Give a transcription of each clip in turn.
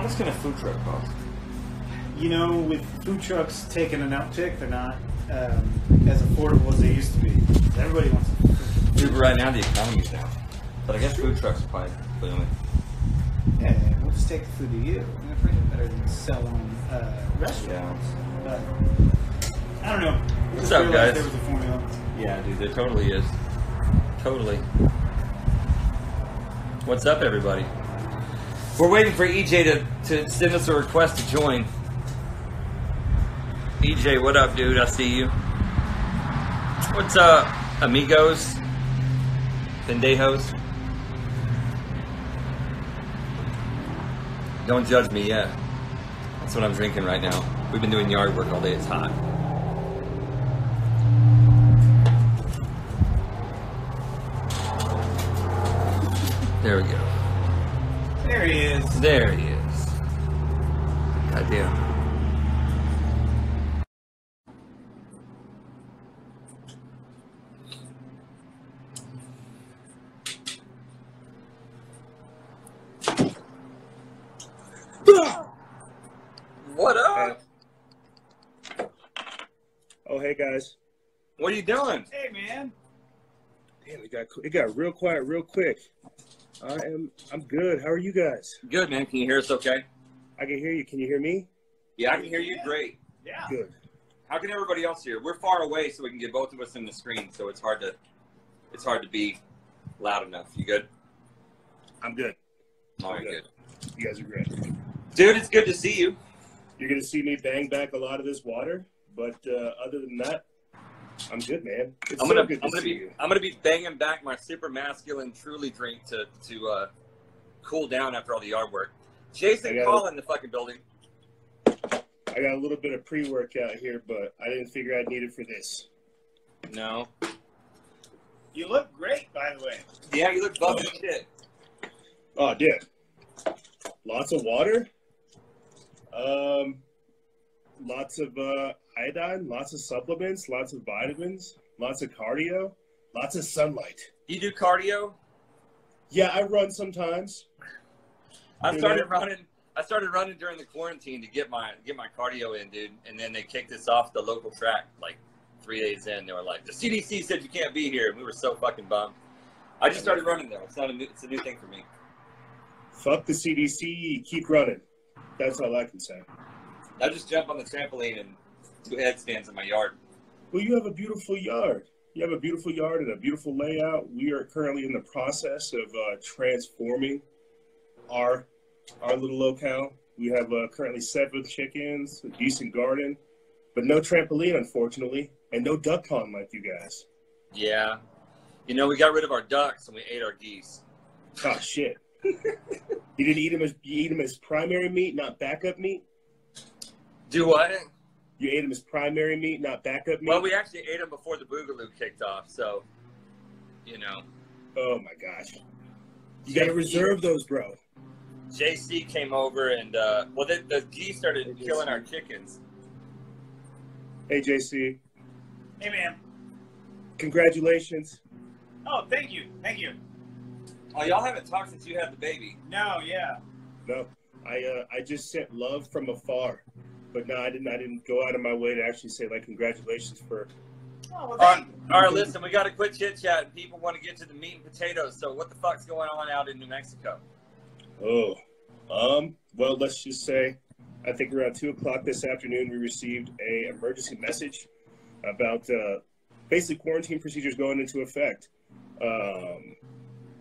How much can a food truck cost? You know, with food trucks taking an uptick, they're not as affordable as they used to be. Everybody wants a food truck. Dude, right now the economy's down. But I guess food trucks are probably booming. Yeah, we'll just take the food to you. I'm afraid it's better than sell on restaurants. But I don't know. What's up, guys? There was a formula. Yeah, dude, there totally is. Totally. What's up, everybody? We're waiting for EJ to send us a request to join. EJ, what up, dude? I see you. What's up, amigos? Pendejos? Don't judge me yet. That's what I'm drinking right now. We've been doing yard work all day. It's hot. There we go. There he is. There he is. Goddamn. What up? Oh, hey guys. What are you doing? Hey, man. Damn, it got real quiet real quick. I'm good. How are you guys? Good, man. Can you hear us okay? I can hear you. Can you hear me? Yeah, I can hear you great. Yeah. Good. How can everybody else hear? We're far away, so we can get both of us in the screen, so it's hard to be loud enough. You good? I'm good. All right, good. You guys are great. Dude, it's good to see you. You're gonna see me bang back a lot of this water, but other than that, I'm good, man. It's I'm so gonna good to see you. I'm gonna be banging back my super masculine Truly drink to cool down after all the yard work. Jason, call in the fucking building. I got a little bit of pre-workout here, but I didn't figure I'd need it for this. No. You look great, by the way. Yeah, you look buff as shit. Oh, dude. Lots of water. Lots of iodine, lots of supplements, lots of vitamins, lots of cardio, lots of sunlight. You do cardio? Yeah, I run sometimes. I started running during the quarantine to get my cardio in, dude. And then they kicked us off the local track like 3 days in. They were like, the CDC said you can't be here, and we were so fucking bummed. I just started running though. It's a new thing for me. Fuck the CDC. Keep running. That's all I can say. I just jump on the trampoline and do headstands in my yard. Well, you have a beautiful yard. You have a beautiful yard and a beautiful layout. We are currently in the process of transforming our little locale. We have currently 7 chickens, a decent garden, but no trampoline, unfortunately, and no duck pond like you guys. Yeah. You know, we got rid of our ducks and we ate our geese. Oh, shit. You didn't eat them as primary meat, not backup meat? Do what? You ate them as primary meat, not backup meat? Well, we actually ate them before the boogaloo kicked off, so, you know. Oh, my gosh. You got to reserve those, bro. JC came over and, the geese started killing our chickens. Hey, JC. Hey, man. Congratulations. Oh, thank you. Thank you. Oh, y'all haven't talked since you had the baby. No, yeah. No, I just sent love from afar. But no, I didn't go out of my way to actually say, like, congratulations for... Oh, well, thank you. All right, listen, we got to quit chit-chatting. People want to get to the meat and potatoes, so what the fuck's going on out in New Mexico? Oh, well, let's just say, I think around 2 o'clock this afternoon, we received an emergency message about basically quarantine procedures going into effect.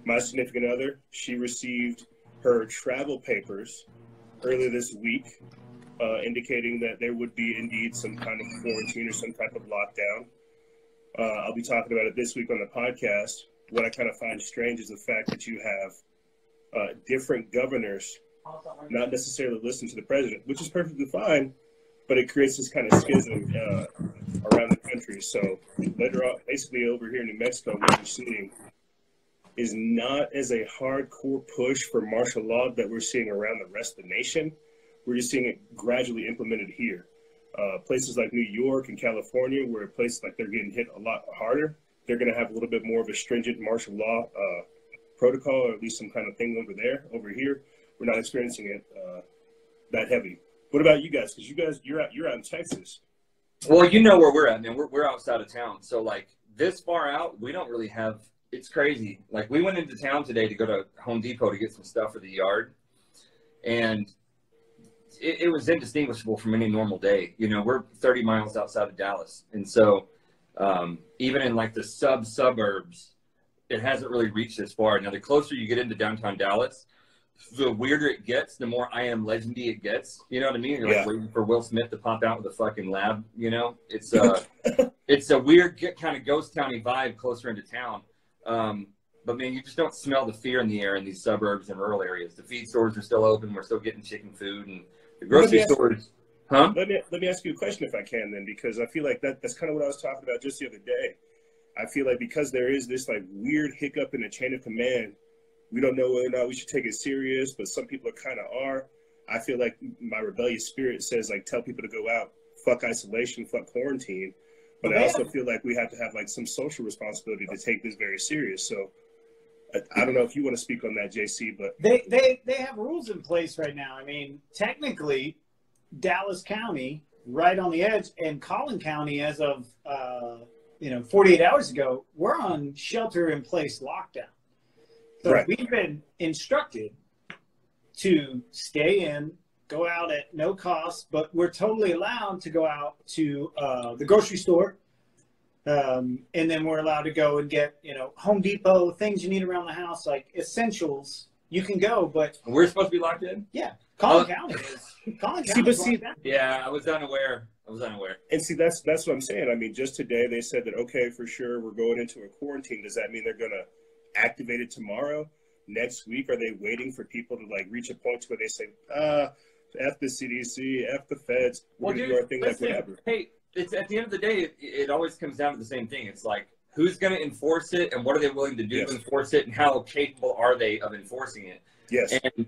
My significant other, she received her travel papers earlier this week, indicating that there would be indeed some kind of quarantine or some type of lockdown. I'll be talking about it this week on the podcast. What I kind of find strange is the fact that you have different governors not necessarily listen to the president, which is perfectly fine, but it creates this kind of schism around the country. So later on, basically over here in New Mexico, what we're seeing is not as a hardcore push for martial law that we're seeing around the rest of the nation. We're just seeing it gradually implemented here. Places like New York and California, where places like they're getting hit a lot harder, they're going to have a little bit more of a stringent martial law protocol, or at least some kind of thing over there. Over here, we're not experiencing it that heavy. What about you guys? Because you're out in Texas. Well, you know where we're at, man. We're outside of town, so like this far out, we don't really have. It's crazy. Like we went into town today to go to Home Depot to get some stuff for the yard, and it was indistinguishable from any normal day. You know, we're 30 miles outside of Dallas, and so even in like the suburbs, it hasn't really reached this far. Now, the closer you get into downtown Dallas, the weirder it gets, the more I Am Legendy it gets. You know what I mean? You're like waiting for Will Smith to pop out with a fucking lab. You know, it's it's a weird kind of ghost towny vibe closer into town. But man, you just don't smell the fear in the air in these suburbs and rural areas. The feed stores are still open. We're still getting chicken food, and the grocery stores. Huh? Let me ask you a question if I can then, because I feel like that's kind of what I was talking about just the other day. I feel like because there is this like weird hiccup in the chain of command, we don't know whether or not we should take it serious, but some people kind of are. I feel like my rebellious spirit says, like, tell people to go out, fuck isolation, fuck quarantine. But I also feel like we have to have, like, some social responsibility to take this very serious. So I don't know if you want to speak on that, JC, but... They have rules in place right now. I mean, technically, Dallas County, right on the edge, and Collin County, as of, 48 hours ago, we're on shelter-in-place lockdown. So we've been instructed to stay in, go out at no cost, but we're totally allowed to go out to the grocery store. And then we're allowed to go and get, Home Depot, things you need around the house, like essentials. You can go, but... We're supposed to be locked in? Yeah. Collin County is. Collin County is locked down. Yeah, I was unaware. And see, that's what I'm saying. I mean, just today they said that, okay, for sure, we're going into a quarantine. Does that mean they're going to activate it tomorrow? Next week? Are they waiting for people to like reach a point where they say, F the CDC, F the feds, we're going to do our thing, like whatever? Hey, it's at the end of the day, it always comes down to the same thing. It's like, who's going to enforce it, and what are they willing to do to enforce it, and how capable are they of enforcing it? Yes. And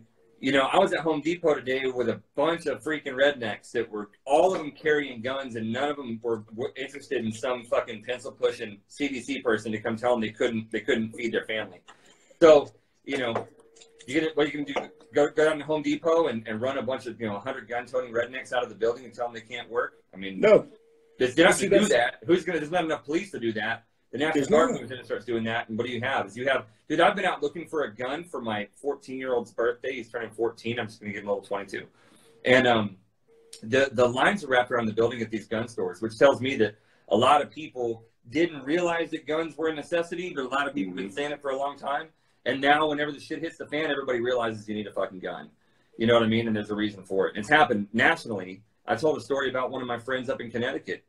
I was at Home Depot today with a bunch of freaking rednecks that were all of them carrying guns, and none of them were interested in some fucking pencil pushing CDC person to come tell them they couldn't feed their family. So, what you can do, go down to Home Depot and run a bunch of, 100 gun-toting rednecks out of the building and tell them they can't work? I mean, no. They're not going to do that. There's not enough police to do that. The National Guard comes in and starts doing that, and what do you have? Dude, I've been out looking for a gun for my 14-year-old's birthday. He's turning 14. I'm just going to give him a little 22. And the lines are wrapped around the building at these gun stores, which tells me that a lot of people didn't realize that guns were a necessity, but a lot of people have been saying it for a long time. And now whenever the shit hits the fan, everybody realizes you need a fucking gun. You know what I mean? And there's a reason for it. And it's happened nationally. I told a story about one of my friends up in Connecticut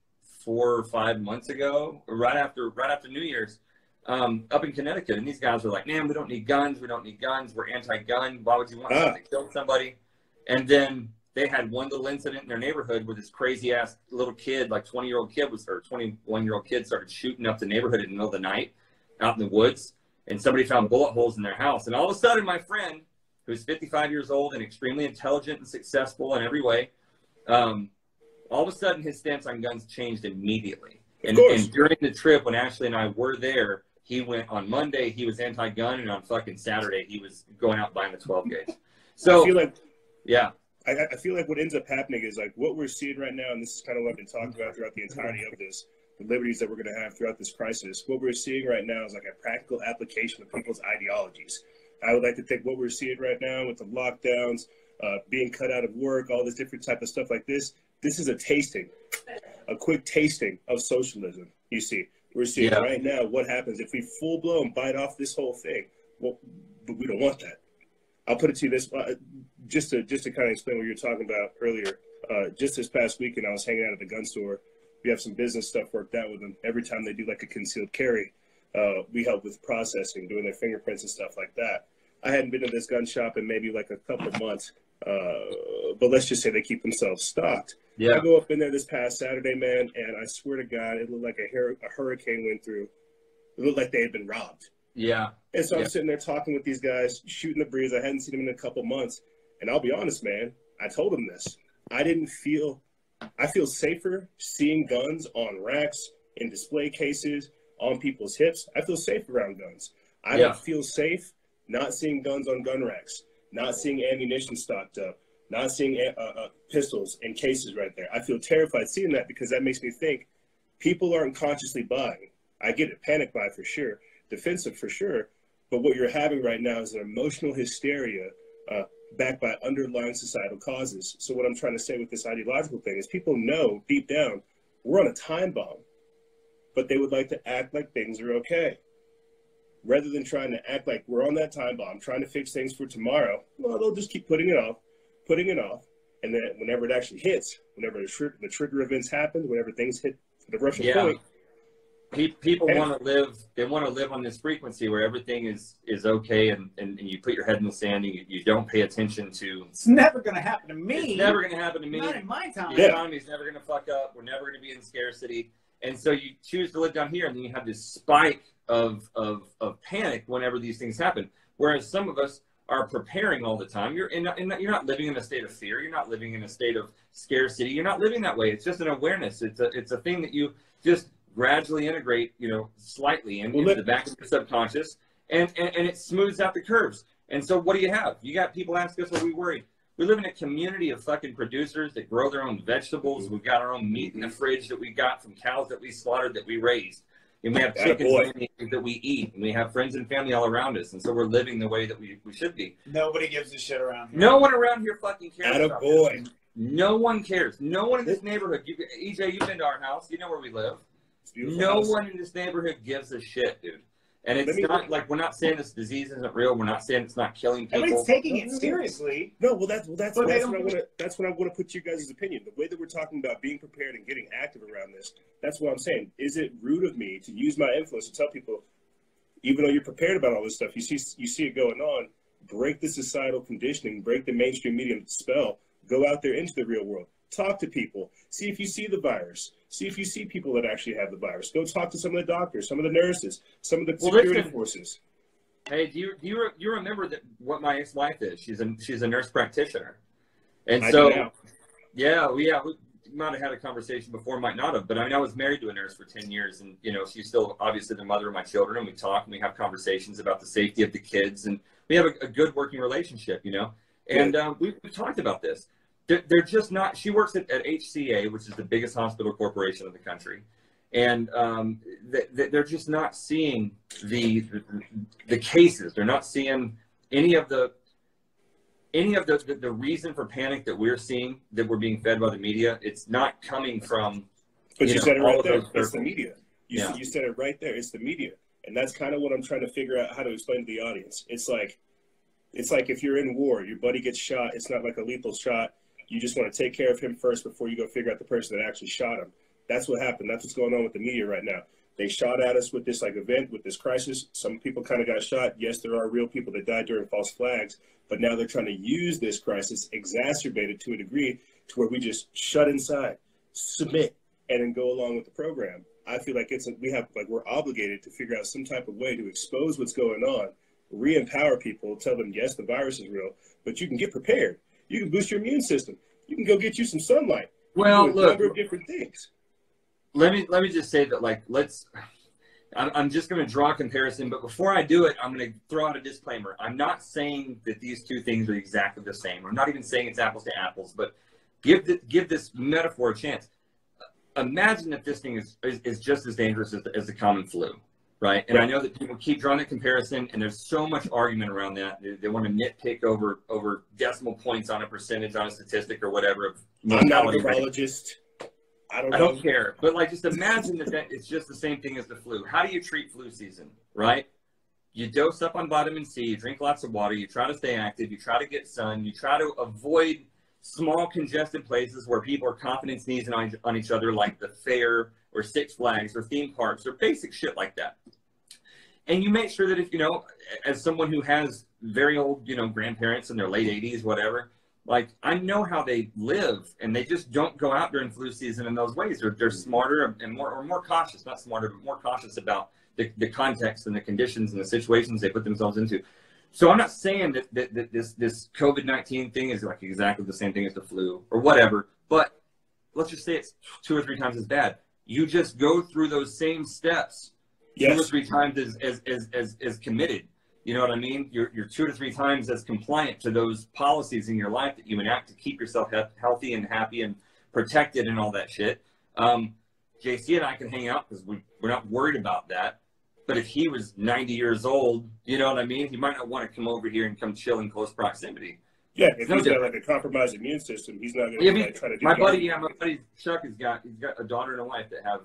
4 or 5 months ago, right after New Year's, up in Connecticut. And these guys were like, man, we don't need guns. We're anti-gun. Why would you want something to kill somebody? And then they had one little incident in their neighborhood where this crazy ass little kid, like 21-year-old kid started shooting up the neighborhood in the middle of the night out in the woods. And somebody found bullet holes in their house. And all of a sudden, my friend, who's 55 years old and extremely intelligent and successful in every way, all of a sudden his stance on guns changed immediately. And during the trip, when Ashley and I were there, he went on Monday, he was anti-gun, and on fucking Saturday, he was going out buying the 12 gauge. So, I feel like, yeah. I feel like what ends up happening is like what we're seeing right now, and this is kind of what I've been talking about throughout the entirety of this, the liberties that we're going to have throughout this crisis. What we're seeing right now is like a practical application of people's ideologies. I would like to think what we're seeing right now with the lockdowns, being cut out of work, all this different type of stuff like this. This is a quick tasting of socialism. You see, we're seeing right now what happens if we full blown bite off this whole thing. Well, but we don't want that. I'll put it to you this, just to kind of explain what you were talking about earlier. Just this past weekend, I was hanging out at the gun store. We have some business stuff worked out with them. Every time they do like a concealed carry, we help with processing, doing their fingerprints and stuff like that. I hadn't been to this gun shop in maybe like a couple of months, but let's just say they keep themselves stocked. Yeah. I go up in there this past Saturday, man, and I swear to God, it looked like a hurricane went through. It looked like they had been robbed. Yeah. And so I'm sitting there talking with these guys, shooting the breeze. I hadn't seen them in a couple months. And I'll be honest, man, I told them this. I feel safer seeing guns on racks, in display cases, on people's hips. I feel safe around guns. I don't feel safe not seeing guns on gun racks, not seeing ammunition stocked up, not seeing pistols and cases right there. I feel terrified seeing that because that makes me think people aren't consciously buying. I get it, panic buy for sure, defensive for sure, but what you're having right now is an emotional hysteria backed by underlying societal causes. So what I'm trying to say with this ideological thing is people know deep down we're on a time bomb, but they would like to act like things are okay. Rather than trying to act like we're on that time bomb, trying to fix things for tomorrow, well, they'll just keep putting it off. And then whenever it actually hits, whenever the trigger events happen, whenever things hit the Russian point. People want to live, they want to live on this frequency where everything is okay and you put your head in the sand and you don't pay attention to. It's never going to happen to me. It's never going to happen to me. Not in my time. The economy's never going to fuck up. We're never going to be in scarcity. And so you choose to live down here, and then you have this spike of panic whenever these things happen. Whereas some of us are preparing all the time. You're not living in a state of fear. You're not living in a state of scarcity. You're not living that way. It's just an awareness. It's a thing that you just gradually integrate, slightly into the back of your subconscious, and it smooths out the curves. And so what do you have? You got people ask us, are we worried? We live in a community of fucking producers that grow their own vegetables. We've got our own meat in the fridge that we got from cows that we slaughtered, that we raised. And we have chickens that we eat. And we have friends and family all around us. And so we're living the way that we should be. Nobody gives a shit around here. No one around here fucking cares about this. No one cares. No one in this neighborhood. EJ, you've been to our house. You know where we live. No one in this neighborhood gives a shit, dude. And it's not like, we're not saying this disease isn't real. We're not saying it's not killing people. Everybody's taking it seriously. No, that's what I want to put to your guys' opinion. The way that we're talking about being prepared and getting active around this, that's what I'm saying. Is it rude of me to use my influence to tell people, even though you're prepared about all this stuff, you see it going on, break the societal conditioning, break the mainstream media spell, go out there into the real world. Talk to people. See if you see the virus. See if you see people that actually have the virus. Go talk to some of the doctors, some of the nurses, some of the security forces. Hey, do you remember that what my ex-wife is? She's a nurse practitioner, and so we might have had a conversation before, might not have. But I mean, I was married to a nurse for 10 years, and she's still obviously the mother of my children. And we talk and we have conversations about the safety of the kids, and we have a good working relationship, And we've talked about this. They're just not. She works at HCA, which is the biggest hospital corporation in the country, and they're just not seeing the cases. They're not seeing any of the reason for panic that we're seeing, that we're being fed by the media. It's not coming from. But you said it right there. It's the media. You said it right there. It's the media, and that's kind of what I'm trying to figure out how to explain to the audience. It's like if you're in war, your buddy gets shot. It's not like a lethal shot. You just want to take care of him first before you go figure out the person that actually shot him. That's what happened. That's what's going on with the media right now. They shot at us with this event, with this crisis. Some people kind of got shot. Yes, there are real people that died during false flags, but now they're trying to use this crisis, exacerbate it to a degree to where we just shut inside, submit, and then go along with the program. I feel like we're obligated to figure out some type of way to expose what's going on, re-empower people, tell them, yes, the virus is real, but you can get prepared. You can boost your immune system. You can go get you some sunlight. Well, look, a number of different things. Let me just say that, I'm just going to draw a comparison, but before I do it, I'm going to throw out a disclaimer. I'm not saying that these two things are exactly the same. I'm not even saying it's apples to apples, but give this metaphor a chance. Imagine that this thing is just as dangerous as the common flu. Right. And I know that people keep drawing a comparison, and there's so much argument around that. They want to nitpick over decimal points on a percentage, on a statistic or whatever. I'm not a virologist. I don't care. But just imagine that it's just the same thing as the flu. How do you treat flu season? Right. You dose up on vitamin C, you drink lots of water, you try to stay active, you try to get sun, you try to avoid small congested places where people are coughing and sneezing on each other, like the fair or Six Flags or theme parks or basic shit like that. And you make sure that if, as someone who has very old, grandparents in their late 80s, whatever, I know how they live, and they just don't go out during flu season in those ways. They're smarter and more cautious, not smarter, but more cautious about the context and the conditions and the situations they put themselves into. So I'm not saying that this COVID-19 thing is exactly the same thing as the flu or whatever, but let's just say it's 2 or 3 times as bad. You just go through those same steps 2 or 3 times as committed. You know what I mean? You're 2 to 3 times as compliant to those policies in your life that you enact to keep yourself healthy and happy and protected and all that shit. JC and I can hang out because we're not worried about that. But if he was 90 years old, you know what I mean? He might not want to come over here and come chill in close proximity. Yeah, if he's got like a compromised immune system, he's not going to try to do my buddy Chuck he's got a daughter and a wife that have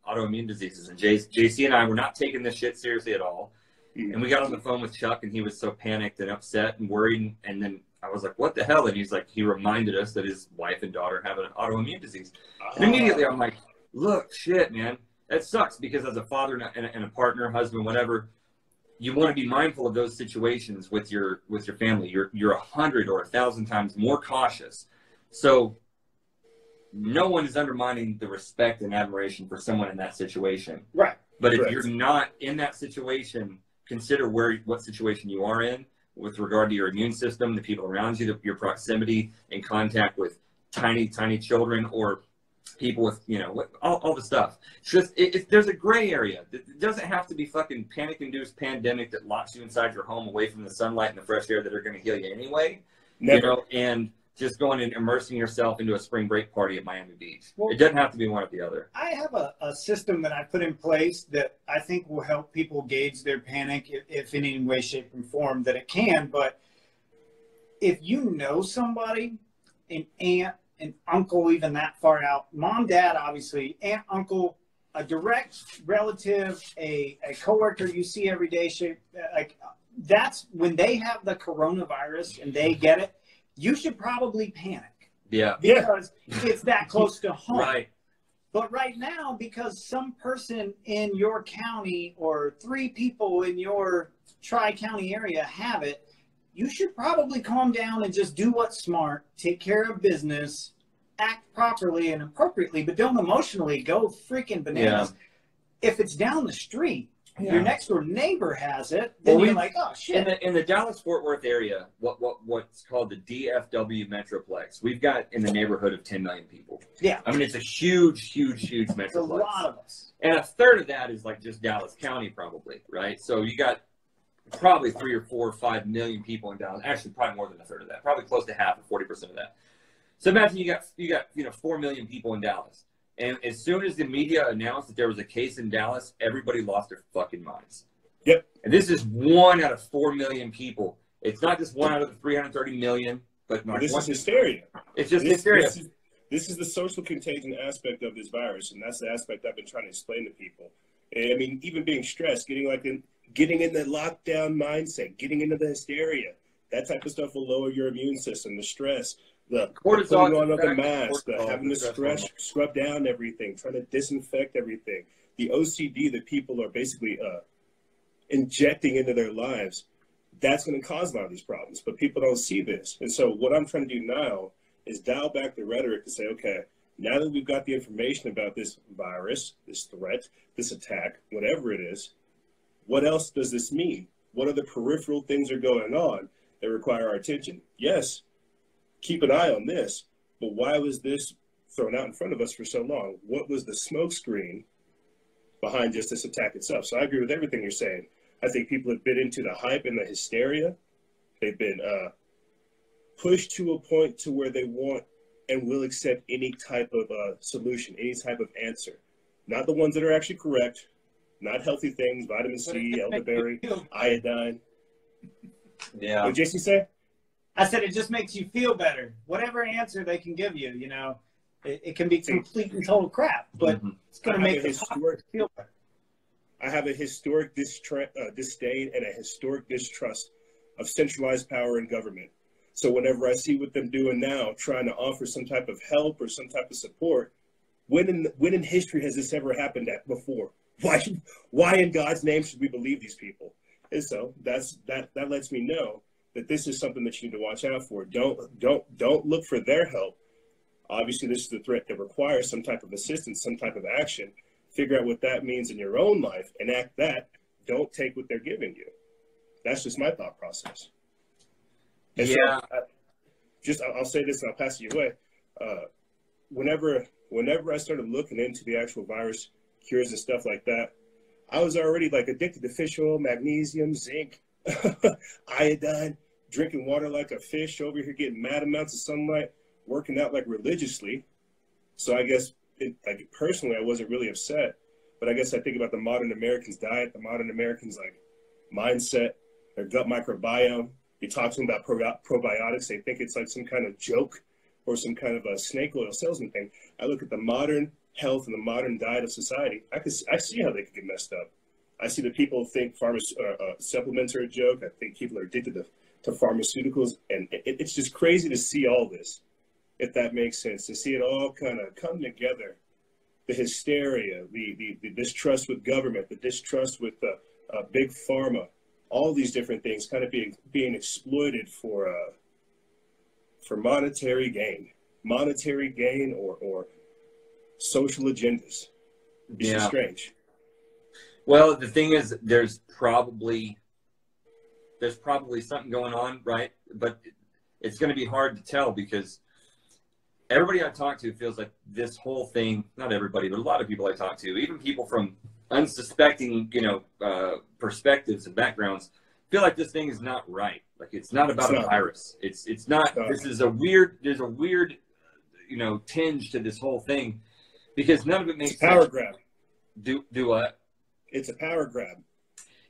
autoimmune diseases, and JC and I were not taking this shit seriously at all. And we got on the phone with Chuck, and he was so panicked and upset and worried. And then I was like, "What the hell?" And he's like, he reminded us that his wife and daughter have an autoimmune disease. And immediately I'm like, "Look, shit, man, that sucks." Because as a father and a partner, husband, whatever, you want to be mindful of those situations with your family. You're 100 or 1,000 times more cautious. So no one is undermining the respect and admiration for someone in that situation. Right. But if you're not in that situation, consider what situation you are in with regard to your immune system, the people around you, your proximity and contact with tiny children or people with, you know, all the stuff. It's just, there's a gray area. It doesn't have to be fucking panic-induced pandemic that locks you inside your home away from the sunlight and the fresh air that are going to heal you anyway. Never. You know, and just going and immersing yourself into a spring break party at Miami Beach. Well, it doesn't have to be one or the other. I have a system that I put in place that I think will help people gauge their panic if in any way, shape, and form that it can. But if you know somebody, an aunt, an uncle, even that far out, mom, dad, obviously, aunt, uncle, a direct relative, a coworker you see every day, like that's when they have the coronavirus and they get it, you should probably panic. Yeah. Because it's that close to home. Right. But right now, because some person in your county or 3 people in your tri-county area have it, you should probably calm down and just do what's smart, take care of business, act properly and appropriately, but don't emotionally go freaking bananas. Yeah. If it's down the street, your next door neighbor has it, then you're like, oh shit. In the Dallas-Fort Worth area, what's called the DFW Metroplex, we've got in the neighborhood of 10 million people. Yeah. I mean, it's a huge Metroplex. It's a lot of us. And a third of that is like just Dallas County probably, right? So you got probably 3 or 4 or 5 million people in Dallas. Actually, probably more than a third of that. Probably close to half or 40% of that. So imagine you got 4 million people in Dallas. And as soon as the media announced that there was a case in Dallas, everybody lost their fucking minds. Yep. And this is 1 out of 4 million people. It's not just 1 out of the 330 million, but this is hysteria. It's just hysteria. This is the social contagion aspect of this virus, and that's the aspect I've been trying to explain to people. And, I mean, even being stressed, getting in the lockdown mindset, getting into the hysteria, that type of stuff will lower your immune system, the stress. The cortisol, putting on the mask, having to scrub down everything, trying to disinfect everything. The OCD that people are basically injecting into their lives, that's going to cause a lot of these problems. But people don't see this. And so what I'm trying to do now is dial back the rhetoric to say, okay, now that we've got the information about this virus, this threat, this attack, whatever it is, what else does this mean? What other peripheral things are going on that require our attention? Yes. Keep an eye on this, but why was this thrown out in front of us for so long? What was the smoke screen behind just this attack itself? So I agree with everything you're saying. I think people have been into the hype and the hysteria. They've been pushed to a point to where they want and will accept any type of solution, any type of answer. Not the ones that are actually correct, not healthy things, vitamin C, elderberry, iodine. Yeah. What did JC say? I said it just makes you feel better. Whatever answer they can give you, you know, it can be complete and total crap, but it's going to make it feel better. I have a historic disdain and a historic distrust of centralized power in government. So whenever I see what they're doing now, trying to offer some type of help or some type of support, when in history has this ever happened before? Why in God's name should we believe these people? And so that lets me know that this is something that you need to watch out for. Don't look for their help. Obviously, this is a threat that requires some type of assistance, some type of action. Figure out what that means in your own life, enact that. Don't take what they're giving you. That's just my thought process. And yeah. So, I'll say this and I'll pass it your way. Whenever I started looking into the actual virus cures and stuff like that, I was already like addicted to fish oil, magnesium, zinc, iodine, drinking water like a fish, over here getting mad amounts of sunlight, working out like religiously. So I guess, like, personally, I wasn't really upset. But I guess I think about the modern American's diet, the modern American's like mindset, their gut microbiome. You talk to them about probiotics, they think it's like some kind of joke or some kind of a snake oil salesman thing. I look at the modern health and the modern diet of society. I see how they could get messed up. I see that people think supplements are a joke. I think people are addicted to pharmaceuticals. And it's just crazy to see all this, if that makes sense, to see it all kind of come together. The hysteria, the distrust with government, the distrust with big pharma, all these different things kind of being exploited for monetary gain or social agendas. It's just strange. Well, the thing is, there's probably something going on, right? But it's going to be hard to tell, because everybody I talk to feels like this whole thing, not everybody, but a lot of people I talk to, even people from unsuspecting, perspectives and backgrounds, feel like this thing is not right. Like, it's not about a virus. It's not. There's a weird, tinge to this whole thing, because none of it makes sense. Power grab. Do what? It's a power grab.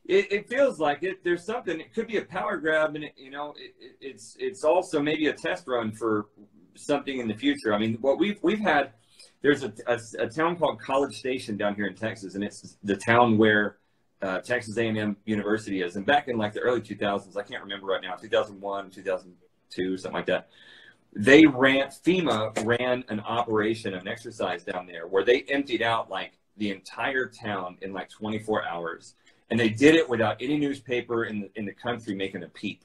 It feels like it. There's something. It could be a power grab, and it's also maybe a test run for something in the future. I mean, what we've had. There's a town called College Station down here in Texas, and it's the town where Texas A&M University is. And back in like the early 2000s, I can't remember right now, 2001, 2002, something like that. FEMA ran an operation, an exercise down there where they emptied out like the entire town in like 24 hours. And they did it without any newspaper in the country making a peep.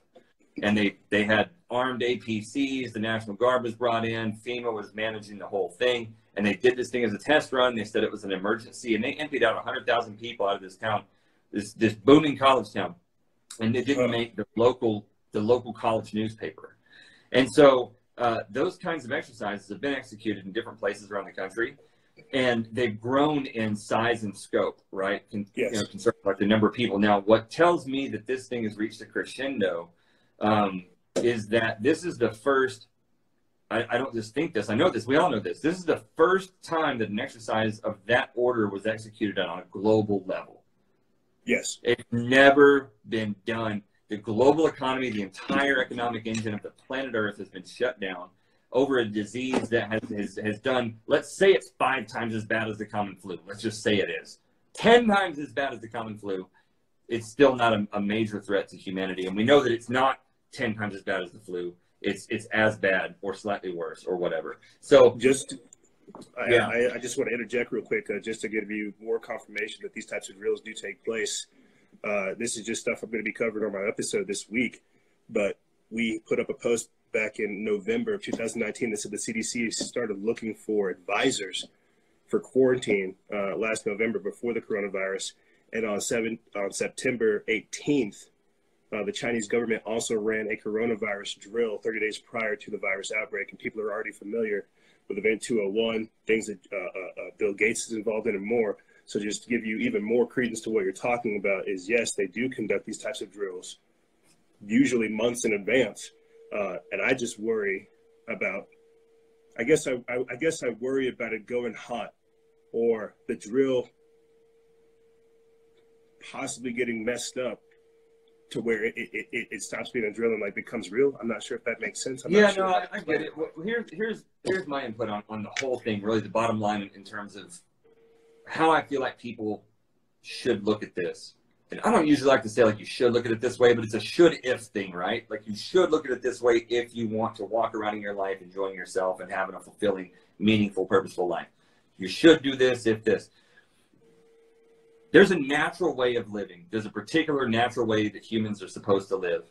And they had armed APCs, the National Guard was brought in, FEMA was managing the whole thing. And they did this thing as a test run. They said it was an emergency, and they emptied out 100,000 people out of this town, this booming college town, and they didn't make the local college newspaper. And so those kinds of exercises have been executed in different places around the country, and they've grown in size and scope, right? Yes. Concerned about the number of people. Now, what tells me that this thing has reached a crescendo is that this is the first. I don't just think this. I know this. We all know this. This is the first time that an exercise of that order was executed on a global level. Yes. It's never been done. The global economy, the entire economic engine of the planet Earth has been shut down over a disease that has done, let's say it's 5 times as bad as the common flu. Let's just say it is. 10 times as bad as the common flu. It's still not a major threat to humanity. And we know that it's not 10 times as bad as the flu. It's as bad or slightly worse or whatever. So I just want to interject real quick, just to give you more confirmation that these types of drills do take place. This is just stuff I'm going to be covering on my episode this week, but we put up a post back in November of 2019 that said the CDC started looking for advisors for quarantine last November before the coronavirus. And on September 18th, the Chinese government also ran a coronavirus drill 30 days prior to the virus outbreak, and people are already familiar with Event 201, things that Bill Gates is involved in and more. So just to give you even more credence to what you're talking about is, yes, they do conduct these types of drills, usually months in advance. And I just worry about, I guess I worry about it going hot, or the drill possibly getting messed up to where it stops being a drill and like becomes real. I'm not sure if that makes sense. I get it. Well, here's my input on the whole thing, really the bottom line in terms of how I feel like people should look at this. And I don't usually like to say like you should look at it this way, but it's a should-if thing, right? Like you should look at it this way if you want to walk around in your life enjoying yourself and having a fulfilling, meaningful, purposeful life. You should do this if this. There's a natural way of living. There's a particular natural way that humans are supposed to live.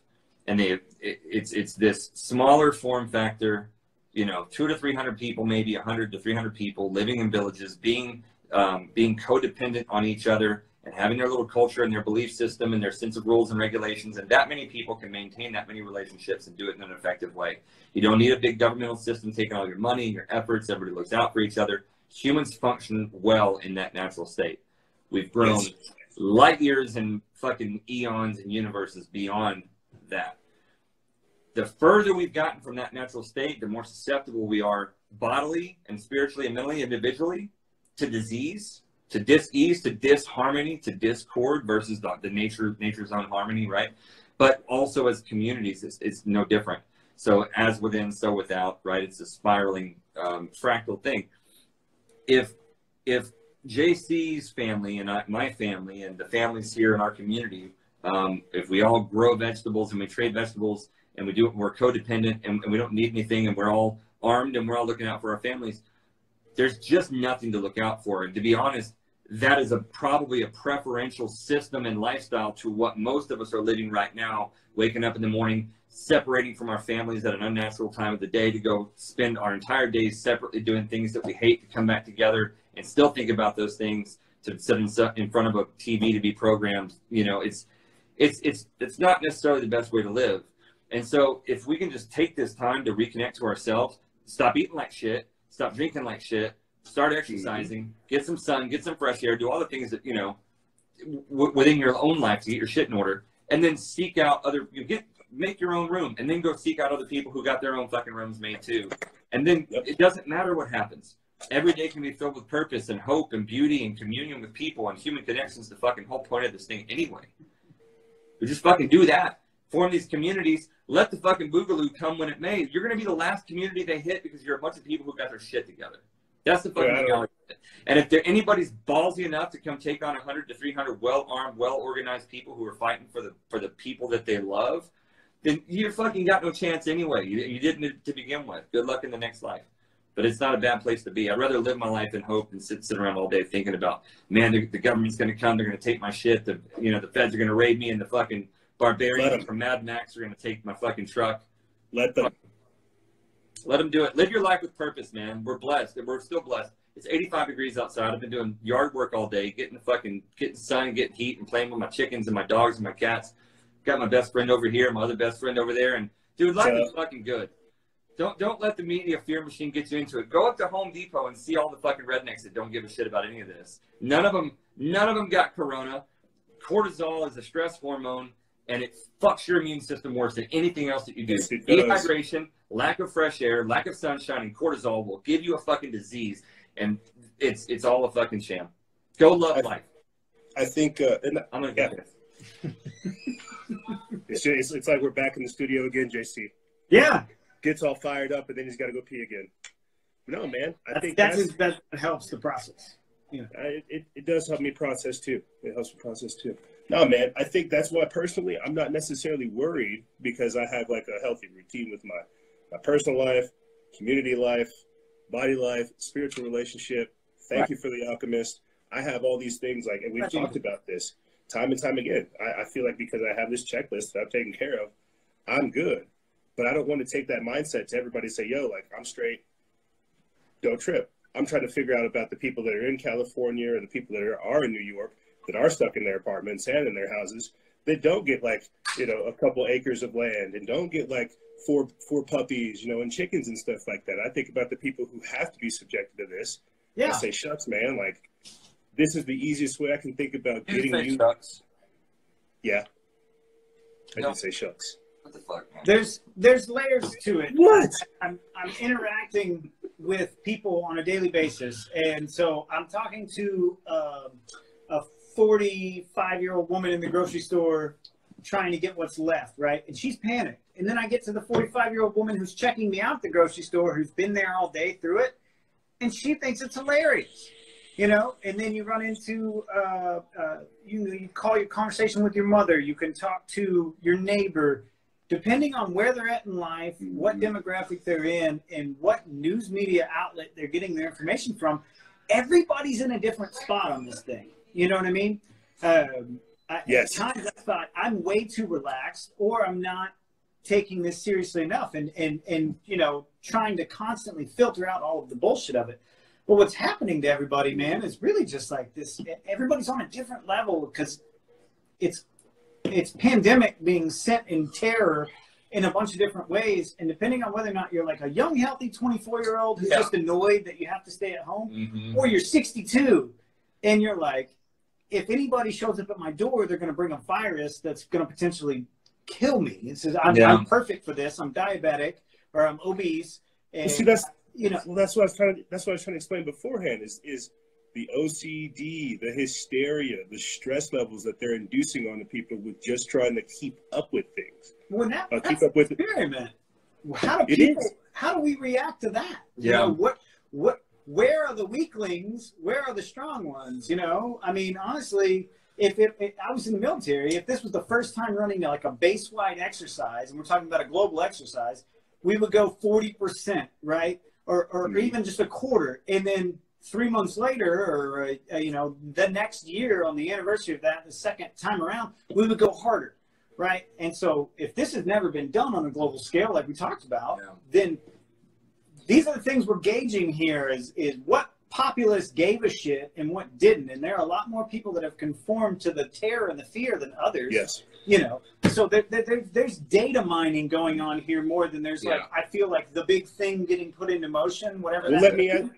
And it's this smaller form factor, 200 to 300 people, maybe 100 to 300 people living in villages, being codependent on each other and having their little culture and their belief system and their sense of rules and regulations. And that many people can maintain that many relationships and do it in an effective way. You don't need a big governmental system taking all your money and your efforts. Everybody looks out for each other. Humans function well in that natural state. We've grown light years and fucking eons and universes beyond that. The further we've gotten from that natural state, the more susceptible we are bodily and spiritually and mentally, individually, to disease, to dis-ease, to disharmony, to discord versus the nature's own harmony, right? But also as communities, it's no different. So as within, so without, right? It's a spiraling fractal thing. If JC's family and my family and the families here in our community, if we all grow vegetables and we trade vegetables and we do it, we're codependent and we don't need anything and we're all armed and we're all looking out for our families, there's just nothing to look out for. And to be honest, that is probably a preferential system and lifestyle to what most of us are living right now, waking up in the morning, separating from our families at an unnatural time of the day to go spend our entire days separately doing things that we hate, to come back together and still think about those things, to sit in front of a TV to be programmed. You know, it's not necessarily the best way to live. And so if we can just take this time to reconnect to ourselves, stop eating like shit, stop drinking like shit, start exercising, get some sun, get some fresh air, do all the things that, you know, within your own life to get your shit in order, and then seek out make your own room, and then go seek out other people who got their own fucking rooms made too. And then it doesn't matter what happens. Every day can be filled with purpose and hope and beauty and communion with people and human connections, the fucking whole point of this thing anyway. We just fucking do that. Form these communities. Let the fucking boogaloo come when it may. You're going to be the last community they hit because you're a bunch of people who got their shit together. That's the fucking reality. And if anybody's ballsy enough to come take on 100 to 300 well-armed, well-organized people who are fighting for the people that they love, then you fucking got no chance anyway. You didn't to begin with. Good luck in the next life. But it's not a bad place to be. I'd rather live my life in hope than sit around all day thinking about, man, the government's going to come, they're going to take my shit, the feds are going to raid me, and the fucking barbarians from Mad Max are going to take my fucking truck. Let them do it. Live your life with purpose, man. We're blessed. We're still blessed. It's 85 degrees outside. I've been doing yard work all day, getting sun, getting heat, and playing with my chickens and my dogs and my cats. Got my best friend over here, my other best friend over there, and dude, life is fucking good. Don't let the media fear machine get you into it. Go up to Home Depot and see all the fucking rednecks that don't give a shit about any of this. None of them got corona. Cortisol is a stress hormone, and it fucks your immune system worse than anything else that you do. Dehydration, lack of fresh air, lack of sunshine, and cortisol will give you a fucking disease, and it's all a fucking sham. Go love life. I think I'm gonna get this. It's like we're back in the studio again, JC. Yeah. Gets all fired up, and then he's got to go pee again. No, man. I think that helps the process. Yeah. It does help me process, too. It helps me process, too. No, man. I think that's why, personally, I'm not necessarily worried because I have, like, a healthy routine with my personal life, community life, body life, spiritual relationship. Thank you for the Alchemist. I have all these things, like, and we've talked about this time and time again. I feel like because I have this checklist that I've taken care of, I'm good. But I don't want to take that mindset to everybody say, yo, like, I'm straight, don't trip. I'm trying to figure out about the people that are in California or the people that are in New York that are stuck in their apartments and in their houses that don't get, like, a couple acres of land and don't get, like, four puppies, and chickens and stuff like that. I think about the people who have to be subjected to this. Yeah. I say, shucks, man, like, this is the easiest way I can think about getting you. Shucks. Yeah. I did say shucks. What the fuck, man? There's layers to it. What? I'm interacting with people on a daily basis, and so I'm talking to a 45-year-old woman in the grocery store trying to get what's left, right? And she's panicked. And then I get to the 45-year-old woman who's checking me out at the grocery store, who's been there all day through it, and she thinks it's hilarious. And then you run into, you call your conversation with your mother. You can talk to your neighbor. Depending on where they're at in life, what demographic they're in, and what news media outlet they're getting their information from, everybody's in a different spot on this thing. You know what I mean? Yes. At times I thought I'm way too relaxed, or I'm not taking this seriously enough, and trying to constantly filter out all of the bullshit of it. But what's happening to everybody, man, is really just like this. Everybody's on a different level because it's pandemic being sent in terror in a bunch of different ways. And depending on whether or not you're like a young, healthy 24-year-old who's just annoyed that you have to stay at home, or you're 62 and you're like, if anybody shows up at my door, they're going to bring a virus that's going to potentially kill me. It says I'm perfect for this. I'm diabetic or I'm obese. And, well, see, that's well, that's what I was trying to explain beforehand. Is the OCD, the hysteria, the stress levels that they're inducing on the people with just trying to keep up with things. Well, that's keep up with the experiment. How do we react to that? Yeah. You know, where are the weaklings? Where are the strong ones? You know, I mean, honestly, if I was in the military, if this was the first time running like a base-wide exercise, and we're talking about a global exercise, we would go 40%, right? Or even just a quarter. And then 3 months later, or, you know, the next year on the anniversary of that, the second time around, we would go harder, right? And so if this has never been done on a global scale, like we talked about, then these are the things we're gauging here is what populace gave a shit and what didn't. And there are a lot more people that have conformed to the terror and the fear than others. Yes. You know, so there's data mining going on here more than there's like, I feel like the big thing getting put into motion, whatever. Well, let me ask,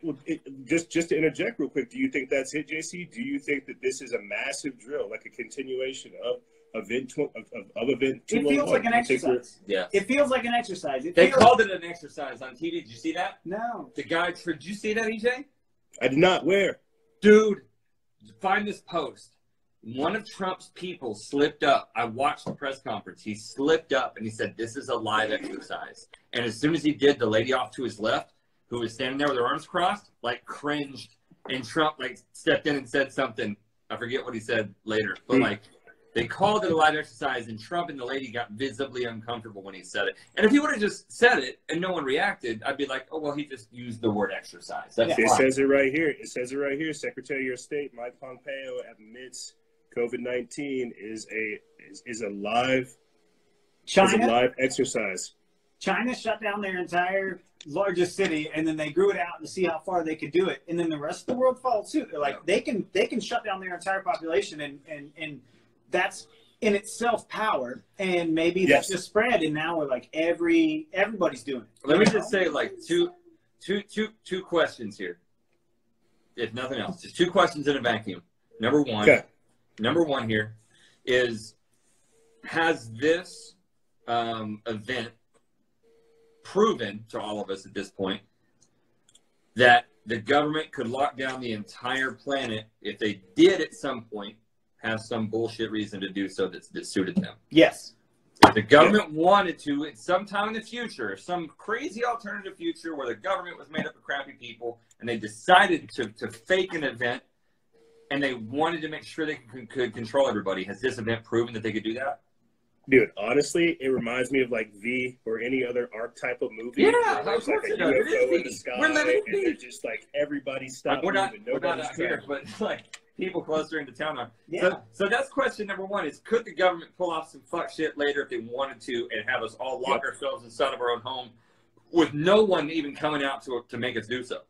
just to interject real quick. Do you think that's it, JC? Do you think that this is a massive drill, like a continuation of event 201? It feels like an exercise. Yeah. It feels like an exercise. They called it an exercise on TV. Did you see that? No. The guy, did you see that, EJ? I did not. Where? Dude, find this post. One of Trump's people slipped up. I watched the press conference. He slipped up and he said, "This is a live exercise." And as soon as he did, the lady off to his left, who was standing there with her arms crossed, like cringed. And Trump like stepped in and said something. I forget what he said later, but like they called it a live exercise, and Trump and the lady got visibly uncomfortable when he said it. And if he would have just said it and no one reacted, I'd be like, "Oh well, he just used the word exercise." It says it right here. It says it right here. Secretary of State Mike Pompeo admits COVID-19 is a live exercise. China shut down their entire largest city, and then they grew it out to see how far they could do it, and then the rest of the world followed suit. They're like, they can shut down their entire population, and that's in itself power, and maybe that's just spread, and now we're like everybody's doing it. Let me just say like two questions here, if nothing else, just two questions in a vacuum. Number one here is, has this event proven to all of us at this point that the government could lock down the entire planet if they did at some point have some bullshit reason to do so that suited them? Yes. If the government wanted to at some time in the future, some crazy alternative future where the government was made up of crappy people and they decided to fake an event, and they wanted to make sure they could control everybody, has this event proven that they could do that? Dude, honestly, it reminds me of like V or any other archetype of movie. Yeah, of course like a UFO in the sky, we're living and they're just like everybody stopped moving. We're not out here, but like people closer into town are. Yeah. So that's question number one: is could the government pull off some fuck shit later if they wanted to, and have us all lock ourselves inside of our own home with no one even coming out to make us do so?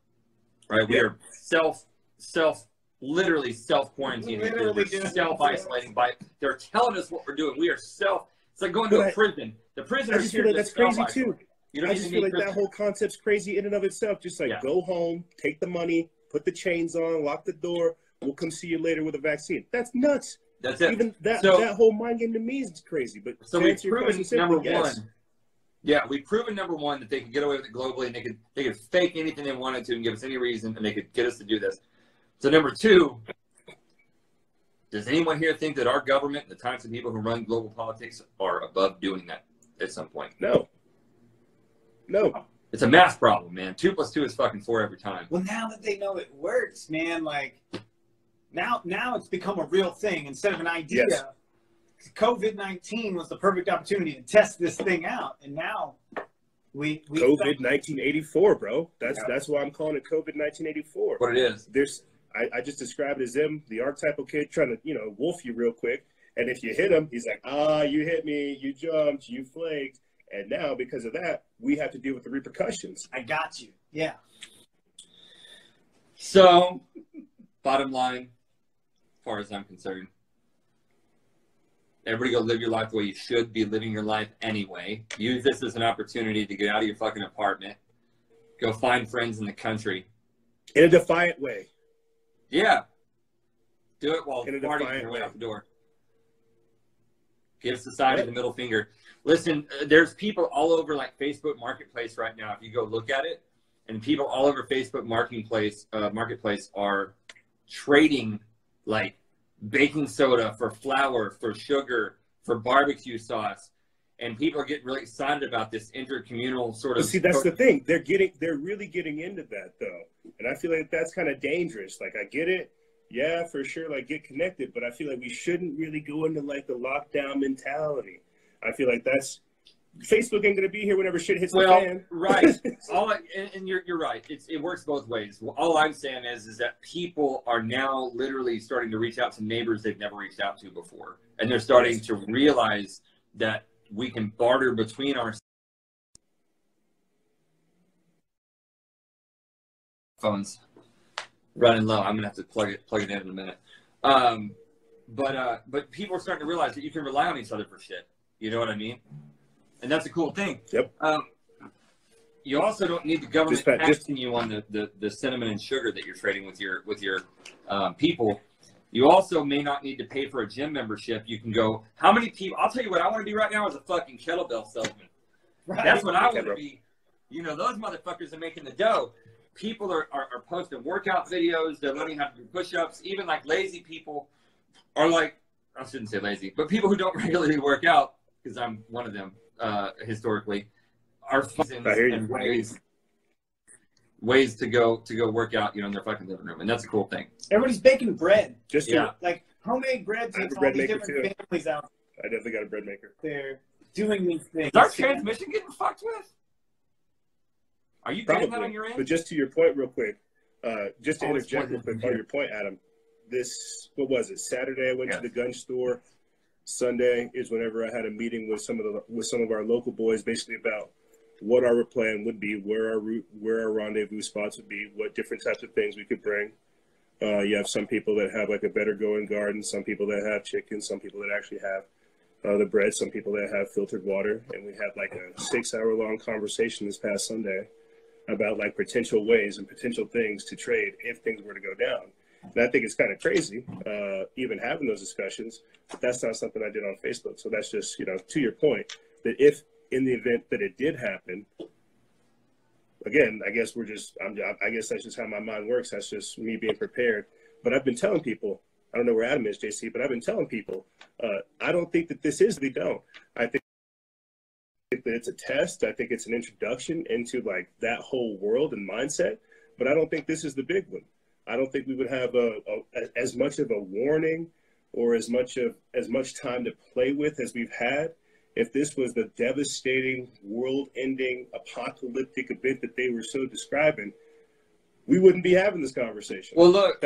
Right? We are literally self-quarantining. We're self-isolating. They're telling us what we're doing. We are it's like going to a prison. The prisoners here. That's crazy too. I just feel like that whole concept's crazy in and of itself. Just like go home, take the money, put the chains on, lock the door. We'll come see you later with a vaccine. That's nuts. That's it. Even that whole mind game to me is crazy. But so we've proven number one. Yeah, we've proven number one that they could get away with it globally, and they could fake anything they wanted to and give us any reason, and they could get us to do this. So number two, does anyone here think that our government, the types of people who run global politics, are above doing that at some point? No. It's a math problem, man. 2 + 2 is fucking 4 every time. Well, now that they know it works, man, like now it's become a real thing instead of an idea. Yes. COVID-19 was the perfect opportunity to test this thing out, and now we COVID-1984, bro. That's why I'm calling it COVID-1984. What it is. I just described it as the archetypal kid trying to, wolf you real quick. And if you hit him, he's like, you hit me, you jumped, you flaked. And now, because of that, we have to deal with the repercussions. I got you. Yeah. So, bottom line, as far as I'm concerned, everybody go live your life the way you should be living your life anyway. Use this as an opportunity to get out of your fucking apartment. Go find friends in the country. In a defiant way. Yeah. Do it while in a farting defiant your way way. out the door. Give society the middle finger. Listen, there's people all over like Facebook Marketplace right now. If you go look at it, and people all over Facebook Marketplace are trading like baking soda for flour, for sugar, for barbecue sauce, and people are getting really excited about this intercommunal sort of. But see, that's the thing. They're really getting into that though, and I feel like that's kind of dangerous. Like, I get it. Yeah, for sure, like, get connected, but I feel like we shouldn't really go into like the lockdown mentality. I feel like Facebook ain't gonna be here whenever shit hits the fan. Right. And you're right. It works both ways. All I'm saying is that people are now literally starting to reach out to neighbors they've never reached out to before, and they're starting to realize that we can barter between our phones. Running low. I'm gonna have to plug it in a minute. But people are starting to realize that you can rely on each other for shit. You know what I mean? And that's a cool thing. Yep. You also don't need the government taxing you on the cinnamon and sugar that you're trading with your people. You also may not need to pay for a gym membership. You can go. How many people? I'll tell you what I want to be right now is a fucking kettlebell salesman. Right. That's what I want to be. You know, those motherfuckers are making the dough. People are posting workout videos. They're learning how to do push-ups. Even like lazy people are like, I shouldn't say lazy, but people who don't regularly work out, because I'm one of them historically, are finding ways to go work out, you know, in their fucking living room, and that's a cool thing. Everybody's baking bread. Like homemade bread takes all these different families out. I definitely got a bread maker. They're doing these things. Is our transmission getting fucked with? Are you getting that on your end? But just to your point real quick, just to interject real quick on your point, Adam, what was it? Saturday I went to the gun store. Sunday is whenever I had a meeting with some of our local boys, basically about what our plan would be, where our rendezvous spots would be, what different types of things we could bring. You have some people that have like a better going garden, some people that have chicken, some people that actually have the bread, some people that have filtered water, and we had like a 6-hour-long conversation this past Sunday about like potential ways and potential things to trade if things were to go down. And I think it's kind of crazy, even having those discussions, but that's not something I did on Facebook. So that's just, you know, to your point, that if in the event that it did happen, again, I guess I guess that's just how my mind works. That's just me being prepared. But I've been telling people, I don't know where Adam is, JC, but I've been telling people, I don't think that this is, we don't. I think that it's a test. I think it's an introduction into like that whole world and mindset, but I don't think this is the big one. I don't think we would have as much of a warning or as much time to play with as we've had if this was the devastating, world-ending, apocalyptic event that they were so describing. We wouldn't be having this conversation. Well, look,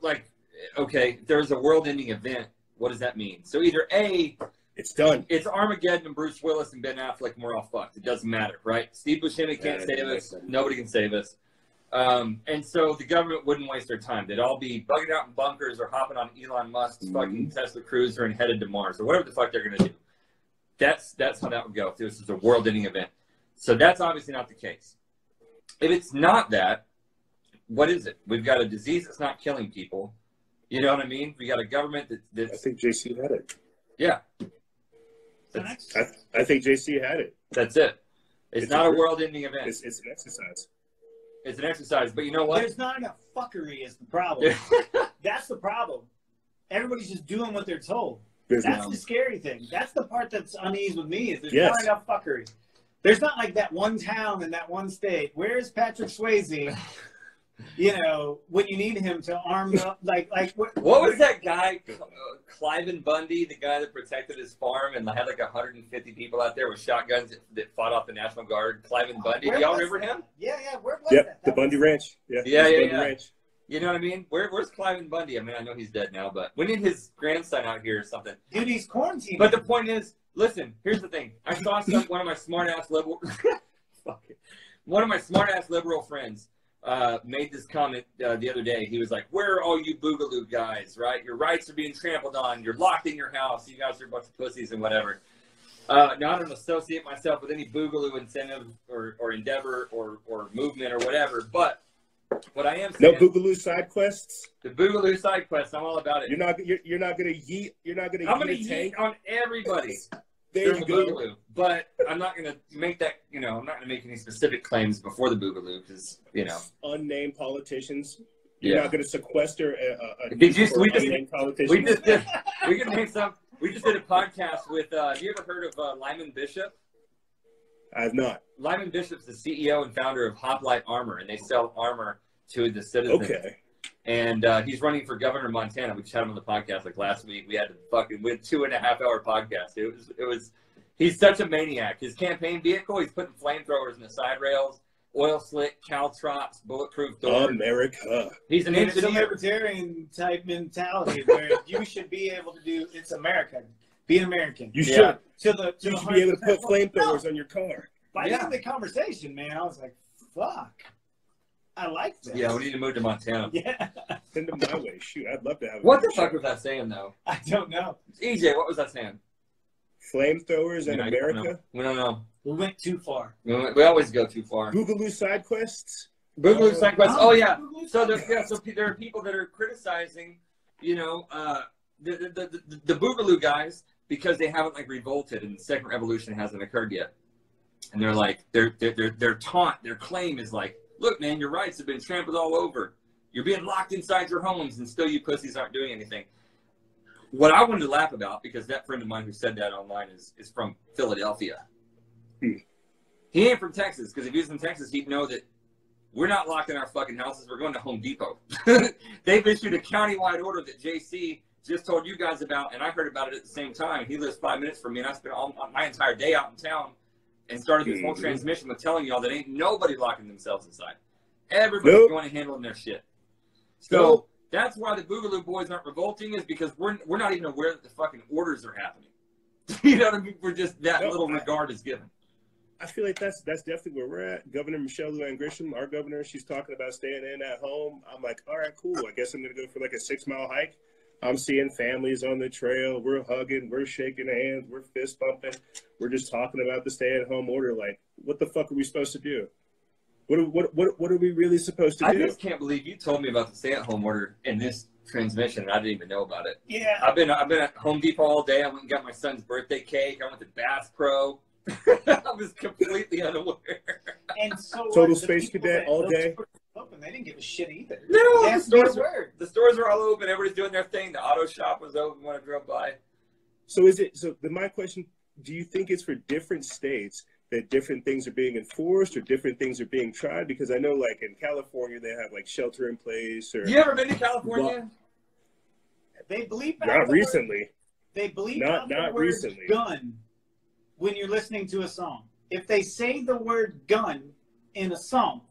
like, okay, if there's a world-ending event, what does that mean? So either A, it's done. It's Armageddon and Bruce Willis and Ben Affleck and we're all fucked. It doesn't matter, right? Steve Buscemi can't save us. Nobody can save us. And so the government wouldn't waste their time. They'd all be bugging out in bunkers or hopping on Elon Musk's fucking Tesla cruiser and headed to Mars or whatever the fuck they're going to do. That's how that would go if this is a world-ending event. So that's obviously not the case. If it's not that, what is it? We've got a disease that's not killing people. You know what I mean? We got a government that's... I think JC had it. Yeah. I think JC had it. That's it. It's not a world-ending event. It's an exercise. It's an exercise, but you know what? There's not enough fuckery is the problem. That's the problem. Everybody's just doing what they're told. That's the scary thing. That's the part that's uneasy with me is there's not enough fuckery. There's not like that one town in that one state. Where's Patrick Swayze? You know, when you need him to arm up, like what was that guy, Cliven Bundy, the guy that protected his farm and had like 150 people out there with shotguns that fought off the National Guard? Cliven Bundy, do y'all remember him? Yeah, where was that? The Bundy Ranch. Yeah. Ranch. You know what I mean? Where's Cliven Bundy? I mean, I know he's dead now, but we need his grandson out here or something. Dude, he's quarantined. But the point is, listen, here's the thing. I saw one of my smart-ass liberal friends made this comment the other day. He was like, where are all you boogaloo guys, right? Your rights are being trampled on. You're locked in your house. You guys are a bunch of pussies and whatever. Now, I don't associate myself with any boogaloo incentive or endeavor or movement or whatever, but What I am No saying, Boogaloo side quests. the Boogaloo side quest, I'm all about it. You're not gonna yeet. You're not gonna. I'm gonna yeet a tank. yeet on everybody There during you the go. Boogaloo, but I'm not gonna make that. You know, I'm not gonna make any specific claims before the Boogaloo because Unnamed politicians. You're not gonna sequester a we just did. We can name some. We just did a podcast with. Have you ever heard of Lyman Bishop? I have not. Lyman Bishop's the CEO and founder of Hoplite Armor, and they sell armor to the citizens. Okay. And he's running for governor of Montana. We just had him on the podcast like last week. We had to fucking win 2.5-hour podcast. It was. He's such a maniac. His campaign vehicle, he's putting flamethrowers in the side rails, oil slick, caltrops, bulletproof doors. America. He's an It's a engineer. libertarian type mentality where you should be able to do. It's America. Be an American. You should. You should be able to put flamethrowers on your car. By the end of the conversation, man, I was like, fuck. I like this. Yeah, we need to move to Montana. Yeah. Send them my way. Shoot, I'd love to have. What the fuck was that saying, though? I don't know. EJ, what was that saying? Flamethrowers in America. We don't know. We went too far. We always go too far. Boogaloo side quests. Boogaloo side quests. Oh yeah. Boogaloo So side quests. there are people that are criticizing, the Boogaloo guys because they haven't like revolted and the second revolution hasn't occurred yet. And they're like their taunt, their claim is like, look, man, your rights have been trampled all over. You're being locked inside your homes and still you pussies aren't doing anything. What I wanted to laugh about, because that friend of mine who said that online is from Philadelphia. He ain't from Texas, because if he was in Texas, he'd know that we're not locked in our fucking houses. We're going to Home Depot. They've issued a countywide order that JC just told you guys about, and I heard about it at the same time. He lives 5 minutes from me, and I spent my entire day out in town and started this whole transmission with telling y'all that ain't nobody locking themselves inside. Everybody's going to handle their shit. So that's why the Boogaloo boys aren't revolting, is because we're not even aware that the fucking orders are happening. You know what I mean? We're just that little regard is given. I feel like that's definitely where we're at. Governor Michelle Luann Grisham, our governor, she's talking about staying in at home. I'm like, all right, cool. I guess I'm going to go for like a 6-mile hike. I'm seeing families on the trail. We're hugging. We're shaking hands. We're fist bumping. We're just talking about the stay-at-home order. Like, what the fuck are we supposed to do? What are we really supposed to do? I just can't believe you told me about the stay-at-home order in this transmission, and I didn't even know about it. Yeah. I've been at Home Depot all day. I went and got my son's birthday cake. I went to Bass Pro. I was completely unaware. And so Total Space Cadet all day. Open, they didn't give a shit either. No, the stores were all open. Everybody's doing their thing. The auto shop was open when I drove by. So my question, do you think it's for different states that different things are being enforced or different things are being tried? Because I know like in California, they have like shelter in place. Or You ever been to California? They bleep out not the recently. Word, they bleep Not out the word recently. gun when you're listening to a song. If they say the word gun in a song,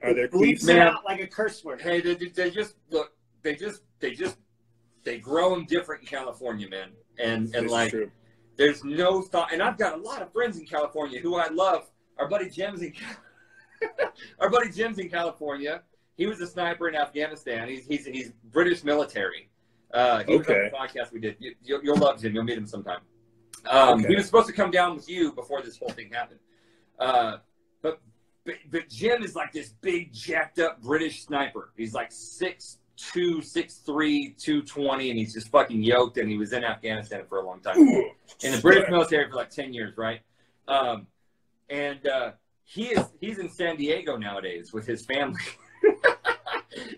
Are there it bleeps cleats? it out like a curse word. Hey, they just look. They grow them different in California, man. And This is like, true. there's no thought. And I've got a lot of friends in California who I love. Our buddy Jim's in California. He was a sniper in Afghanistan. He's British military. He was on the podcast we did. You'll love Jim. You'll meet him sometime. He was supposed to come down with you before this whole thing happened. But Jim is like this big, jacked up British sniper. He's like 6'2", 6'3", 220, and he's just fucking yoked, and he was in Afghanistan for a long time. In the British military for like 10 years, right? He's in San Diego nowadays with his family.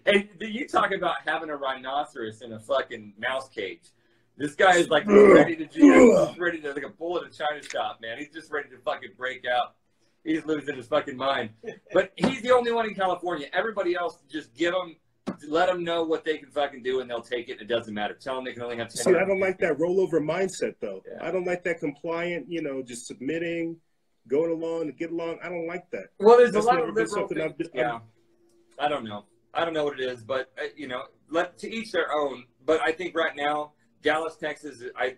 And you talk about having a rhinoceros in a fucking mouse cage. This guy is like ready to like a bull in a china shop, man. He's just ready to fucking break out. He's losing his fucking mind. But he's the only one in California. Everybody else, just let them know what they can fucking do, and they'll take it. It doesn't matter. Tell them they can only have 10 See, I don't like that rollover mindset, though. Yeah. I don't like that compliant, just submitting, going along to get along. I don't like that. Well, there's That's a lot never of been liberal something things. Yeah. I don't know what it is, but, let to each their own. But I think right now, Dallas, Texas, as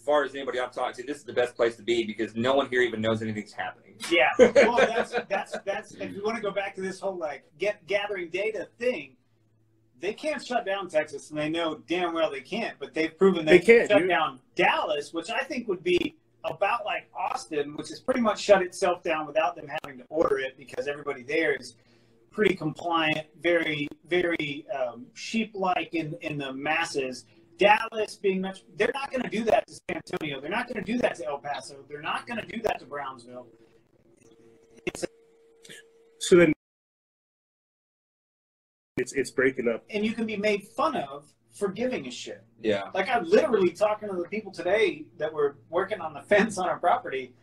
far as anybody I've talked to, this is the best place to be because no one here even knows anything's happening. Yeah, well, that's if you want to go back to this whole like gathering data thing, they can't shut down Texas, and they know damn well they can't. But they've proven they can shut down Dallas, which I think would be about like Austin, which has pretty much shut itself down without them having to order it because everybody there is pretty compliant, very, very sheep-like in the masses. Dallas being much, they're not going to do that to San Antonio. They're not going to do that to El Paso. They're not going to do that to Brownsville. So then it's breaking up. And you can be made fun of for giving a shit. Yeah. Like, I'm literally talking to the people today that were working on the fence on our property.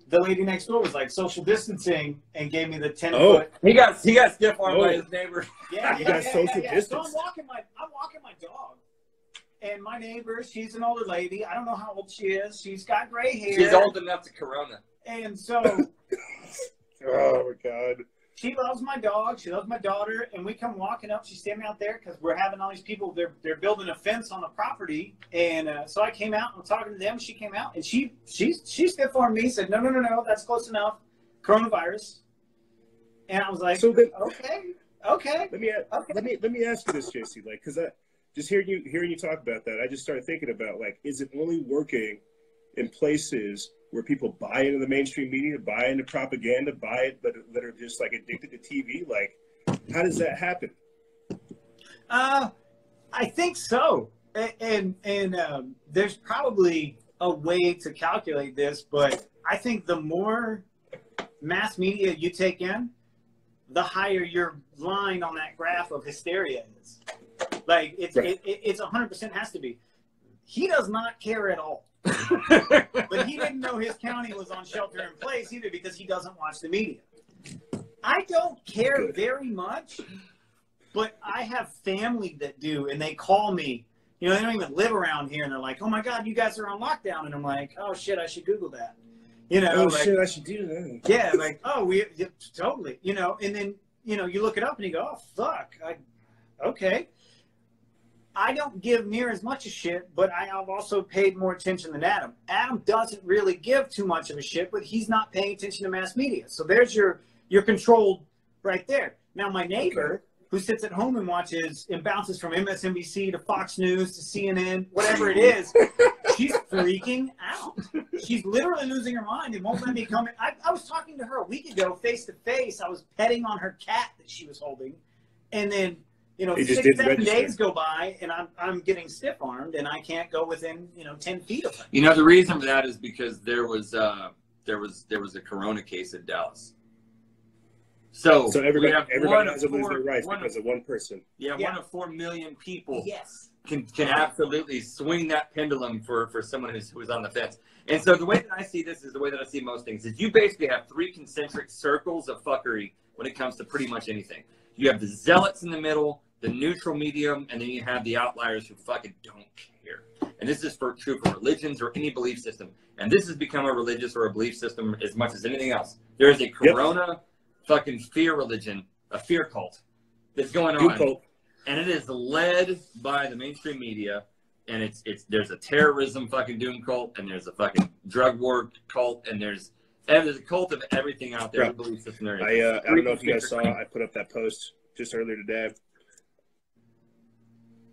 The lady next door was like social distancing and gave me the 10-foot. He got stiff armed by his neighbor. Yeah, You got social distance. So I'm walking my dog. And my neighbor, she's an older lady. I don't know how old she is. She's got gray hair. She's old enough to corona. And so oh my God. She loves my dog. She loves my daughter. And we come walking up. She's standing out there because we're having all these people. They're building a fence on the property. And so I came out and I'm talking to them. She came out and she stiff-armed me. Said, no, that's close enough. Coronavirus. And I was like, so then, okay. Let me ask you this, JC. Like, because just hearing you talk about that, I just started thinking about, like, is it only working in places where people buy into the mainstream media, buy into propaganda, that are just like addicted to TV? Like, how does that happen? I think so. And there's probably a way to calculate this, but I think the more mass media you take in, the higher your line on that graph of hysteria is. Like, it's 100% has to be. He does not care at all. But he didn't know his county was on shelter in place either because he doesn't watch the media. I don't care very much, but I have family that do, and they call me. You know, they don't even live around here, and they're like, oh, my God, you guys are on lockdown. And I'm like, oh, shit, I should Google that. You know, shit, I should do that. Yeah, like, totally. You know, and then, you know, you look it up and you go, oh, fuck. Okay. I don't give near as much a shit, but I have also paid more attention than Adam. Adam doesn't really give too much of a shit, but he's not paying attention to mass media. So there's your controlled right there. Now, my neighbor, who sits at home and watches and bounces from MSNBC to Fox News to CNN, whatever it is, she's freaking out. She's literally losing her mind and won't let me come in. I was talking to her a week ago, face to face. I was petting on her cat that she was holding. And then, you know, 6-7 days go by and I'm getting stiff-armed and I can't go within, 10 feet of her. You know, the reason for that is because there was a corona case in Dallas. So everybody has to lose their rights because of one person. Yeah, 1 of 4 million people can absolutely swing that pendulum for someone who's on the fence. And so the way that I see this is the way that I see most things is you basically have 3 concentric circles of fuckery when it comes to pretty much anything. You have the zealots in the middle, the neutral medium, and then you have the outliers who fucking don't care. And this is true for religions or any belief system. And this has become a religious or a belief system as much as anything else. There is a corona fucking fear religion, a fear cult that's going on. And it is led by the mainstream media. And there's a terrorism fucking doom cult, and there's a fucking drug war cult, and there's a cult of everything out there. Right. Belief system there. I don't know if you guys saw, I put up that post just earlier today.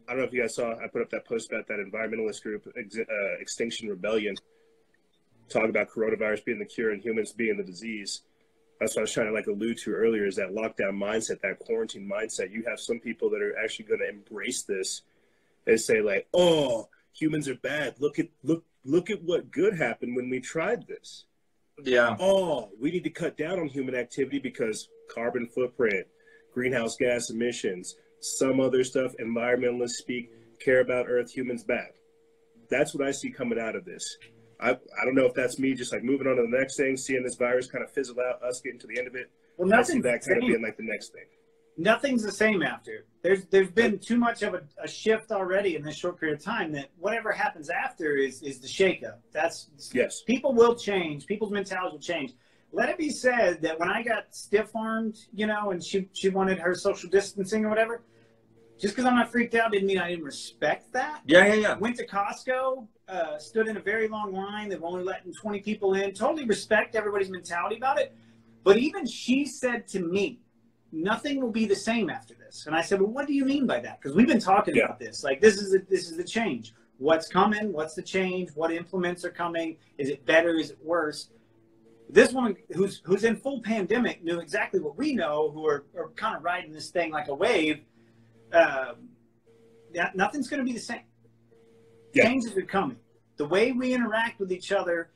I don't know if you guys saw, I put up that post about that environmentalist group, Extinction Rebellion, talking about coronavirus being the cure and humans being the disease. That's what I was trying to allude to earlier, is that lockdown mindset, that quarantine mindset. You have some people that are actually going to embrace this and say like, oh, humans are bad. Look at what good happened when we tried this. Yeah. Oh, we need to cut down on human activity because carbon footprint, greenhouse gas emissions, some other stuff, environmentalists speak, care about Earth, humans bad. That's what I see coming out of this. I don't know if that's me just moving on to the next thing, seeing this virus kind of fizzle out, us getting to the end of it. Well, I see that kind of being the next thing. Nothing's the same after. There's been too much of a shift already in this short period of time that whatever happens after is the shakeup. Yes. People will change. People's mentalities will change. Let it be said that when I got stiff-armed, and she wanted her social distancing or whatever, just because I'm not freaked out didn't mean I didn't respect that. Yeah. Went to Costco, stood in a very long line. They've only letting 20 people in. Totally respect everybody's mentality about it. But even she said to me, nothing will be the same after this. And I said, well, what do you mean by that? Because we've been talking about this. This is the change. What's coming? What's the change? What implements are coming? Is it better? Is it worse? This woman who's in full pandemic knew exactly what we know, who are kind of riding this thing like a wave. Nothing's going to be the same. Yeah. Changes are coming. The way we interact with each other,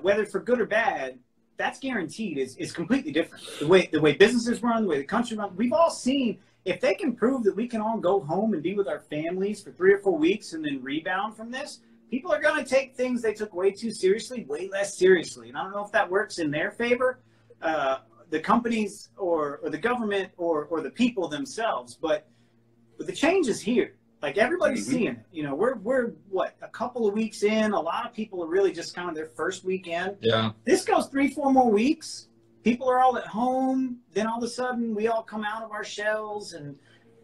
whether for good or bad, that's guaranteed is completely different. The way businesses run, the way the country runs, we've all seen, if they can prove that we can all go home and be with our families for 3 or 4 weeks and then rebound from this, people are going to take things they took way too seriously, way less seriously. And I don't know if that works in their favor, the companies or the government or the people themselves, but the change is here. Like, everybody's seeing it. You know, we're what, a couple of weeks in. A lot of people are really just kind of their first weekend. Yeah. This goes 3-4 more weeks. People are all at home. Then all of a sudden we all come out of our shells and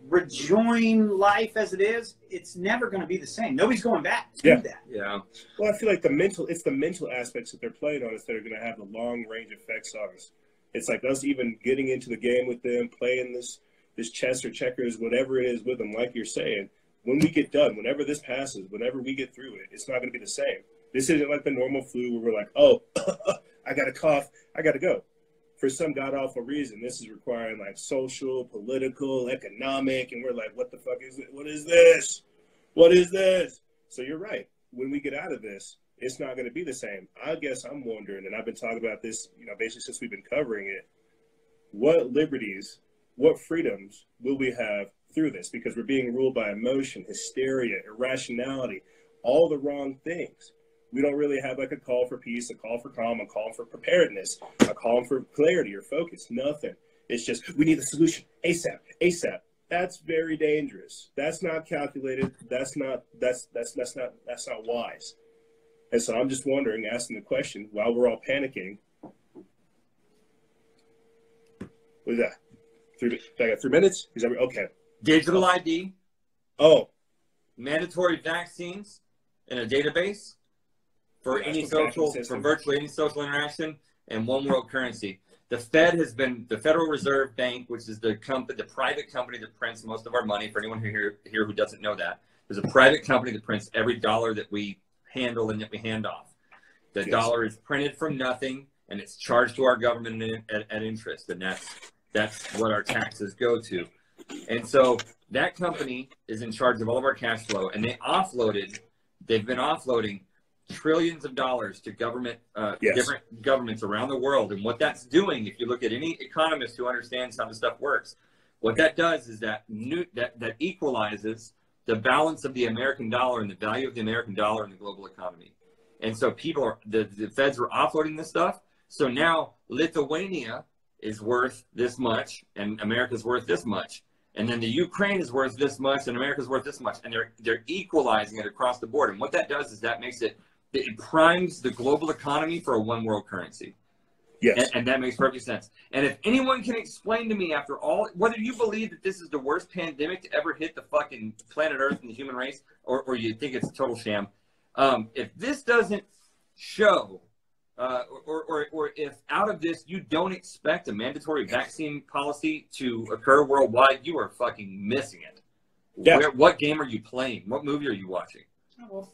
rejoin life as it is. It's never going to be the same. Nobody's going back to that. Yeah. Well, I feel like it's the mental aspects that they're playing on us that are going to have the long range effects on us. It's like us even getting into the game with them, playing this chess or checkers, whatever it is with them, like you're saying. When we get done, whenever this passes, whenever we get through it, it's not going to be the same. This isn't like the normal flu where we're like, oh, I got a cough, I got to go. For some god-awful reason, this is requiring like social, political, economic, and we're like, what the fuck is it? What is this? What is this? So you're right. When we get out of this, it's not going to be the same. I guess I'm wondering, and I've been talking about this, basically since we've been covering it, what liberties, what freedoms will we have through this? Because we're being ruled by emotion, hysteria, irrationality, all the wrong things. We don't really have like a call for peace, a call for calm, a call for preparedness, a call for clarity or focus. Nothing. It's just, we need a solution ASAP, ASAP. That's very dangerous. That's not calculated. That's not wise. And so I'm just wondering, asking the question while we're all panicking. What is that? I got 3 minutes? Is that okay? Digital ID. Oh. Mandatory vaccines in a database for virtually any social interaction, and one world currency. The Fed has been, the Federal Reserve Bank, which is the private company that prints most of our money. For anyone here who doesn't know that, there's a private company that prints every dollar that we handle and that we hand off. The dollar is printed from nothing, and it's charged to our government at interest, and that's what our taxes go to. And so that company is in charge of all of our cash flow, and they've been offloading trillions of dollars to different governments around the world. And what that's doing, if you look at any economist who understands how this stuff works, what that does is that equalizes the balance of the American dollar and the value of the American dollar in the global economy. And so the feds are offloading this stuff. So now Lithuania is worth this much and America's worth this much. And then the Ukraine is worth this much and America's worth this much. And they're equalizing it across the board. And what that does is that makes it primes the global economy for a one world currency. Yes. And that makes perfect sense. And if anyone can explain to me, after all, whether you believe that this is the worst pandemic to ever hit the fucking planet Earth and the human race, or you think it's a total sham, if this doesn't show, or if out of this you don't expect a mandatory vaccine policy to occur worldwide, you are fucking missing it. Yeah. What game are you playing? What movie are you watching?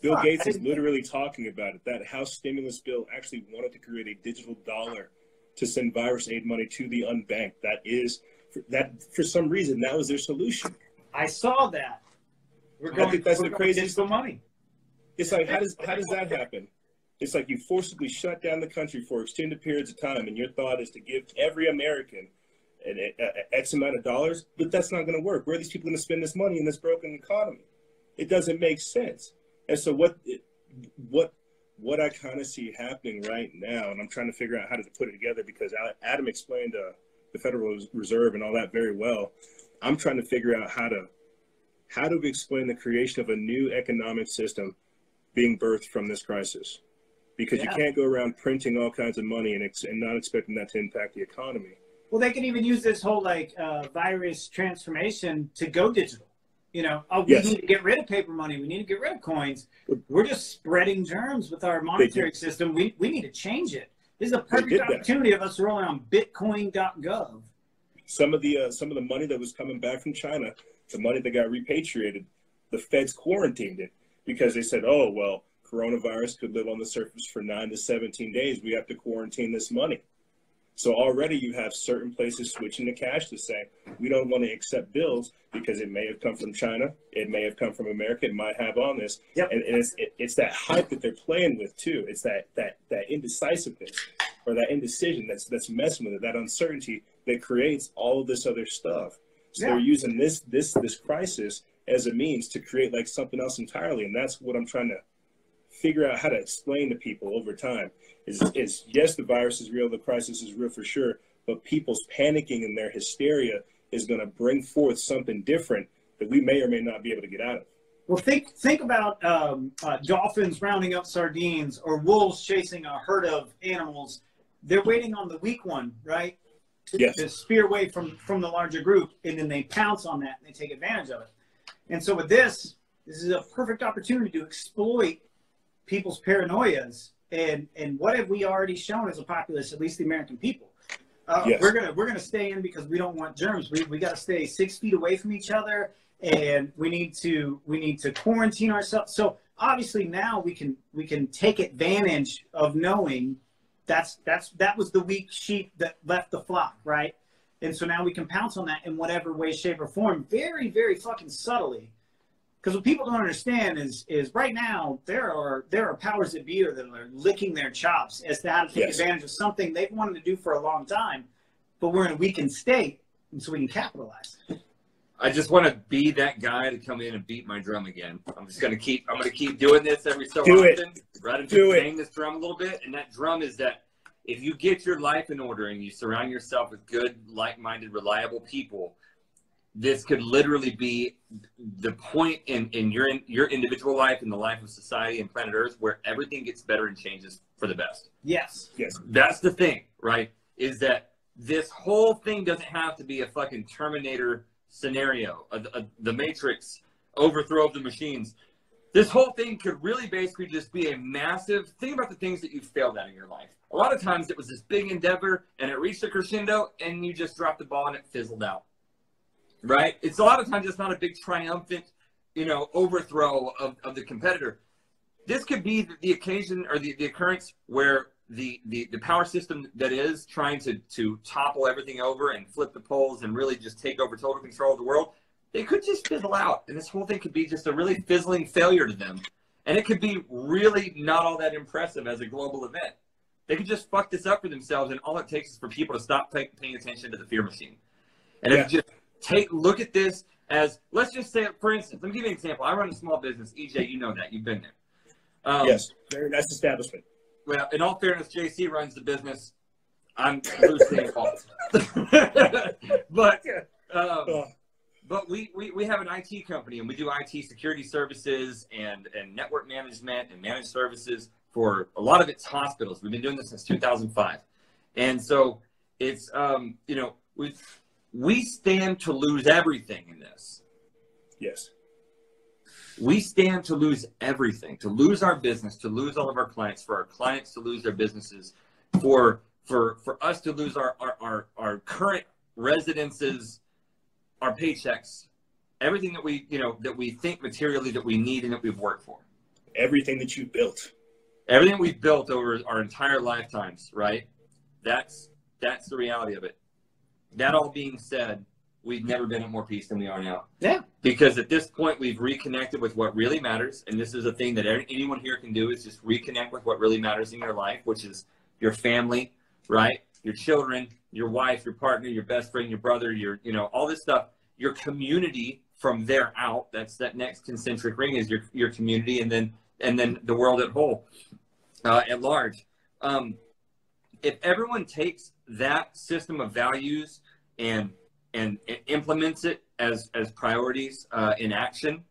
Bill Gates is literally talking about it. That House stimulus bill actually wanted to create a digital dollar to send virus aid money to the unbanked. For some reason, that was their solution. I saw that. I think that's the craziest digital money. It's like, how does that happen? It's like you forcibly shut down the country for extended periods of time, and your thought is to give every American an X amount of dollars, but that's not going to work. Where are these people going to spend this money in this broken economy? It doesn't make sense. And so what I kind of see happening right now, and I'm trying to figure out how to put it together because Adam explained the Federal Reserve and all that very well. I'm trying to figure out how to explain the creation of a new economic system being birthed from this crisis. Because you can't go around printing all kinds of money and not expecting that to impact the economy. Well, they can even use this whole virus transformation to go digital. We need to get rid of paper money. We need to get rid of coins. We're just spreading germs with our monetary system. We need to change it. This is a perfect opportunity of us rolling on Bitcoin.gov. Some of the money that was coming back from China, the money that got repatriated, the feds quarantined it because they said, oh, well, coronavirus could live on the surface for 9 to 17 days. We have to quarantine this money. So already you have certain places switching to cash to say, we don't want to accept bills because it may have come from China. It may have come from America. It might have on this. Yep. And it's that hype that they're playing with too. It's that indecisiveness or that indecision that's messing with it, that uncertainty that creates all of this other stuff. So they're using this crisis as a means to create like something else entirely. And that's what I'm trying to figure out how to explain to people over time is yes, the virus is real, the crisis is real for sure, but people's panicking and their hysteria is going to bring forth something different that we may or may not be able to get out of. Well, think about dolphins rounding up sardines or wolves chasing a herd of animals. They're waiting on the weak one, right? To spear away from the larger group, and then they pounce on that and they take advantage of it. And so with this is a perfect opportunity to exploit people's paranoias. And what have we already shown as a populace, at least the American people? We're gonna stay in because we don't want germs. We got to stay 6 feet away from each other, and we need to quarantine ourselves. So obviously now we can take advantage of knowing that was the weak sheep that left the flock, right? And so now we can pounce on that in whatever way, shape, or form, very, very fucking subtly. Because what people don't understand is right now there are powers that be that are licking their chops as to how to take advantage of something they've wanted to do for a long time, but we're in a weakened state, and so we can capitalize. I just want to be that guy to come in and beat my drum again. I'm gonna keep doing this every so often. Rather than bang this drum a little bit, and that drum is that if you get your life in order and you surround yourself with good, like-minded, reliable people, this could literally be the point in your individual life, in the life of society and planet Earth, where everything gets better and changes for the best. Yes. That's the thing, right? Is that this whole thing doesn't have to be a fucking Terminator scenario, the Matrix overthrow of the machines. This whole thing could really basically just be a massive, think about the things that you've failed at in your life. A lot of times it was this big endeavor and it reached a crescendo and you just dropped the ball and it fizzled out. Right? It's a lot of times it's not a big triumphant, overthrow of the competitor. This could be the occasion or the occurrence where the power system that is trying to topple everything over and flip the poles and really just take over total control of the world, they could just fizzle out. And this whole thing could be just a really fizzling failure to them. And it could be really not all that impressive as a global event. They could just fuck this up for themselves, and all it takes is for people to stop paying attention to the fear machine. And if you just look at this as, let's just say, for instance, let me give you an example. I run a small business. EJ, you know that. You've been there. Yes, very nice establishment. Well, in all fairness, JC runs the business. I'm loosely involved. But we have an IT company, and we do IT security services and network management and managed services for a lot of its hospitals. We've been doing this since 2005. And so it's, we stand to lose everything in this. Yes. We stand to lose everything, to lose our business, to lose all of our clients, for our clients to lose their businesses, for us to lose our current residences, our paychecks, everything that we think materially that we need and that we've worked for. Everything that you built. Everything we've built over our entire lifetimes, right? That's the reality of it. That all being said, we've never been at more peace than we are now. Yeah. Because at this point, we've reconnected with what really matters. And this is a thing that anyone here can do, is just reconnect with what really matters in your life, which is your family, right? Your children, your wife, your partner, your best friend, your brother, all this stuff, your community from there out. That's that next concentric ring is your community, and then the world at large. If everyone takes that system of values and implements it as priorities in action,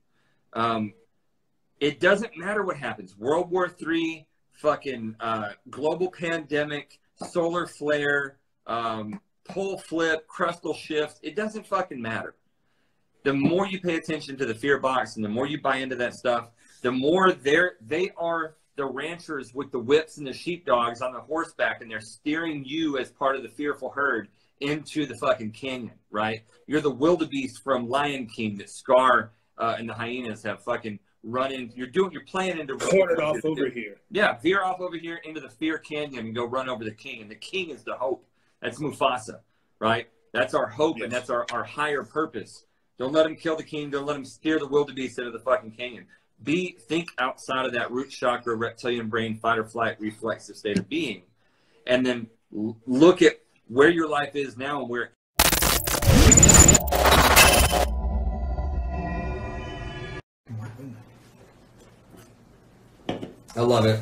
it doesn't matter what happens. World War III, fucking global pandemic, solar flare, pole flip, crustal shift, it doesn't fucking matter. The more you pay attention to the fear box and the more you buy into that stuff, the more they are the ranchers with the whips and the sheepdogs on the horseback, and they're steering you as part of the fearful herd into the fucking canyon, right? You're the wildebeest from Lion King that Scar and the hyenas have fucking running. You're playing into cornered off over here. Yeah, veer off over here into the Fear Canyon and go run over the king. And the king is the hope. That's Mufasa, right? That's our hope, and that's our higher purpose. Don't let him kill the king. Don't let him steer the wildebeest into the fucking canyon. Think outside of that root chakra, reptilian brain, fight or flight, reflexive state of being. And then look at where your life is now and where. I love it.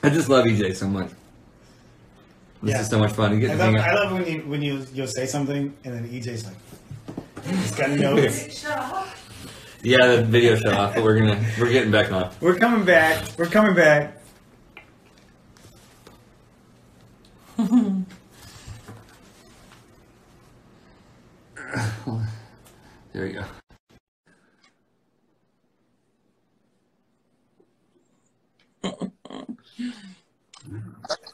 I just love EJ so much. This is so much fun. I love when you'll say something and then EJ's like, he's got notes. Yeah, the video shut off, but we're getting back on. We're coming back. We're coming back. There we go.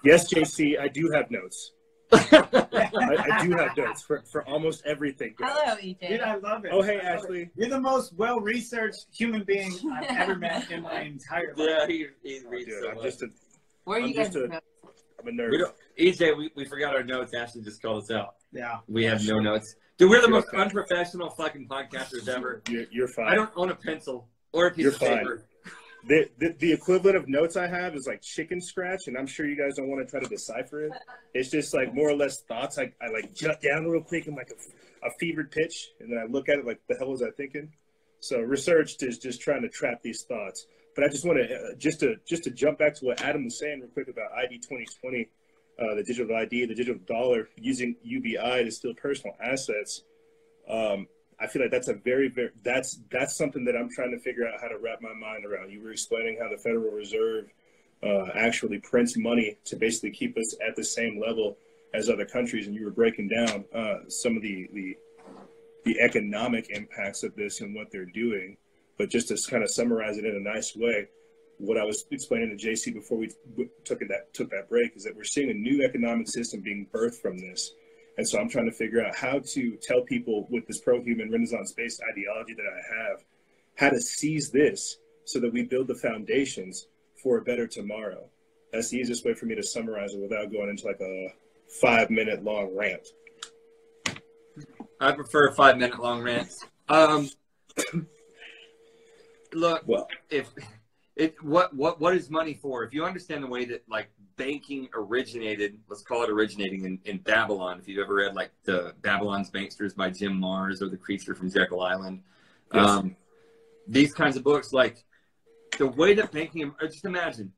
Yes, JC, I do have notes. I do have notes for almost everything. Hello, EJ. Dude, I love it. Oh, hey, Ashley. You're the most well-researched human being I've ever met in my entire life. Yeah, he reads Dude, so I'm much. just a, Where are you guys? I'm a nerd. EJ, we forgot our notes. Ashley just called us out. Yeah. We have no notes. Dude, we're the most unprofessional fucking podcasters ever. You're fine. I don't own a pencil or a piece of paper. The equivalent of notes I have is like chicken scratch, and I'm sure you guys don't want to try to decipher it. It's just like more or less thoughts. I like jot down real quick in like a fevered pitch, and then I look at it like, the hell was I thinking? So research is just trying to trap these thoughts. But I just want to just to jump back to what Adam was saying real quick about ID 2020, the digital ID, the digital dollar, using UBI to steal personal assets. I feel like that's a that's something that I'm trying to figure out how to wrap my mind around. You were explaining how the Federal Reserve actually prints money to basically keep us at the same level as other countries, and you were breaking down some of the economic impacts of this and what they're doing. But just to kind of summarize it in a nice way, what I was explaining to JC before we took that break is that we're seeing a new economic system being birthed from this. And so I'm trying to figure out how to tell people with this pro-human Renaissance-based ideology that I have, how to seize this so that we build the foundations for a better tomorrow. That's the easiest way for me to summarize it without going into like a 5-minute long rant. I prefer 5-minute long rants. Look, well, what is money for? If you understand the way that like banking originated, let's call it originating in Babylon. If you've ever read like the Babylon's Banksters by Jim Marrs or The Creature from Jekyll Island, yes. These kinds of books, like the way that banking, just imagine,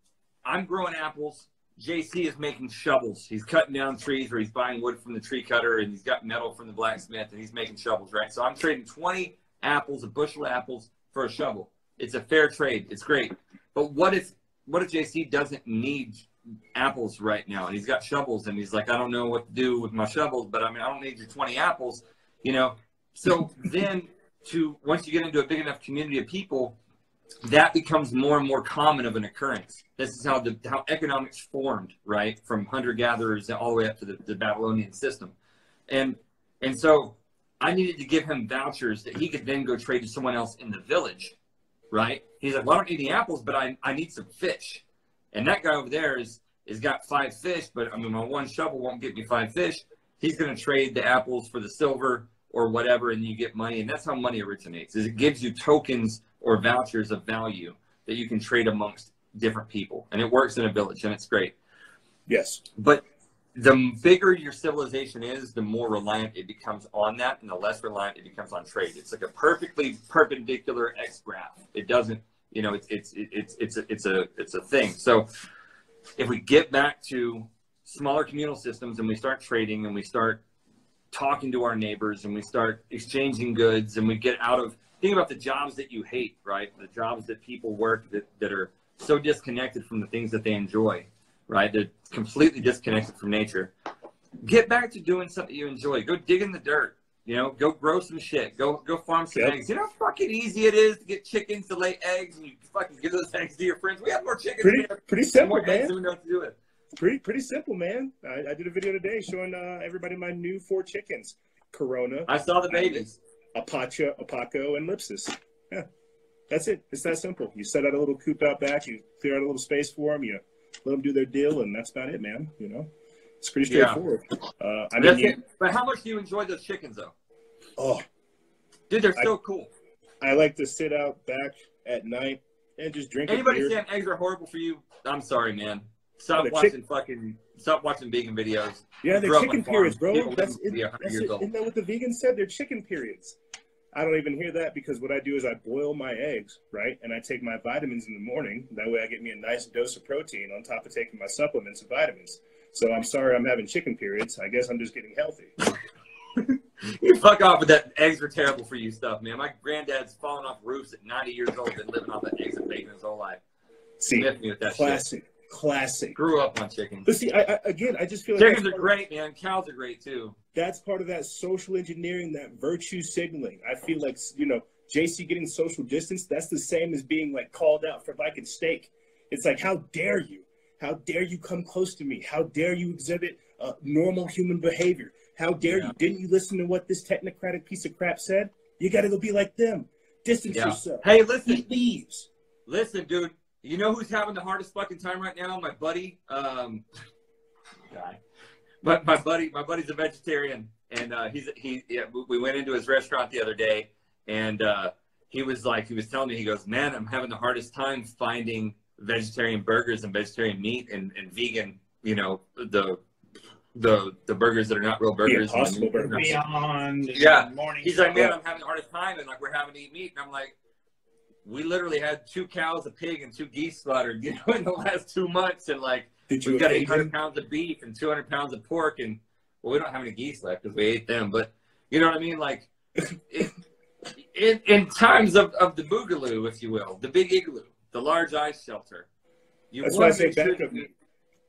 I'm growing apples. JC is making shovels. He's cutting down trees, or he's buying wood from the tree cutter, and he's got metal from the blacksmith, and he's making shovels, right? So I'm trading 20 apples, a bushel of apples, for a shovel. It's a fair trade. It's great. But what if JC doesn't need apples right now, and he's got shovels, and he's like, I don't know what to do with my shovels, but I mean, I don't need your 20 apples, you know? So then once you get into a big enough community of people, that becomes more and more common of an occurrence. This is how economics formed, right? From hunter-gatherers all the way up to the Babylonian system. And so I needed to give him vouchers that he could then go trade to someone else in the village, right? He's like, well, I don't need any apples, but I need some fish. And that guy over there is got 5 fish, but I mean, my one shovel won't get me 5 fish. He's going to trade the apples for the silver or whatever, and you get money. And that's how money originates, is it gives you tokens or vouchers of value that you can trade amongst different people. And it works in a village, and it's great. Yes. But the bigger your civilization is, the more reliant it becomes on that, and the less reliant it becomes on trade. It's like a perfectly perpendicular X graph. It doesn't, you know, it's a thing. So if we get back to smaller communal systems and we start trading and we start talking to our neighbors and we start exchanging goods and we get out of, think about the jobs that you hate, right? The jobs that people work that are so disconnected from the things that they enjoy, right? They're completely disconnected from nature. Get back to doing something you enjoy. Go dig in the dirt, you know, go grow some shit. Go farm some eggs. You know how fucking easy it is to get chickens to lay eggs, and you fucking give those eggs to your friends. We have more chickens. Pretty simple, more man. Eggs than we know what to do with. Pretty simple, man. I did a video today showing everybody my new 4 chickens. Corona. I saw the babies. Apache, Apaco, and Lipsis. Yeah. That's it. It's that simple. You set out a little coop out back. You clear out a little space for them. You let them do their deal, and that's about it, man. You know, it's pretty straightforward. But how much do you enjoy those chickens, though? Oh, dude, they're so cool. I like to sit out back at night and just drink. Anybody saying eggs are horrible for you? I'm sorry, man. Stop watching vegan videos. Yeah, they're chicken periods, bro. Isn't that what the vegans said? They're chicken periods. I don't even hear that because what I do is I boil my eggs, right? And I take my vitamins in the morning. That way I get me a nice dose of protein on top of taking my supplements and vitamins. So I'm sorry I'm having chicken periods. I guess I'm just getting healthy. You fuck off with that eggs are terrible for you stuff, man. My granddad's falling off roofs at 90 years old and living off of eggs and bacon his whole life. See, me with that classic. Grew up on chickens. But see, I just feel like chickens are great, man. Cows are great too. That's part of that social engineering, that virtue signaling. I feel like, you know, JC getting social distance, that's the same as being like called out for liking steak. It's like, how dare you? How dare you come close to me? How dare you exhibit normal human behavior? How dare you? Didn't you listen to what this technocratic piece of crap said? You got to go be like them. Distance yourself. Hey, listen. Eat leaves. Listen, dude. You know who's having the hardest fucking time right now? My buddy. But my buddy's a vegetarian, and we went into his restaurant the other day, and he was telling me, he goes, man, I'm having the hardest time finding vegetarian burgers and vegetarian meat and vegan, you know, the burgers that are not real burgers. The Impossible burgers. Beyond. He's like, man, I'm having the hardest time, and like we're having to eat meat, and I'm like, we literally had 2 cows, a pig, and 2 geese slaughtered, you know, in the last 2 months, and like we've got 800 pounds of beef and 200 pounds of pork, and well, we don't have any geese left because we ate them, but you know what I mean, like in times of the boogaloo, if you will, the big igloo, the large ice shelter. That's why I say backup meat.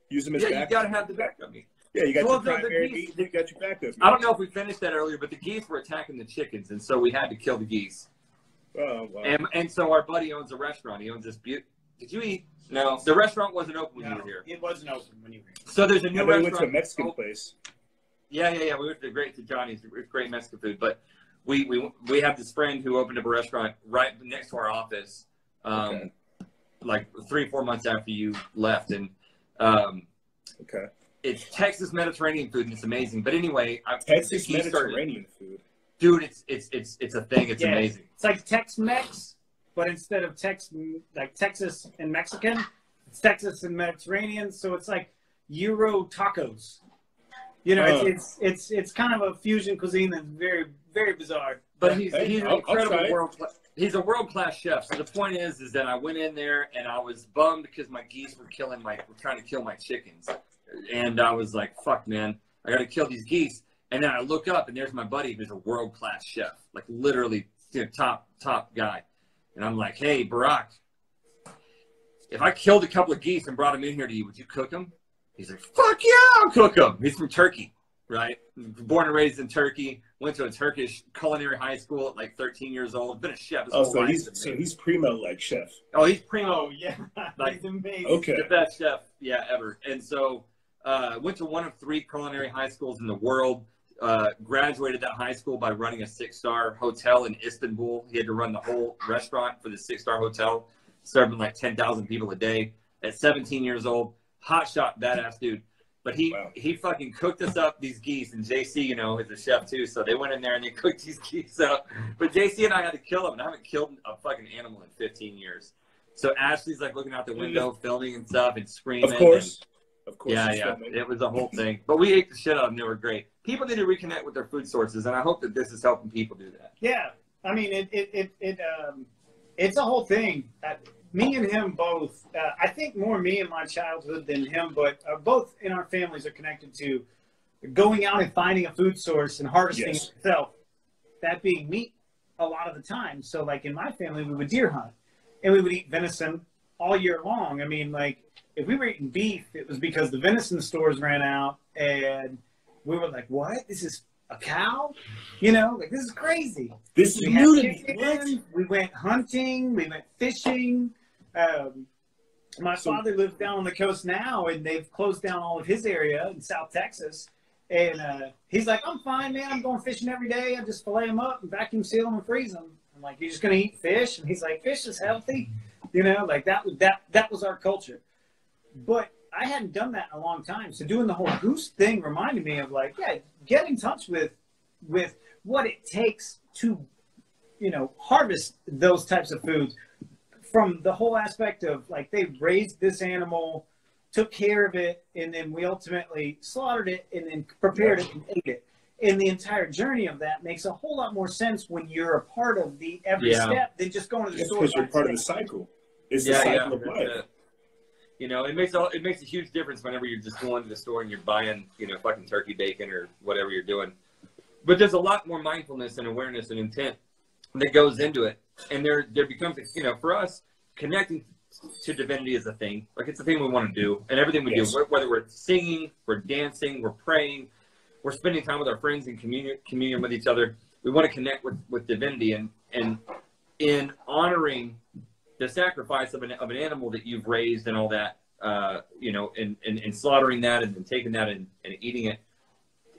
Use them as backup. Yeah, you got to have the backup meat. Yeah, you got your primary meat, you got your backup meat. I don't know if we finished that earlier, but the geese were attacking the chickens, and so we had to kill the geese. Oh, wow. And so our buddy owns a restaurant. He owns this Did you eat? No. The restaurant wasn't open when you were here. It wasn't open when you were here. So there's a new restaurant. We went to a Mexican place. Yeah. We went to Johnny's. Great Mexican food. But we have this friend who opened up a restaurant right next to our office, like 3 or 4 months after you left. And it's Texas Mediterranean food, and it's amazing. But anyway, Texas Mediterranean food. Dude, it's a thing. It's amazing. It's like Tex-Mex, but instead of Texas and Mexican, it's Texas and Mediterranean. So it's like Euro tacos. You know, it's kind of a fusion cuisine that's very, very bizarre. But he's an incredible he's a world-class chef. So the point is that I went in there and I was bummed because my geese were trying to kill my chickens, and I was like, "Fuck, man, I got to kill these geese." And then I look up, and there's my buddy who's a world-class chef, like literally, you know, top guy. And I'm like, hey, Barack, if I killed a couple of geese and brought them in here to you, would you cook them? He's like, fuck yeah, I'll cook them. He's from Turkey, right? Born and raised in Turkey. Went to a Turkish culinary high school at like 13 years old. Been a chef his whole life. So he's primo like chef. Oh, he's primo. Oh, yeah. Like, he's amazing. Okay. The best chef, ever. And so went to one of 3 culinary high schools in the world. Graduated that high school by running a 6-star hotel in Istanbul. He had to run the whole restaurant for the 6-star hotel, serving like 10,000 people a day. At 17 years old, hotshot, badass dude. But he fucking cooked us up these geese, and JC, you know, is a chef too. So they went in there and they cooked these geese up. But JC and I had to kill them, and I haven't killed a fucking animal in 15 years. So Ashley's like looking out the window, filming and stuff, and screaming. Of course. Yeah. It was a whole thing. But we ate the shit out of them. They were great. People need to reconnect with their food sources, and I hope that this is helping people do that. Yeah. I mean, it's a whole thing. Me and him both, I think more me in my childhood than him, but both in our families are connected to going out and finding a food source and harvesting it itself. That being meat a lot of the time. So like in my family, we would deer hunt and we would eat venison all year long. I mean, like if we were eating beef, it was because the venison stores ran out and we were like, what? This is a cow? You know, like this is crazy. This is new to me. We went hunting, we went fishing. My father lives down on the coast now, and they've closed down all of his area in South Texas. And he's like, I'm fine, man. I'm going fishing every day. I just fillet them up and vacuum seal them and freeze them. I'm like, you're just going to eat fish? And he's like, fish is healthy. You know, like that was our culture. But I hadn't done that in a long time. So doing the whole goose thing reminded me of like, yeah, get in touch with what it takes to, you know, harvest those types of foods, from the whole aspect of like, they raised this animal, took care of it, and then we ultimately slaughtered it and then prepared it and ate it. And the entire journey of that makes a whole lot more sense when you're a part of the every step than just going to the store. Because you're part of the cycle. It's the cycle of life. You know, it makes a huge difference whenever you're just going to the store and you're buying, you know, fucking turkey bacon or whatever you're doing. But there's a lot more mindfulness and awareness and intent that goes into it. And there becomes, you know, for us, connecting to divinity is a thing. Like, it's a thing we want to do. And everything we do, whether we're singing, we're dancing, we're praying, we're spending time with our friends and communion with each other, we want to connect with divinity. And in honoring the sacrifice of an animal that you've raised and all that, you know, and slaughtering that and then taking that and eating it,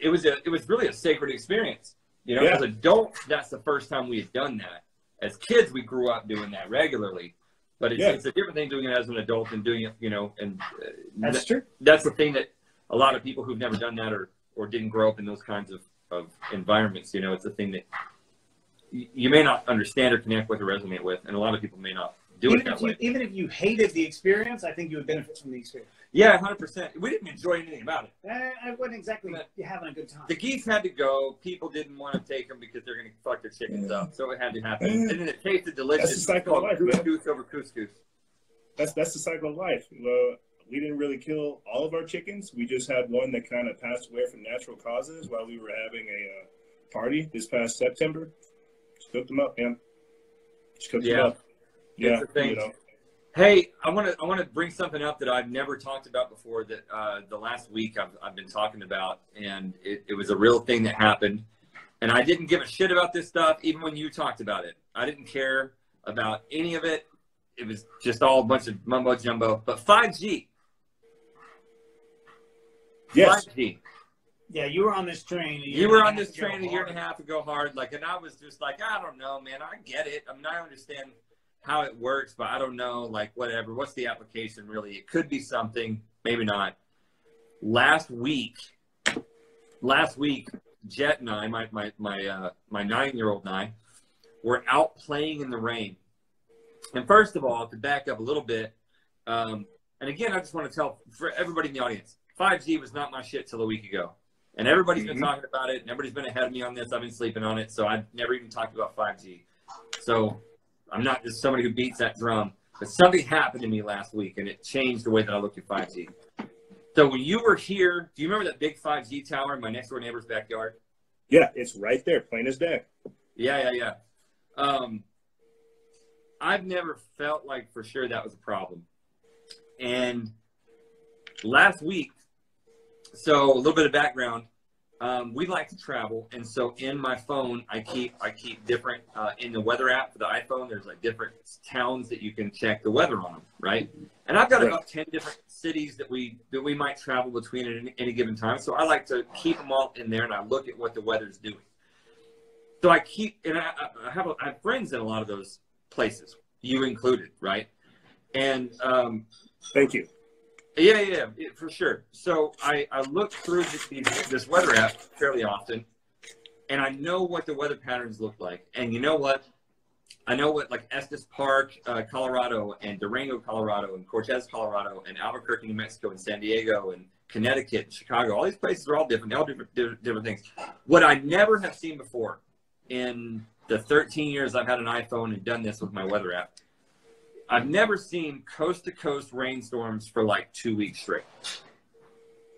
it was really a sacred experience. You know, as adults, that's the first time we had done that. As kids, we grew up doing that regularly, but it's a different thing doing it as an adult and doing it, you know, and that's true. That's the thing that a lot of people who've never done that or didn't grow up in those kinds of environments, you know, it's a thing that you may not understand or connect with or resonate with, and a lot of people may not do it that way. Even if you hated the experience, I think you would benefit from the experience. Yeah, 100%. We didn't enjoy anything about it. I wasn't exactly having a good time. The geese had to go. People didn't want to take them because they're going to fuck their chickens up. So it had to happen. And then it tasted delicious. That's the cycle of life, couscous over couscous. That's the cycle of life. We didn't really kill all of our chickens. We just had one that kind of passed away from natural causes while we were having a party this past September. Just cooked them up, man. Just cooked them up. Yeah, you know. Hey, I want to bring something up that I've never talked about before. That the last week I've been talking about, and it was a real thing that happened. And I didn't give a shit about this stuff, even when you talked about it. I didn't care about any of it. It was just all a bunch of mumbo jumbo. But 5G. Yes. 5G. Yeah, you were on this train. You were on this train a year and a half ago hard. Like, and I was just like, I don't know, man. I get it. I mean, I understand how it works, but I don't know, like, whatever. What's the application, really? It could be something, maybe not. Last week, Jet and I, my 9-year-old and I, were out playing in the rain. And first of all, to back up a little bit, and again, I just want to tell for everybody in the audience, 5G was not my shit till a week ago. And everybody's been talking about it, and everybody's been ahead of me on this. I've been sleeping on it, so I've never even talked about 5G. So I'm not just somebody who beats that drum, but something happened to me last week, and it changed the way that I looked at 5G. So when you were here, do you remember that big 5G tower in my next door neighbor's backyard? Yeah, it's right there, plain as day. Yeah. I've never felt like for sure that was a problem. And last week, so a little bit of background, we like to travel, and so in my phone, I keep different, in the weather app for the iPhone, there's like different towns that you can check the weather on them, right? And I've got about 10 different cities that we might travel between at any given time, so I like to keep them all in there, and I look at what the weather's doing. So I have friends in a lot of those places, you included, right? And thank you. Yeah, for sure. So I look through this weather app fairly often, and I know what the weather patterns look like. And you know what? I know what, like, Estes Park, Colorado, and Durango, Colorado, and Cortez, Colorado, and Albuquerque, New Mexico, and San Diego, and Connecticut, and Chicago. All these places are all different. They all do different things. What I never have seen before in the 13 years I've had an iPhone and done this with my weather app, I've never seen coast-to-coast rainstorms for like 2 weeks straight.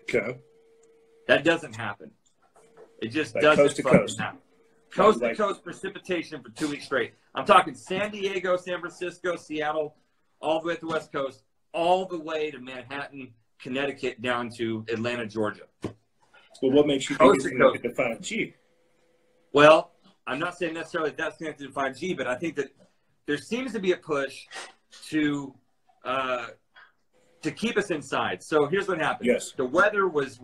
Okay. That doesn't happen. It just like doesn't coast happen. Coast-to-coast precipitation for 2 weeks straight. I'm talking San Diego, San Francisco, Seattle, all the way to the West Coast, all the way to Manhattan, Connecticut, down to Atlanta, Georgia. Well, what makes you think it's connected to 5G? Well, I'm not saying necessarily that's connected to 5G, but I think that there seems to be a push to keep us inside. So here's what happened. Yes. The weather was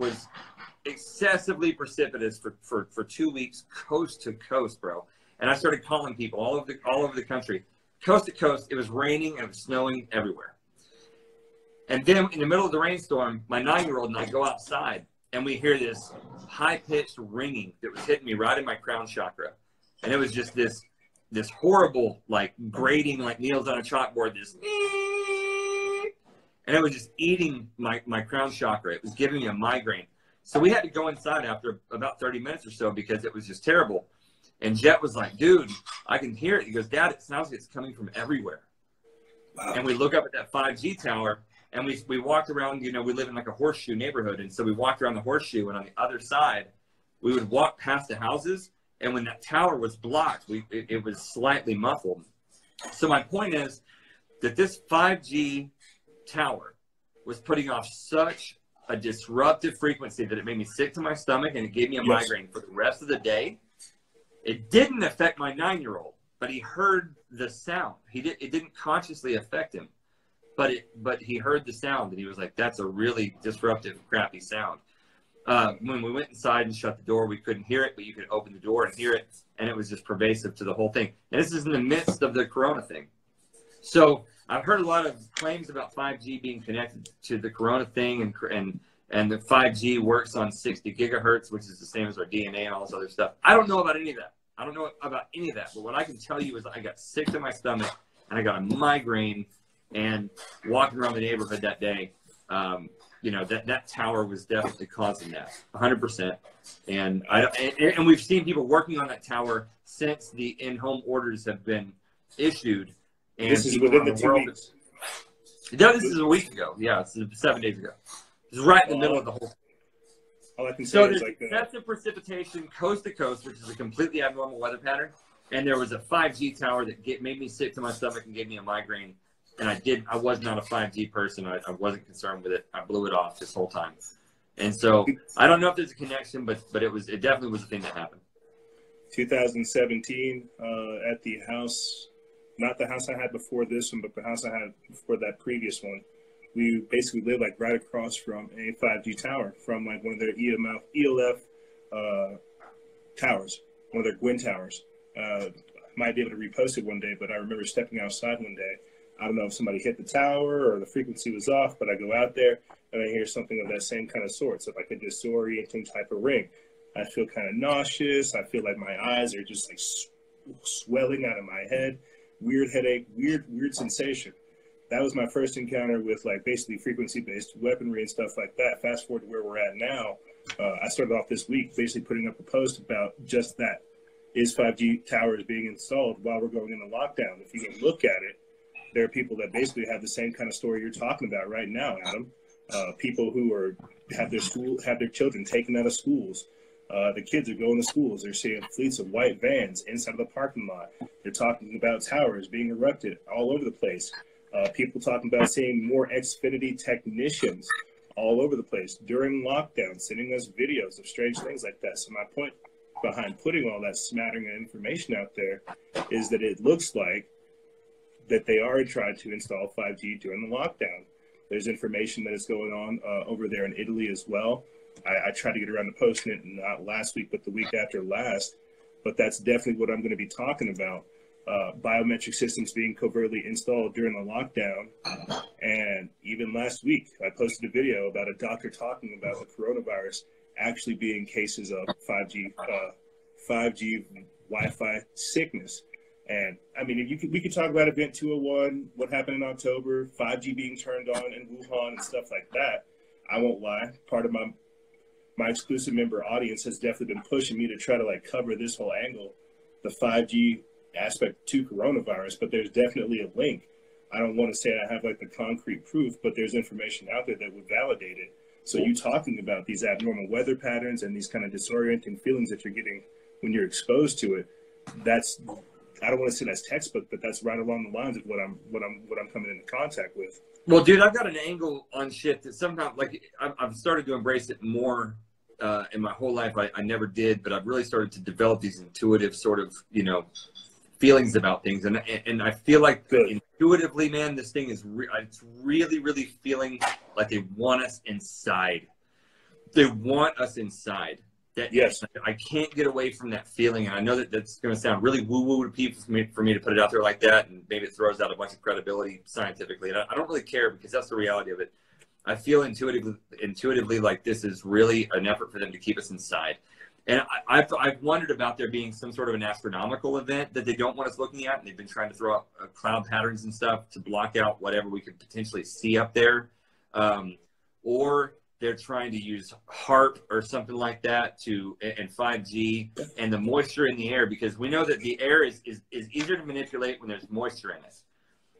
excessively precipitous for 2 weeks, coast to coast, bro. And I started calling people all over the country, coast to coast. It was raining and it was snowing everywhere. And then in the middle of the rainstorm, my 9-year-old and I go outside, and we hear this high-pitched ringing that was hitting me right in my crown chakra. And it was just this horrible, like, grating, like needles on a chalkboard, this, and it was just eating my crown chakra. It was giving me a migraine. So we had to go inside after about 30 minutes or so because it was just terrible. And Jet was like, dude, I can hear it. He goes, Dad, it sounds like it's coming from everywhere. Wow. And we look up at that 5G tower, and we walked around, you know, we live in like a horseshoe neighborhood. And so we walked around the horseshoe, and on the other side, we would walk past the houses. And when that tower was blocked, it was slightly muffled. So my point is that this 5G tower was putting off such a disruptive frequency that it made me sick to my stomach, and it gave me a migraine for the rest of the day. It didn't affect my 9-year-old, but he heard the sound. It didn't consciously affect him, but he heard the sound, and he was like, that's a really disruptive, crappy sound. When we went inside and shut the door, we couldn't hear it, but you could open the door and hear it, and it was just pervasive to the whole thing. And this is in the midst of the corona thing. So I've heard a lot of claims about 5G being connected to the corona thing, and the 5G works on 60 gigahertz, which is the same as our DNA and all this other stuff. I don't know about any of that. I don't know about any of that. But what I can tell you is I got sick to my stomach, and I got a migraine, and walking around the neighborhood that day, you know, that tower was definitely causing that, 100%. And we've seen people working on that tower since the in-home orders have been issued. And this is within the 2 weeks. No, this is a week ago. Yeah, it's 7 days ago. It's right in the middle of the whole. All I can say So is there's like excessive precipitation coast to coast, which is a completely abnormal weather pattern. And there was a 5G tower that made me sick to my stomach and gave me a migraine. And I was not a 5G person. I wasn't concerned with it. I blew it off this whole time. And so I don't know if there's a connection, but it definitely was a thing that happened. 2017 at the house, not the house I had before this one, but the house I had before that previous one. We basically lived like right across from a 5G tower, from like one of their ELF towers, one of their Gwyn towers. Might be able to repost it one day, but I remember stepping outside one day. I don't know if somebody hit the tower or the frequency was off, but I go out there and I hear something of that same kind of sort. So like a disorienting type of ring. I feel kind of nauseous. I feel like my eyes are just like swelling out of my head. Weird headache, weird sensation. That was my first encounter with like basically frequency-based weaponry and stuff like that. Fast forward to where we're at now. I started off this week basically putting up a post about just that. Is 5G towers being installed while we're going into lockdown? If you can look at it, there are people that basically have the same kind of story you're talking about right now, Adam. People who have their children taken out of schools. The kids are going to schools. They're seeing fleets of white vans inside of the parking lot. They're talking about towers being erected all over the place. People talking about seeing more Xfinity technicians all over the place during lockdown, sending us videos of strange things like that. So my point behind putting all that smattering of information out there is that it looks like that they are trying to install 5G during the lockdown. There's information that is going on over there in Italy as well. I tried to get around to posting it not last week, but the week after last. But that's definitely what I'm going to be talking about. Biometric systems being covertly installed during the lockdown. And even last week, I posted a video about a doctor talking about the coronavirus actually being cases of 5G Wi-Fi sickness. And I mean, we could talk about Event 201, what happened in October, 5G being turned on in Wuhan and stuff like that. I won't lie. Part of my exclusive member audience has definitely been pushing me to try to like cover this whole angle, the 5G aspect to coronavirus, but there's definitely a link. I don't want to say I have like the concrete proof, but there's information out there that would validate it. So you talking about these abnormal weather patterns and these kind of disorienting feelings that you're getting when you're exposed to it, that's, I don't want to say that's textbook, but that's right along the lines of what I'm coming into contact with. Well, dude, I've got an angle on shit that sometimes, like, I've started to embrace it more in my whole life. I never did, but I've really started to develop these intuitive sort of, feelings about things. And I feel like intuitively, man, this thing is it's really, really feeling like they want us inside. They want us inside. That Yes. I can't get away from that feeling. And I know that that's going to sound really woo-woo to people for me to put it out there like that. And maybe it throws out a bunch of credibility scientifically. And I don't really care because that's the reality of it. I feel intuitively like this is really an effort for them to keep us inside. And I've wondered about there being some sort of an astronomical event that they don't want us looking at. And they've been trying to throw out cloud patterns and stuff to block out whatever we could potentially see up there. Or they're trying to use HARP or something like that and 5G and the moisture in the air, because we know that the air is easier to manipulate when there's moisture in it.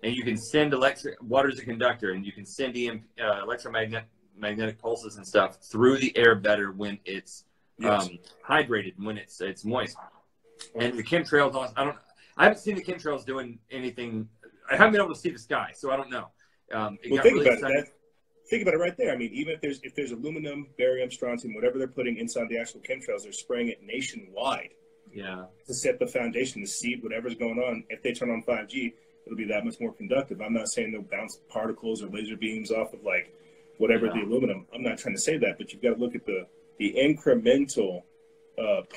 And you can send water is a conductor, and you can send electromagnetic pulses and stuff through the air better when it's hydrated, when it's moist. And the chemtrails, I haven't seen the chemtrails doing anything. I haven't been able to see the sky, so I don't know. Think about it right there. I mean, even if there's aluminum, barium, strontium, whatever they're putting inside the actual chemtrails, they're spraying it nationwide. Yeah. To set the foundation, to seed whatever's going on. If they turn on 5G, it'll be that much more conductive. I'm not saying they'll bounce particles or laser beams off of like whatever the aluminum. I'm not trying to say that, but you've got to look at the incremental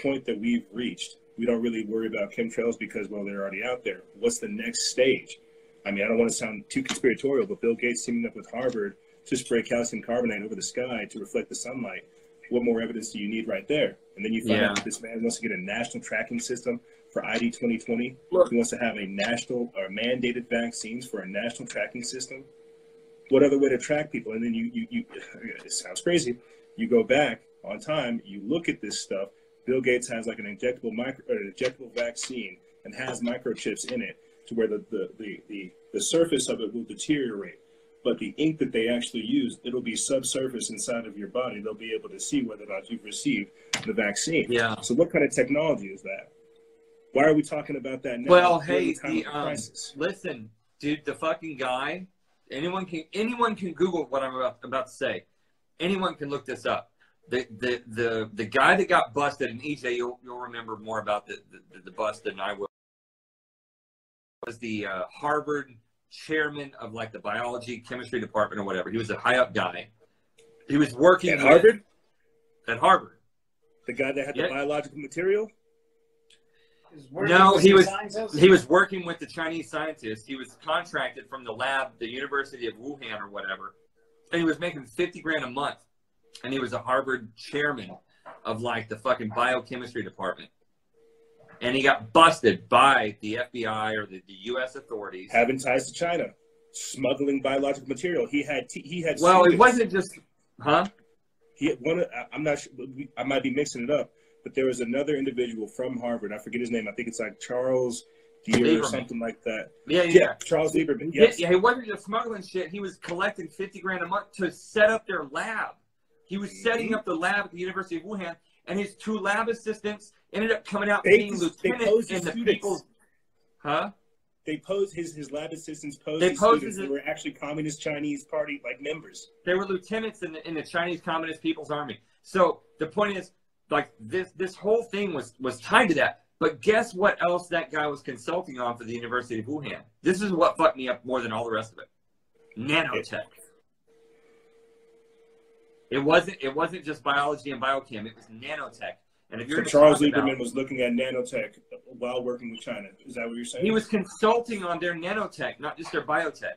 point that we've reached. We don't really worry about chemtrails because, well, they're already out there. What's the next stage? I mean, I don't want to sound too conspiratorial, but Bill Gates teaming up with Harvard to spray calcium carbonate over the sky to reflect the sunlight. What more evidence do you need right there? And then you find out that this man wants to get a national tracking system for ID 2020. Look. He wants to have a national or mandated vaccines for a national tracking system. What other way to track people? And then you it sounds crazy. You go back on time, you look at this stuff. Bill Gates has like an injectable vaccine and has microchips in it to where the surface of it will deteriorate. But the ink that they actually use, it'll be subsurface inside of your body. They'll be able to see whether or not you've received the vaccine. Yeah. So what kind of technology is that? Why are we talking about that now? Well, hey, listen, dude, the fucking guy, anyone can Google what I'm about to say. Anyone can look this up. The guy that got busted, and EJ, you'll remember more about the bust than I will, was the Harvard chairman of like the biology chemistry department or whatever. He was a high up guy. He was working at Harvard. At Harvard. The guy that had the biological material. No, he was working with the Chinese scientists. He was contracted from the lab, the University of Wuhan or whatever, and he was making $50,000 a month. And he was a Harvard chairman of like the fucking biochemistry department. And he got busted by the FBI or the U.S. authorities. Having ties to China, smuggling biological material. He had. Well, it wasn't just, huh? He had one. I'm not sure. I might be mixing it up, but there was another individual from Harvard. I forget his name. I think it's like Charles Deere or something like that. Yeah. Charles Lieberman. Yes. Yeah, he wasn't just smuggling shit. He was collecting $50,000 a month to set up their lab. He was setting up the lab at the University of Wuhan, and his two lab assistants ended up coming out being lieutenants in the people's... Huh? They posed, his lab assistants posed his students who were actually Communist Chinese Party like members. They were lieutenants in the Chinese Communist People's Army. So the point is, like, this whole thing was tied to that. But guess what else that guy was consulting on for the University of Wuhan? This is what fucked me up more than all the rest of it. Nanotech. It wasn't just biology and biochem. It was nanotech. And if you're Charles Lieberman was looking at nanotech while working with China. Is that what you're saying? He was consulting on their nanotech, not just their biotech.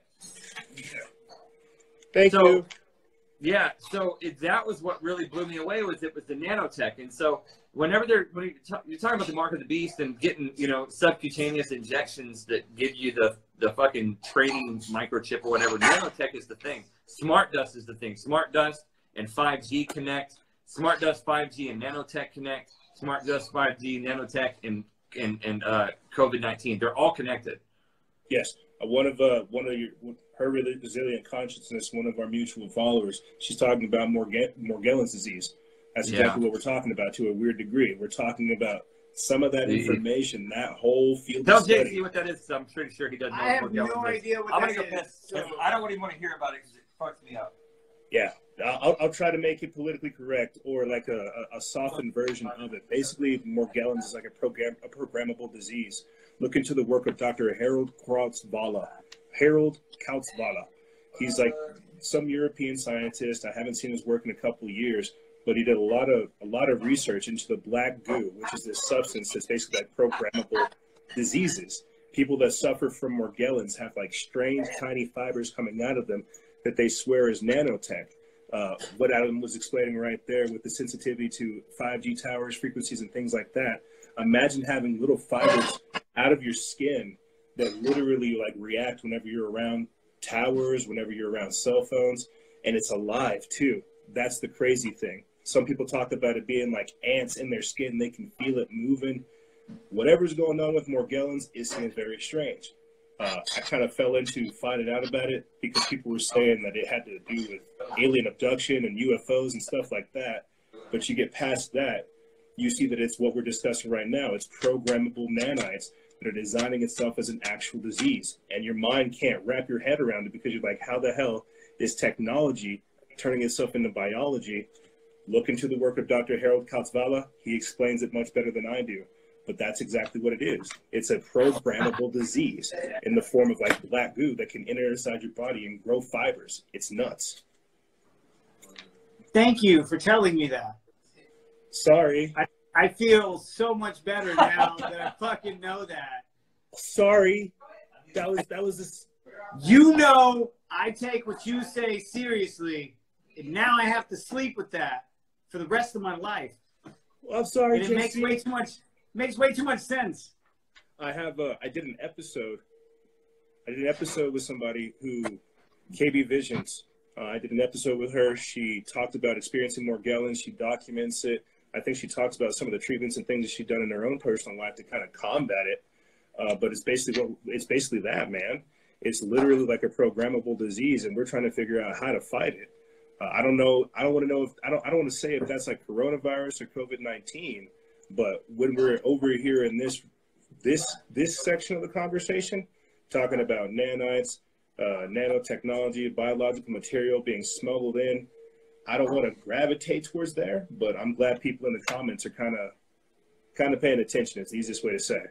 Thank you. Yeah. So that was what really blew me away. Was the nanotech. And so whenever you're talking about the mark of the beast and getting subcutaneous injections that give you the fucking training microchip or whatever, nanotech is the thing. Smart dust is the thing. Smart dust and 5G connect. Smart Dust 5G and Nanotech connect. Smart Dust 5G, Nanotech, and COVID-19. They're all connected. Yes. One of her resilient consciousness, one of our mutual followers, she's talking about Morgellons disease. That's exactly what we're talking about to a weird degree. We're talking about some of that information, that whole field. Tell JC what that is. I'm pretty sure he doesn't know. I have no idea what that is. I'm going to go piss. I don't even want to hear about it because it fucks me up. Yeah. I'll try to make it politically correct or like a softened version of it. Basically, Morgellons is like a programmable disease. Look into the work of Dr. Harold Krautsvala. He's like some European scientist. I haven't seen his work in a couple of years, but he did a lot of research into the black goo, which is this substance that's basically like programmable diseases. People that suffer from Morgellons have like strange tiny fibers coming out of them that they swear is nanotech. What Adam was explaining right there with the sensitivity to 5G towers, frequencies, and things like that. Imagine having little fibers out of your skin that literally like react whenever you're around towers, whenever you're around cell phones, and it's alive too. That's the crazy thing. Some people talk about it being like ants in their skin. They can feel it moving. Whatever's going on with Morgellons, it seems very strange. I kind of fell into finding out about it because people were saying that it had to do with alien abduction and UFOs and stuff like that. But you get past that, you see that it's what we're discussing right now. It's programmable nanites that are designing itself as an actual disease. And your mind can't wrap your head around it because you're like, how the hell is technology turning itself into biology? Look into the work of Dr. Harold Katzvala. He explains it much better than I do. But that's exactly what it is. It's a programmable disease in the form of like black goo that can enter inside your body and grow fibers. It's nuts. Thank you for telling me that. Sorry. I feel so much better now that I fucking know that. Sorry. That was this. You know, I take what you say seriously, and now I have to sleep with that for the rest of my life. Well, I'm sorry, and it makes way too much sense. I did an episode with somebody who, KB Visions. I did an episode with her. She talked about experiencing Morgellons. She documents it. I think she talks about some of the treatments and things that she's done in her own personal life to kind of combat it. But it's basically that, man. It's literally like a programmable disease, and we're trying to figure out how to fight it. I don't know. I don't want to say if that's like coronavirus or COVID-19. But when we're over here in this section of the conversation, talking about nanites, nanotechnology, biological material being smuggled in, I don't want to gravitate towards there, but I'm glad people in the comments are kind of paying attention. It's the easiest way to say.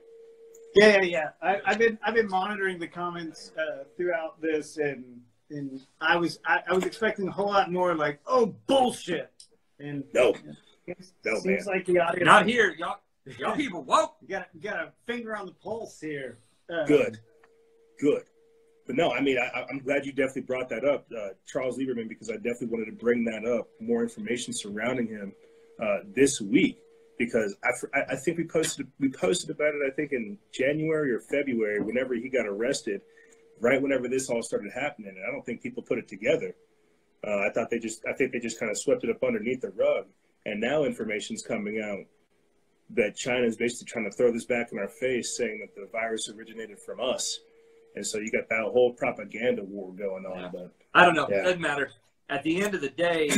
Yeah. I've been monitoring the comments throughout this, and I was expecting a whole lot more like, oh, bullshit. And no. No, seems like the audience. Not here, y'all people woke. You got a finger on the pulse here. Good. But no, I mean, I'm glad you definitely brought that up, Charles Lieberman, because I definitely wanted to bring that up, more information surrounding him this week, because I think we posted about it, I think in January or February, whenever he got arrested, right whenever this all started happening, and I don't think people put it together. I think they just kind of swept it up underneath the rug. And now information's coming out that China is basically trying to throw this back in our face, saying that the virus originated from us. And so you got that whole propaganda war going on. Yeah. But I don't know. Yeah. It doesn't matter. At the end of the day,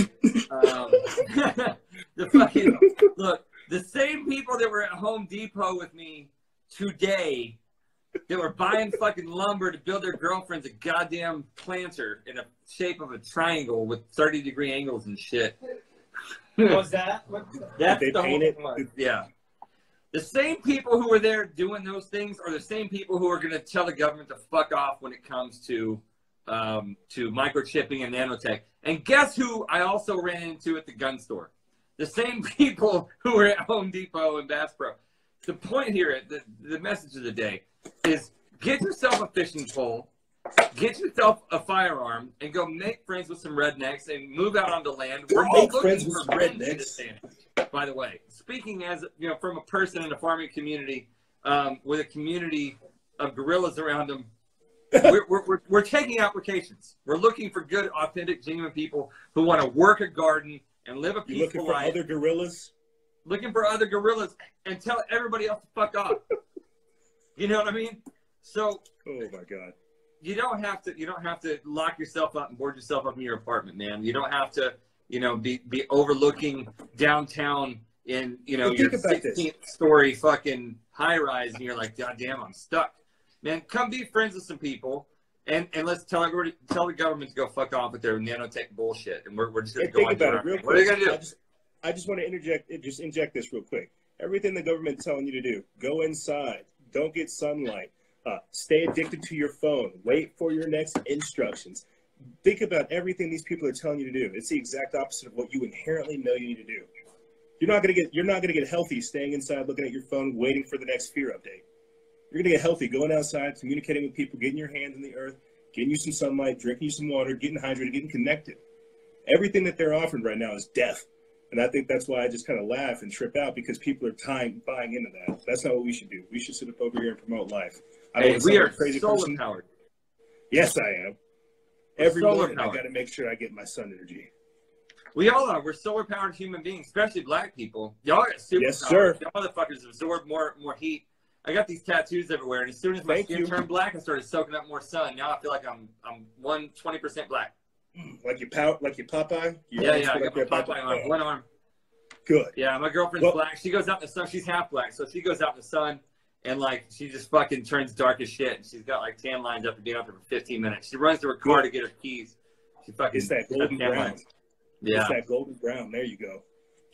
the same people that were at Home Depot with me today that were buying fucking lumber to build their girlfriends a goddamn planter in the shape of a triangle with 30-degree angles and shit. What was that? That's they the paint whole it? Yeah. The same people who were there doing those things are the same people who are going to tell the government to fuck off when it comes to microchipping and nanotech. And guess who I also ran into at the gun store? The same people who were at Home Depot and Bass Pro. The point here, the message of the day, is get yourself a fishing pole, get yourself a firearm, and go make friends with some rednecks and move out onto land. We're all looking for friends in this day and age, by the way. Speaking as from a person in a farming community with a community of gorillas around them, we're taking applications. We're looking for good, authentic, genuine people who want to work a garden and live a peaceful life. Looking for other gorillas? Looking for other gorillas and tell everybody else to fuck off. You know what I mean? So. Oh my God. You don't have to lock yourself up and board yourself up in your apartment, man. You don't have to, be overlooking downtown in, your 16th story fucking high rise, and you're like, God damn, I'm stuck. Man, come be friends with some people, and let's tell the government to go fuck off with their nanotech bullshit, and we're just gonna go on. Think about it real quick. What are you gonna do? I just want to inject this real quick. Everything the government's telling you to do: go inside, don't get sunlight. Stay addicted to your phone. Wait for your next instructions. think about everything these people are telling you to do. It's the exact opposite of what you inherently know you need to do. You're not gonna get healthy staying inside, looking at your phone, waiting for the next fear update. You're gonna get healthy going outside, communicating with people, getting your hands in the earth, getting you some sunlight, drinking you some water, getting hydrated, getting connected. Everything that they're offering right now is death. And I think that's why I just kind of laugh and trip out, because people are buying into that. That's not what we should do. We should sit up over here and promote life. We are solar powered. Yes, I am. Every morning I got to make sure I get my sun energy. We all are. We're solar powered human beings, especially black people. Y'all got superpowers. Yes, sir. Y'all motherfuckers absorb more heat. I got these tattoos everywhere, and as soon as my skin turned black, I started soaking up more sun. Now I feel like I'm 20% black. Like your Popeye? Yeah, I got my Popeye on one arm. Good. Yeah, my girlfriend's black. She goes out in the sun. She's half black, so she goes out in the sun, and like she just fucking turns dark as shit. And she's got like tan lines after being out there for 15 minutes. She runs to her car to get her keys. She fucking it's that golden brown. Lines. Yeah, it's that golden brown. There you go.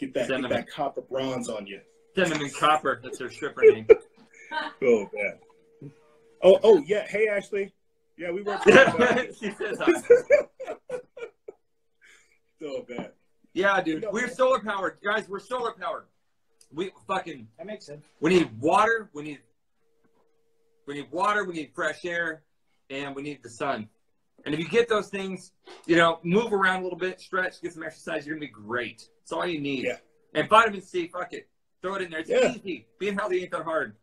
Get that copper bronze on you. Cinnamon Copper. That's her stripper name. Oh man. Oh yeah. Hey Ashley. Yeah, we work. She says so bad. Yeah, dude. We're solar powered, guys. We're solar powered. We fucking. That makes sense. We need water. We need water. We need fresh air, and we need the sun. And if you get those things, move around a little bit, stretch, get some exercise, you're gonna be great. That's all you need. Yeah. And vitamin C, fuck it, throw it in there. It's easy. Being healthy ain't that hard.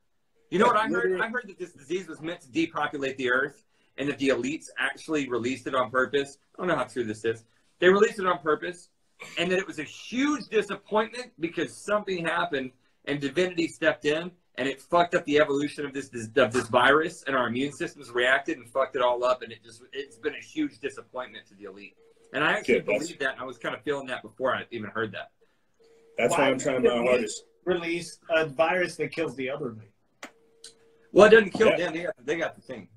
You know what I heard? I heard that this disease was meant to depopulate the earth, and that the elites actually released it on purpose. I don't know how true this is. They released it on purpose, and that it was a huge disappointment because something happened and divinity stepped in and it fucked up the evolution of this virus, and our immune systems reacted and fucked it all up, and it's been a huge disappointment to the elite. And I actually believe that, and I was kind of feeling that before I even heard that. That's why I'm trying my hardest. Release a virus that kills the elderly. Well, it doesn't kill them. They got the thing.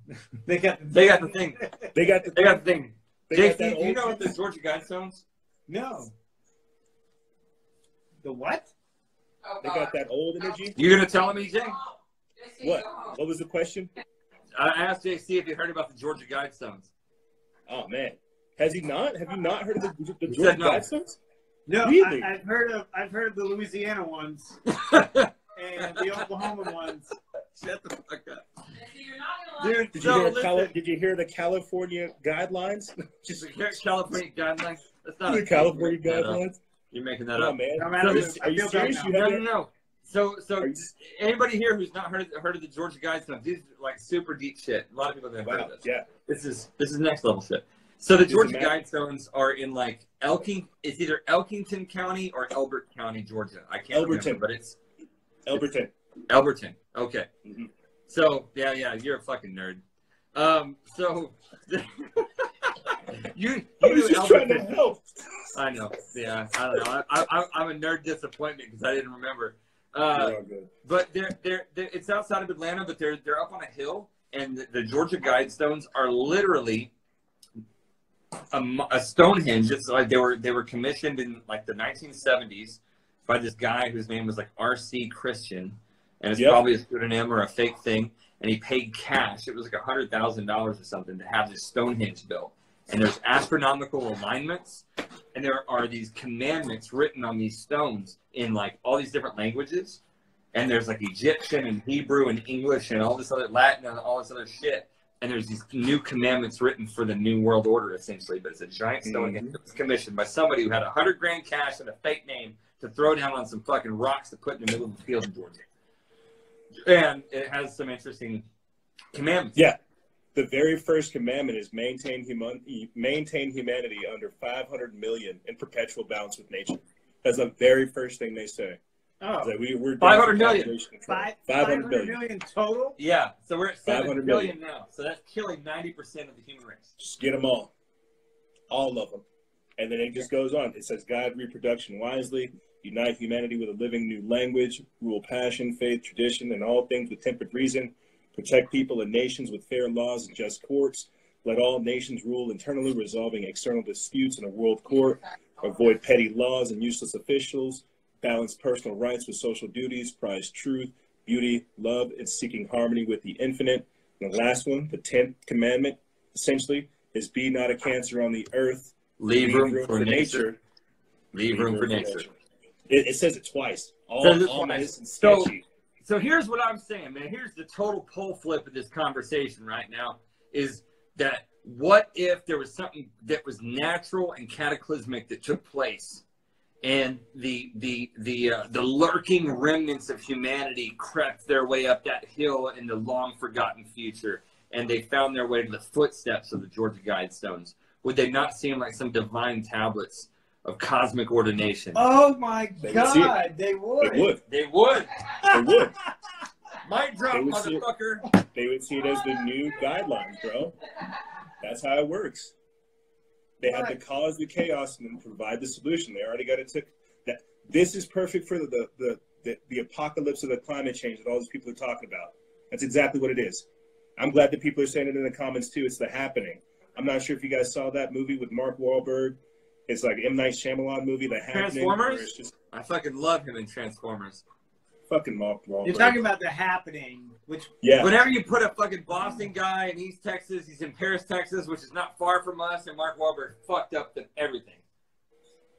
They got the thing. They got the thing. JC, do you know what the Georgia Guidestones? No. The what? Oh, they got that old energy. You gonna tell me, Jay? What? What was the question? I asked JC if he heard about the Georgia Guidestones. Oh man, has he not? Have you not heard of the Georgia Guidestones? No, really? I've heard of the Louisiana ones and the Oklahoma ones. Shut the fuck up. Dude, did you hear the California guidelines? Just California guidelines. That's not the California guidelines. You're making that up, man. Are you serious? No. So anybody here who's not heard of the Georgia Guidestones? These are like super deep shit. A lot of people haven't heard of this. Yeah. This is next level shit. So the Georgia Guidestones are in like it's either Elkington County or Elbert County, Georgia. I can't remember, but it's Elberton. Okay. Mm-hmm. So yeah, you're a fucking nerd. So you was just trying to help. I know. Yeah, I don't know. I'm a nerd disappointment because I didn't remember. But they're it's outside of Atlanta, but they're up on a hill, and the Georgia Guidestones are literally a Stonehenge. It's like they were commissioned in like the 1970s by this guy whose name was like R.C. Christian, and it's probably a pseudonym or a fake thing. And he paid cash. It was like $100,000 or something to have this Stonehenge built. And there's astronomical alignments, and there are these commandments written on these stones in like all these different languages. And there's like Egyptian and Hebrew and English and all this other Latin and all this other shit. And there's these new commandments written for the New World Order, essentially. But it's a giant Stonehenge that was commissioned by somebody who had $100,000 cash and a fake name to throw down on some fucking rocks to put in the middle of the field in Georgia. And it has some interesting commandments. Yeah. The very first commandment is maintain humanity under 500 million in perpetual balance with nature. That's the very first thing they say. Oh, like we're 500 million. 500 million total? Yeah, so we're at 7 billion now. So that's killing 90% of the human race. Just get them all of them. And then it just goes on. It says guide reproduction wisely, unite humanity with a living new language, rule passion, faith, tradition, and all things with tempered reason, protect people and nations with fair laws and just courts, let all nations rule internally, resolving external disputes in a world court, avoid petty laws and useless officials, balance personal rights with social duties, prize truth, beauty, love, and seeking harmony with the infinite. And the last one, the 10th commandment, essentially, is be not a cancer on the earth. Leave room for nature. Leave room for nature. It says it twice. All nice and sketchy. So here's what I'm saying, man. Here's the total pole flip of this conversation right now is that what if there was something that was natural and cataclysmic that took place and the lurking remnants of humanity crept their way up that hill in the long forgotten future and they found their way to the footsteps of the Georgia Guidestones? Would they not seem like some divine tablets of cosmic ordination? Oh my God, they would. They would. They would. They would. Mic drop, motherfucker. They would see it as the new guidelines, bro. That's how it works. They had to cause the chaos and then provide the solution. They already got it took. That this is perfect for the apocalypse of the climate change that all these people are talking about. That's exactly what it is. I'm glad that people are saying it in the comments too. It's The Happening. I'm not sure if you guys saw that movie with Mark Wahlberg. It's like M. Night Shyamalan movie, The Happening. Transformers? I fucking love him in Transformers. Fucking Mark Wahlberg. You're talking about The Happening, which... Yeah. Whenever you put a fucking Boston guy in East Texas, he's in Paris, Texas, which is not far from us, and Mark Wahlberg fucked up everything.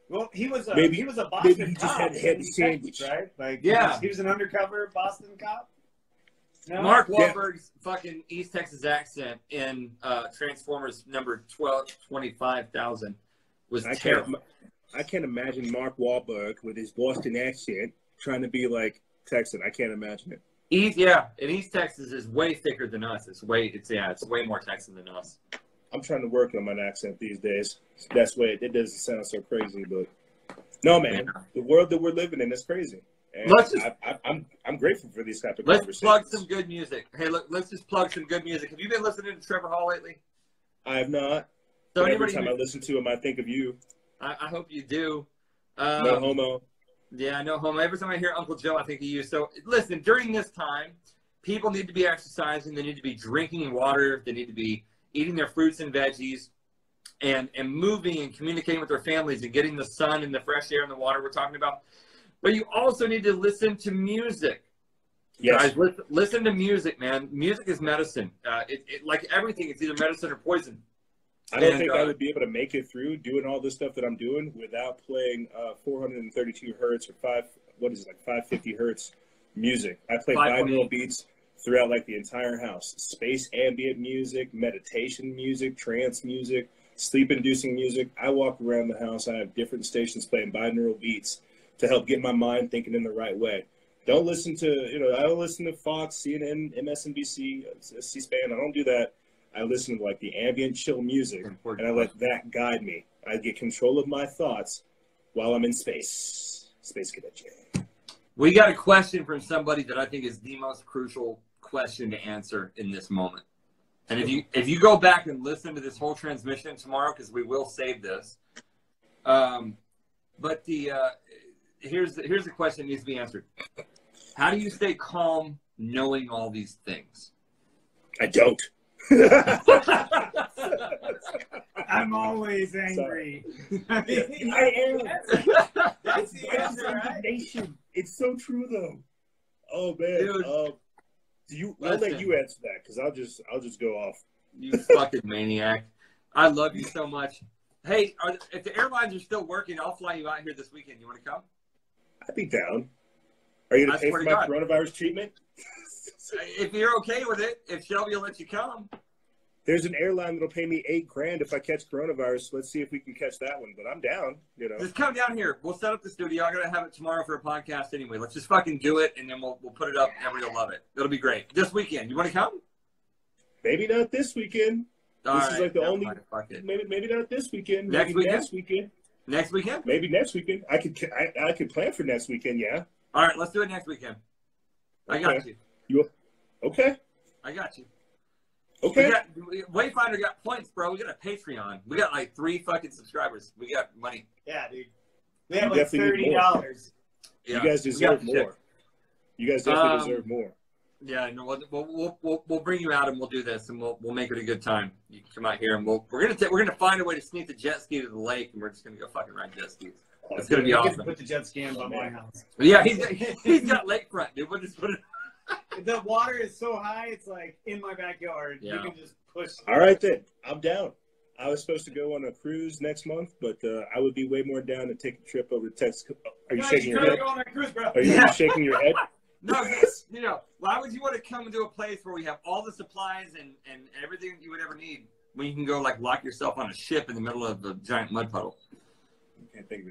Well, he was a Boston maybe he cop. just had a sandwich, right? Like, yeah. He was an undercover Boston cop? No? Mark Wahlberg's fucking East Texas accent in Transformers number 25,000 was terrible. I can't imagine Mark Wahlberg with his Boston accent trying to be like Texan. I can't imagine it. And East Texas is way thicker than us. It's way more Texan than us. I'm trying to work on my accent these days. That's way it doesn't sound so crazy, but no, man, the world that we're living in is crazy. And I'm grateful for these type of conversations. Let's plug some good music. Hey, look, let's just plug some good music. Have you been listening to Trevor Hall lately? I have not. So every time I listen to him, I think of you. I hope you do. No homo. Yeah, no homo. Every time I hear Uncle Joe, I think of you. So listen, during this time, people need to be exercising. They need to be drinking water. They need to be eating their fruits and veggies and moving and communicating with their families and getting the sun and the fresh air and the water we're talking about. But you also need to listen to music. Yes. Guys, listen to music, man. Music is medicine. Like everything, it's either medicine or poison. I don't think I would be able to make it through doing all this stuff that I'm doing without playing 432 hertz or 550 hertz music. I play binaural beats throughout like the entire house. Space ambient music, meditation music, trance music, sleep-inducing music. I walk around the house. I have different stations playing binaural beats to help get my mind thinking in the right way. Don't listen to, I don't listen to Fox, CNN, MSNBC, C-SPAN. I don't do that. I listen to like the ambient chill music, and I let that guide me. I get control of my thoughts while I'm in space. Space Cadet. We got a question from somebody that I think is the most crucial question to answer in this moment. And if you go back and listen to this whole transmission tomorrow, because we will save this, but here's the question that needs to be answered. How do you stay calm knowing all these things? I don't. I'm always angry. I am. That's the answer, right? It's so true, though. Oh man, dude, I'll let you answer that because I'll just go off. You fucking maniac! I love you so much. Hey, if the airlines are still working, I'll fly you out here this weekend. You want to come? I'd be down. Are you gonna pay for my coronavirus treatment? If you're okay with it, if Shelby will let you come. There's an airline that'll pay me $8,000 if I catch coronavirus. Let's see if we can catch that one. But I'm down, Just come down here. We'll set up the studio. I'm gonna have it tomorrow for a podcast anyway. Let's just fucking do it, and then we'll put it up. Everybody will love it. It'll be great. This weekend, you want to come? Maybe not this weekend. This is like the only. Maybe not this weekend. Next weekend. Next weekend. Next weekend. Maybe next weekend. I could plan for next weekend. Yeah. All right, let's do it next weekend. I got you. Okay. I got you. Okay. Wayfinder got points, bro. We got a Patreon. We got like 3 fucking subscribers. We got money. Yeah, dude. We have like $30. Yeah. You guys deserve more. You guys definitely deserve more. Yeah, no, we'll bring you out and we'll do this and we'll make it a good time. You can come out here and we're gonna find a way to sneak the jet ski to the lake and we're just gonna go fucking ride jet skis. It's gonna be awesome. Put the jet ski in by my house. Yeah, he's got lakefront, dude. We'll just put it. The water is so high, it's like in my backyard. Yeah. You can just push. All right, then. I'm down. I was supposed to go on a cruise next month, but I would be way more down to take a trip over to Texas. Are you shaking your head? Go on that cruise, bro. Are you shaking your head? No, you know, why would you want to come into a place where we have all the supplies and everything you would ever need when you can go like lock yourself on a ship in the middle of a giant mud puddle? Can't think of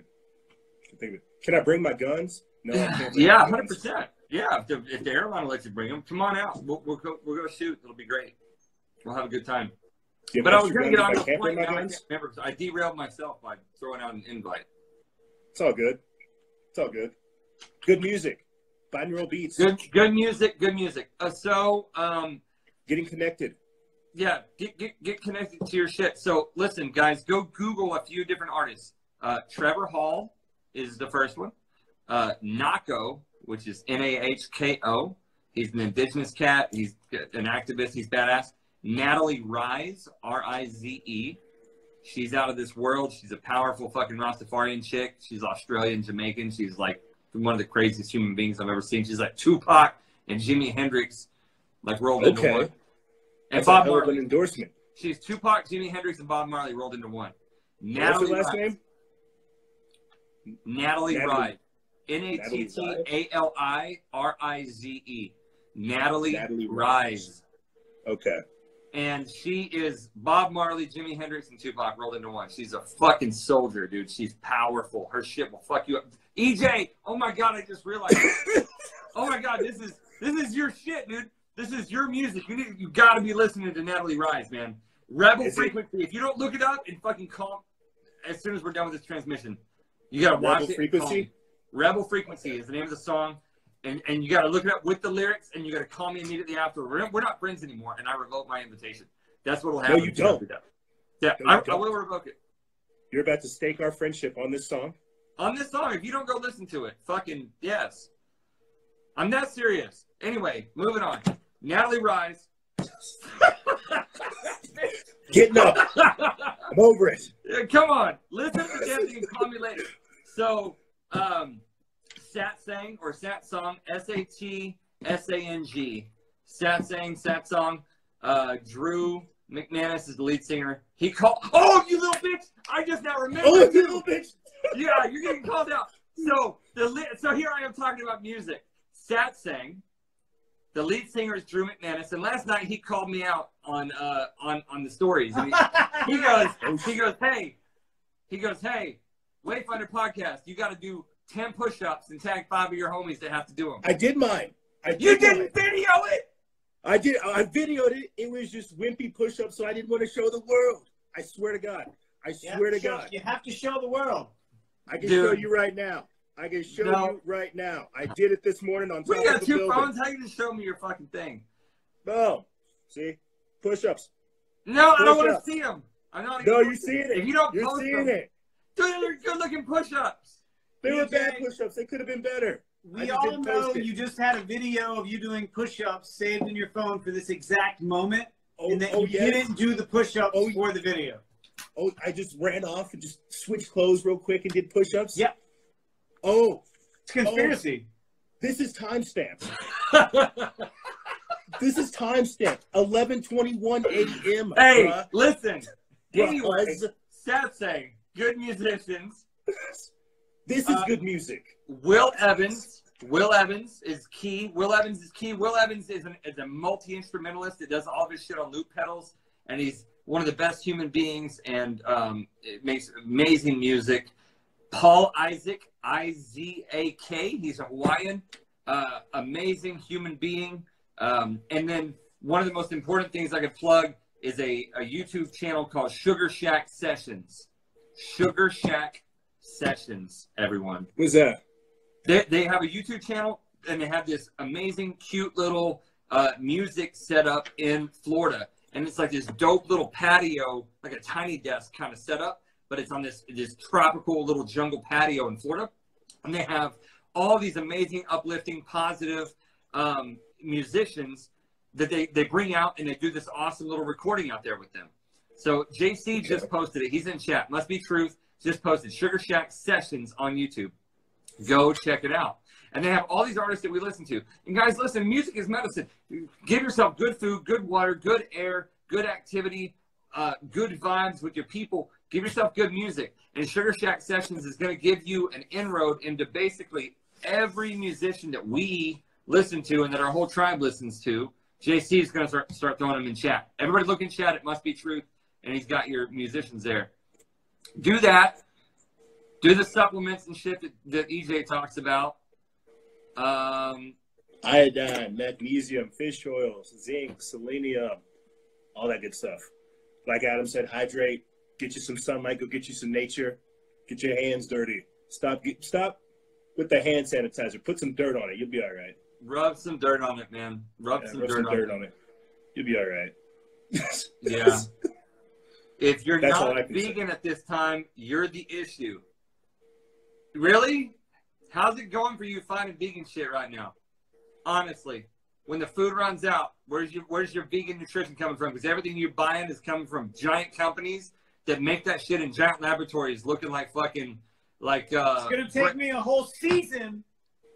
it. Can I bring my guns? No, I can't. Yeah, 100%. Yeah, if the airline will let you bring them, come on out. We'll go shoot. It'll be great. We'll have a good time. But I was going to get on the point now. I can't remember because I derailed myself by throwing out an invite. It's all good. It's all good. Good music. Binaural beats. Good music. Getting connected. Yeah, get connected to your shit. So listen, guys, go Google a few different artists. Trevor Hall is the first one. Nahko, which is Nahko. He's an indigenous cat. He's an activist. He's badass. Natalie Rise, Rize. She's out of this world. She's a powerful fucking Rastafarian chick. She's Australian, Jamaican. She's like one of the craziest human beings I've ever seen. She's like Tupac and Jimi Hendrix, like rolled into one. And that's Bob a hell of Marley. An endorsement. She's Tupac, Jimi Hendrix, and Bob Marley rolled into one. What's her last name? Natalie Rise. Nattalize. Natalie Rise. Okay. And she is Bob Marley, Jimi Hendrix, and Tupac rolled into one. She's a fucking soldier, dude. She's powerful. Her shit will fuck you up. EJ, oh my God, I just realized. Oh my God, this is your shit, dude. This is your music. You gotta be listening to Natalie Rise, man. Rebel Frequency. If you don't look it up and fucking call as soon as we're done with this transmission, you gotta watch Rebel it. Frequency? Rebel Frequency is the name of the song. And you got to look it up with the lyrics, and you got to call me immediately after. We're not friends anymore, and I revoke my invitation. That's what will happen. No, you don't. Yeah, no, I will revoke it. You're about to stake our friendship on this song? On this song, if you don't go listen to it, fucking yes. I'm that serious. Anyway, moving on. Natalie Rise. Getting up. I'm over it. Come on. Listen to the damn thing and call me later. So, Satsang or Satsang, Satsang. Satsang. Drew McManus is the lead singer. He called. Oh, you little bitch! I just now remembered. Oh, you little bitch! Yeah, you're getting called out. So here I am talking about music. Satsang. The lead singer is Drew McManus, and last night he called me out on the stories. And he goes, hey, Wayfinder podcast, you got to do 10 push-ups and tag 5 of your homies that have to do them. I did mine. You didn't video it? I did. I videoed it. It was just wimpy push-ups, so I didn't want to show the world. I swear to God. God. You have to show the world. I can show you right now. I can show you right now. I did it this morning on top of the building. We got 2 phones. How you just show me your fucking thing? Oh, see? Push-ups. No, I don't want to see them. No, you're seeing it. If you don't you're post seeing them, it. Dude, they're good-looking push-ups. They were bad push-ups. They could have been better. We all know you just had a video of you doing push-ups saved in your phone for this exact moment, and that you didn't do the push-ups for the video. Oh, I just ran off and just switched clothes real quick and did push-ups? Yep. Oh. It's conspiracy. This is timestamped. This is timestamped. 11:21 a.m. Hey, listen. Anyway, Satsang, good musicians. This is good music. Will Evans is key. Will Evans is a multi-instrumentalist that does all of his shit on loop pedals, and he's one of the best human beings, and it makes amazing music. Paul Isaac, Izak, he's a Hawaiian, amazing human being. And then one of the most important things I could plug is a YouTube channel called Sugar Shack Sessions. Sugar Shack Sessions, everyone. What's that? They have a YouTube channel, and they have this amazing, cute little music set up in Florida. And it's like this dope little patio, like a tiny desk kind of setup, but it's on this tropical little jungle patio in Florida. And they have all these amazing, uplifting, positive musicians that they bring out, and they do this awesome little recording out there with them. So JC just posted it. He's in chat. Must Be Truth just posted Sugar Shack Sessions on YouTube. Go check it out. And they have all these artists that we listen to. And guys, listen, music is medicine. Give yourself good food, good water, good air, good activity, good vibes with your people. Give yourself good music. And Sugar Shack Sessions is going to give you an inroad into basically every musician that we listen to and that our whole tribe listens to. JC is going to start throwing them in chat. Everybody look in chat. It must be truth. And he's got your musicians there. Do that. Do the supplements and shit that EJ talks about. Iodine, magnesium, fish oils, zinc, selenium, all that good stuff. Like Adam said, hydrate, get you some sunlight, go get you some nature, get your hands dirty. Stop with the hand sanitizer. Put some dirt on it. You'll be all right. Rub some dirt on it, man. Rub some dirt on it. You'll be all right. Yeah. If you're not vegan at this time, you're the issue. Really? How's it going for you finding vegan shit right now? Honestly, when the food runs out, where's your vegan nutrition coming from? Because everything you're buying is coming from giant companies that make that shit in giant laboratories, looking like fucking it's gonna take me a whole season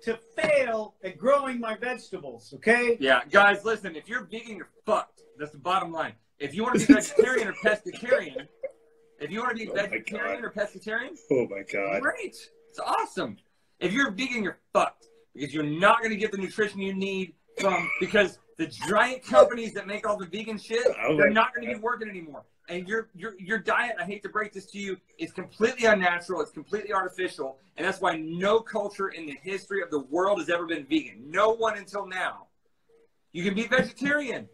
to fail at growing my vegetables. Okay? Yeah, guys, listen. If you're vegan, you're fucked. That's the bottom line. If you want to be vegetarian or pescatarian, oh my god, great. It's awesome. If you're vegan, you're fucked. Because you're not going to get the nutrition you need because the giant companies that make all the vegan shit, they're not going to be working anymore. And your diet, I hate to break this to you, is completely unnatural. It's completely artificial. And that's why no culture in the history of the world has ever been vegan. No one until now. You can be vegetarian.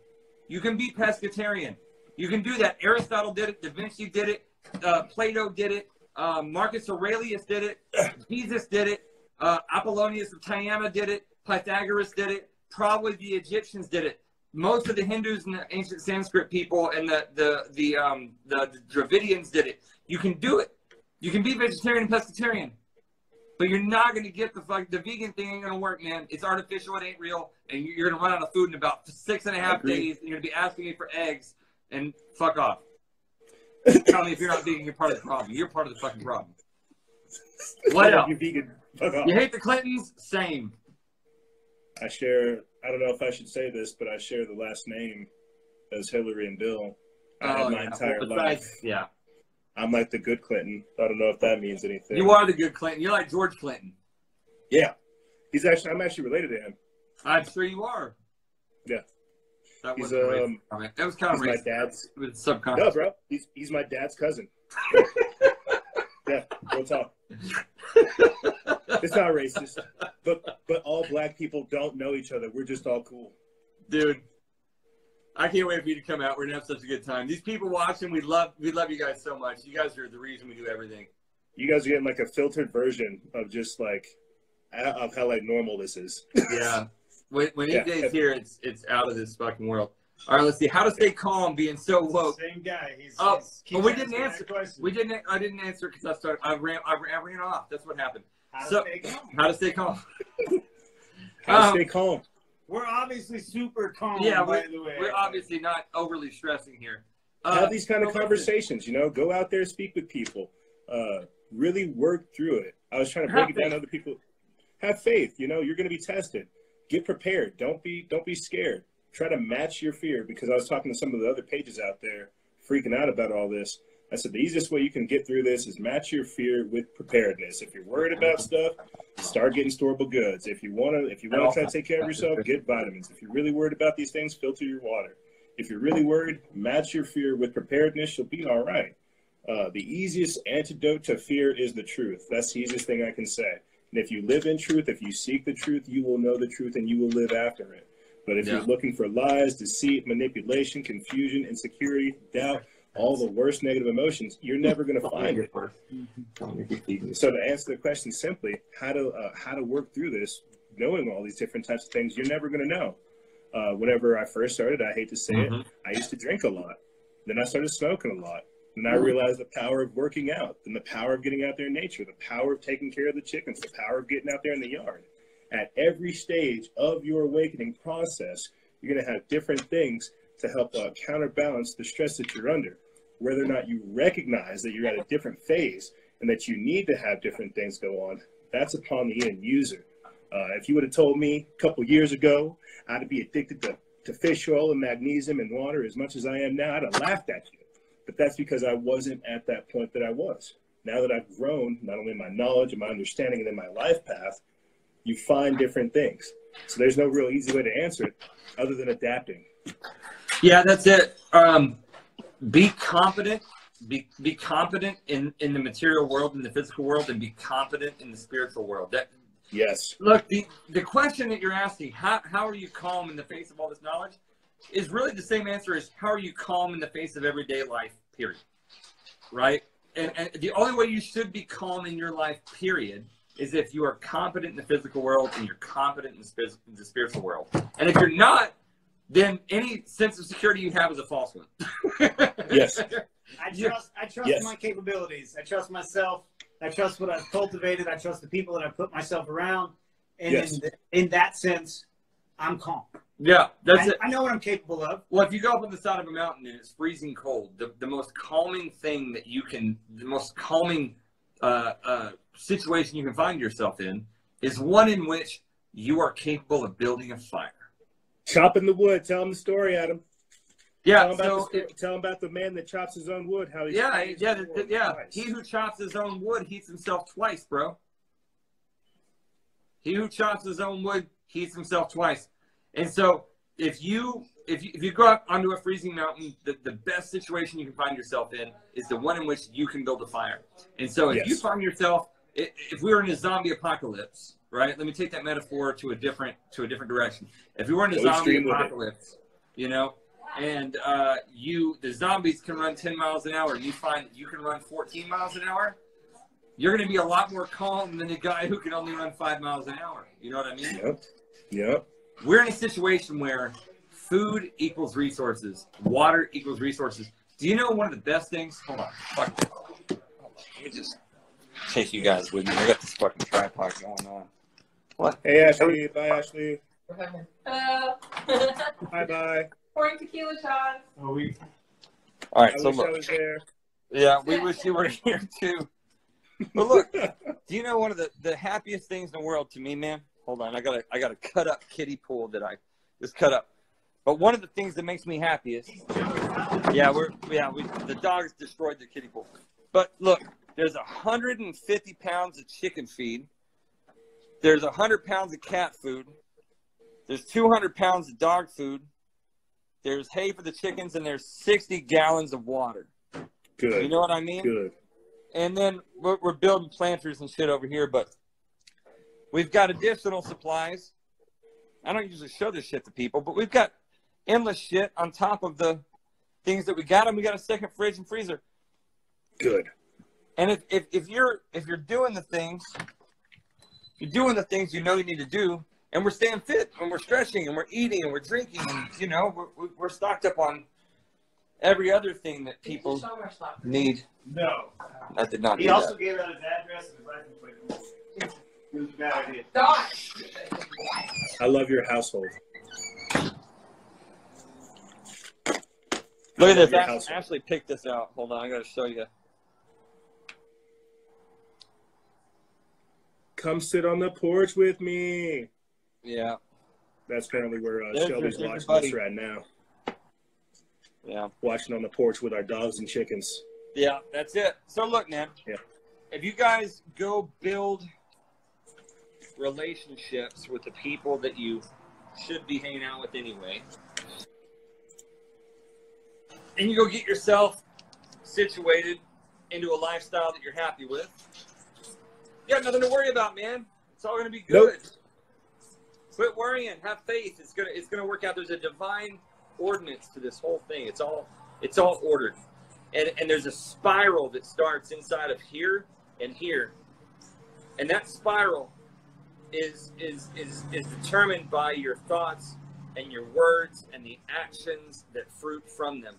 You can be pescatarian. You can do that. Aristotle did it. Da Vinci did it. Plato did it. Marcus Aurelius did it. Jesus did it. Apollonius of Tyana did it. Pythagoras did it. Probably the Egyptians did it. Most of the Hindus and the ancient Sanskrit people and the Dravidians did it. You can do it. You can be vegetarian and pescatarian. But you're not going to get the vegan thing ain't going to work, man. It's artificial. It ain't real. And you're going to run out of food in about 6.5 days. And you're going to be asking me for eggs and fuck off. Tell me if you're not vegan, you're part of the problem. You're part of the fucking problem. What else? You're vegan. Fuck off. You hate the Clintons? Same. I don't know if I should say this, but I share the last name as Hillary and Bill. I had my entire life. Yeah. I'm like the good Clinton. I don't know if that means anything. You are the good Clinton. You're like George Clinton. Yeah. I'm actually related to him. I'm sure you are. Yeah. That was kind of racist. My dad's. It was subconscious. No, bro. He's my dad's cousin. Yeah, we'll talk. It's not racist, but all black people don't know each other. We're just all cool, dude. I can't wait for you to come out. We're gonna have such a good time. These people watching, we love you guys so much. You guys are the reason we do everything. You guys are getting like a filtered version of just like of how like normal this is. Yeah. When EJ's here, it's out of this fucking world. All right, let's see. How to stay calm being so woke. Same guy. But we didn't answer. I didn't answer because I ran off. That's what happened. How to stay calm. How to stay calm. We're obviously super calm. Yeah, by the way. We're obviously not overly stressing here. Have these kind of conversations. Go out there, speak with people. Really work through it. I was trying to break it down to other people. Have faith. You're going to be tested. Get prepared. Don't be scared. Try to match your fear, because I was talking to some of the other pages out there freaking out about all this. I said the easiest way you can get through this is match your fear with preparedness. If you're worried about stuff, start getting storable goods. If you want to try to take care of yourself, get vitamins. If you're really worried about these things, filter your water. If you're really worried, match your fear with preparedness. You'll be all right. The easiest antidote to fear is the truth. That's the easiest thing I can say. And if you live in truth, if you seek the truth, you will know the truth and you will live after it. But if you're looking for lies, deceit, manipulation, confusion, insecurity, doubt, all the worst negative emotions, you're never going to find it. So to answer the question simply, how to work through this, knowing all these different types of things, you're never going to know. Whenever I first started, I hate to say it, I used to drink a lot. Then I started smoking a lot. And I realized the power of working out, and the power of getting out there in nature, the power of taking care of the chickens, the power of getting out there in the yard. At every stage of your awakening process, you're going to have different things to help counterbalance the stress that you're under. Whether or not you recognize that you're at a different phase and that you need to have different things go on, that's upon the end user. If you would have told me a couple years ago I'd be addicted to fish oil and magnesium and water as much as I am now, I'd have laughed at you. But that's because I wasn't at that point that I was. Now that I've grown, not only in my knowledge and my understanding and in my life path, you find different things. So there's no real easy way to answer it other than adapting. Yeah, that's it. Be confident. Be confident in the material world, in the physical world, and be confident in the spiritual world. Yes. Look, the question that you're asking, how are you calm in the face of all this knowledge, is really the same answer as how are you calm in the face of everyday life, period. Right? And the only way you should be calm in your life, period, is if you are confident in the physical world and you're confident in the spiritual world. And if you're not, then any sense of security you have is a false one. Yes. I trust my capabilities. I trust myself. I trust what I've cultivated. I trust the people that I've put myself around. And in that sense, I'm calm. Yeah, that's it. I know what I'm capable of. Well, if you go up on the side of a mountain and it's freezing cold, the most calming thing that you can, the most calming situation you can find yourself in is one in which you are capable of building a fire. Chopping the wood. Tell them the story, Adam. Yeah, tell them about the man that chops his own wood. How he He who chops his own wood heats himself twice, bro. He who chops his own wood heats himself twice. And so if you go up onto a freezing mountain, the best situation you can find yourself in is the one in which you can build a fire. And so if you find yourself, if we were in a zombie apocalypse, right? Let me take that metaphor to a different direction. If we were in a zombie apocalypse, you know, and the zombies can run 10 miles an hour, and you find that you can run 14 miles an hour, you're going to be a lot more calm than the guy who can only run 5 miles an hour. You know what I mean? Yep. Yep. We're in a situation where food equals resources, water equals resources. Do you know one of the best things? Hold on. Let me just take you guys with me. I got this fucking tripod going on. What? Hey, Ashley. Bye, Ashley. Hello. Bye. Pouring tequila shots. All right, I so wish look. I was there. Yeah, we wish you were here too. But look, do you know one of the happiest things in the world to me, man? Hold on, I got a cut up kiddie pool that I just cut up. But one of the things that makes me happiest, the dogs destroyed the kiddie pool. But look, there's 150 pounds of chicken feed. There's 100 pounds of cat food. There's 200 pounds of dog food. There's hay for the chickens, and there's 60 gallons of water. Good. You know what I mean? Good. And then we're building planters and shit over here, but we've got additional supplies. I don't usually show this shit to people, but we've got endless shit on top of the things that we got, and we got a second fridge and freezer. Good. And if you're doing the things, you know you need to do, and we're staying fit, and we're stretching, and we're eating, and we're drinking, and you know we're stocked up on every other thing that people need. No. I did not. He also gave out his address and his license plate. It was a bad idea. I love your household. Look at this. Ashley picked this out. Hold on, I gotta show you. Come sit on the porch with me. Yeah. That's currently where Shelby's watching us right now. Yeah. Watching on the porch with our dogs and chickens. Yeah, that's it. So look, man. Yeah. If you guys go build relationships with the people that you should be hanging out with anyway, and you go get yourself situated into a lifestyle that you're happy with, you got nothing to worry about, man. It's all going to be good. Nope. Quit worrying. Have faith. It's gonna work out. There's a divine ordinance to this whole thing. It's all ordered, and there's a spiral that starts inside of here and here, and that spiral is determined by your thoughts and your words and the actions that fruit from them.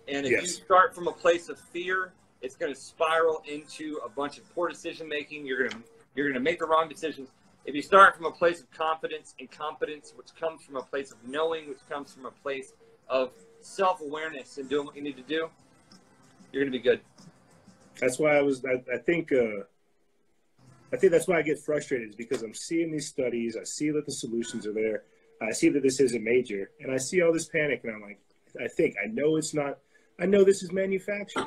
And if you start from a place of fear, it's going to spiral into a bunch of poor decision making. You're going to make the wrong decisions. If you start from a place of confidence and competence, which comes from a place of knowing, which comes from a place of self-awareness and doing what you need to do, you're going to be good. That's why I think that's why I get frustrated, is because I'm seeing these studies. I see that the solutions are there. I see that this isn't major, and I see all this panic, and I'm like, I know it's not I know this is manufactured.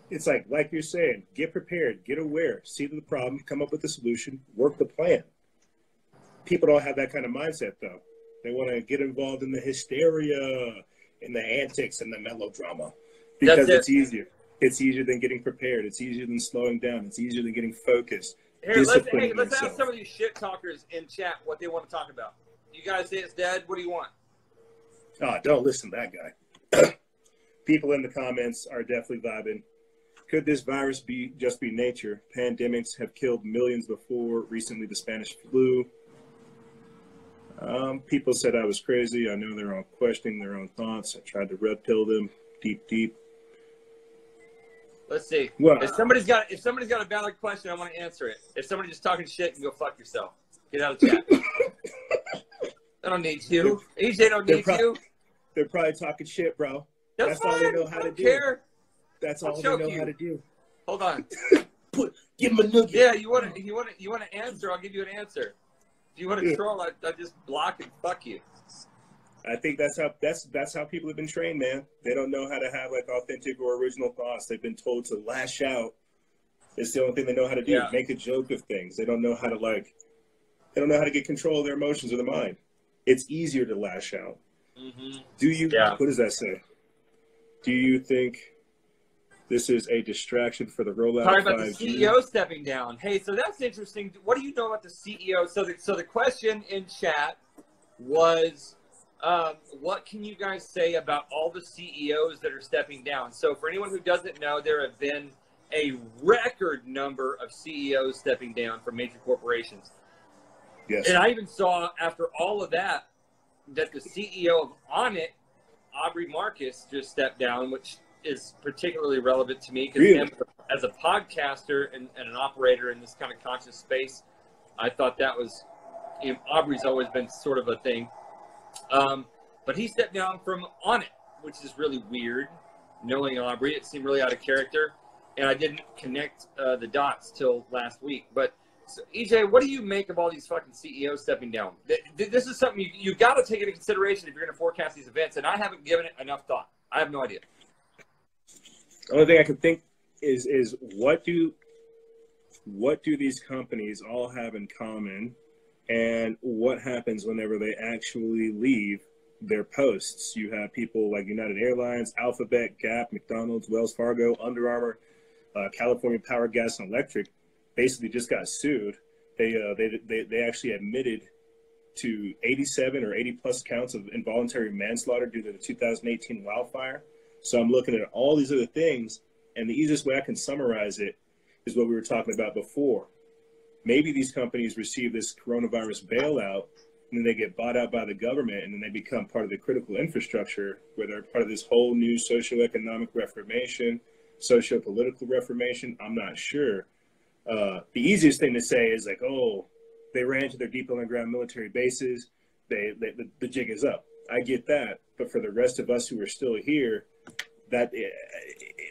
It's like you're saying, get prepared, get aware, see the problem, come up with a solution, work the plan. People don't have that kind of mindset, though. They want to get involved in the hysteria, in the antics, and the melodrama. Because it's easier. It's easier than getting prepared. It's easier than slowing down. It's easier than getting focused. Here, let's ask some of these shit talkers in chat what they want to talk about. You guys say it's dead. What do you want? Oh, don't listen to that guy. People in the comments are definitely vibing. Could this virus just be nature? Pandemics have killed millions before. Recently, the Spanish flu. People said I was crazy. I know they're all questioning their own thoughts. I tried to red pill them deep. Let's see. Well, if somebody's got a valid question, I want to answer it. If somebody's just talking shit, you go fuck yourself. Get out of chat. I don't need you. EJ don't need you. They're probably talking shit, bro. That's all they know how to do. Care. That's all they know how to do. Hold on. Give them a nugget. Yeah, you want to answer? I'll give you an answer. If you want to troll, I just block and fuck you. I think that's how people have been trained, man. They don't know how to have like authentic or original thoughts. They've been told to lash out. It's the only thing they know how to do. Yeah. Make a joke of things. They don't know how to get control of their emotions or their mind. It's easier to lash out. Mm-hmm. Do you? Yeah. What does that say? Do you think this is a distraction for the rollout Talking of 5G? About the CEO stepping down. Hey, so that's interesting. What do you know about the CEO? So the question in chat was, what can you guys say about all the CEOs that are stepping down? So for anyone who doesn't know, there have been a record number of CEOs stepping down from major corporations. Yes. And I even saw after all of that the CEO of Onnit, Aubrey Marcus, just stepped down, which is particularly relevant to me because really? As a podcaster and an operator in this kind of conscious space, I thought that was, Aubrey's always been sort of a thing. But he stepped down from Onnit, which is really weird. Knowing Aubrey, it seemed really out of character, and I didn't connect the dots till last week. But so, EJ, what do you make of all these fucking CEOs stepping down? This is something you got to take into consideration if you're going to forecast these events, and I haven't given it enough thought. I have no idea. The only thing I can think is what do these companies all have in common, and what happens whenever they actually leave their posts? You have people like United Airlines, Alphabet, Gap, McDonald's, Wells Fargo, Under Armour, California Power, Gas and Electric. Basically just got sued. They actually admitted to 87 or 80 plus counts of involuntary manslaughter due to the 2018 wildfire. So I'm looking at all these other things, and the easiest way I can summarize it is what we were talking about before. Maybe these companies receive this coronavirus bailout, and then they get bought out by the government, and then they become part of the critical infrastructure, where they're part of this whole new socioeconomic reformation, socio-political reformation. I'm not sure. The easiest thing to say is like, oh, they ran to their deep underground military bases. The jig is up. I get that. But for the rest of us who are still here, that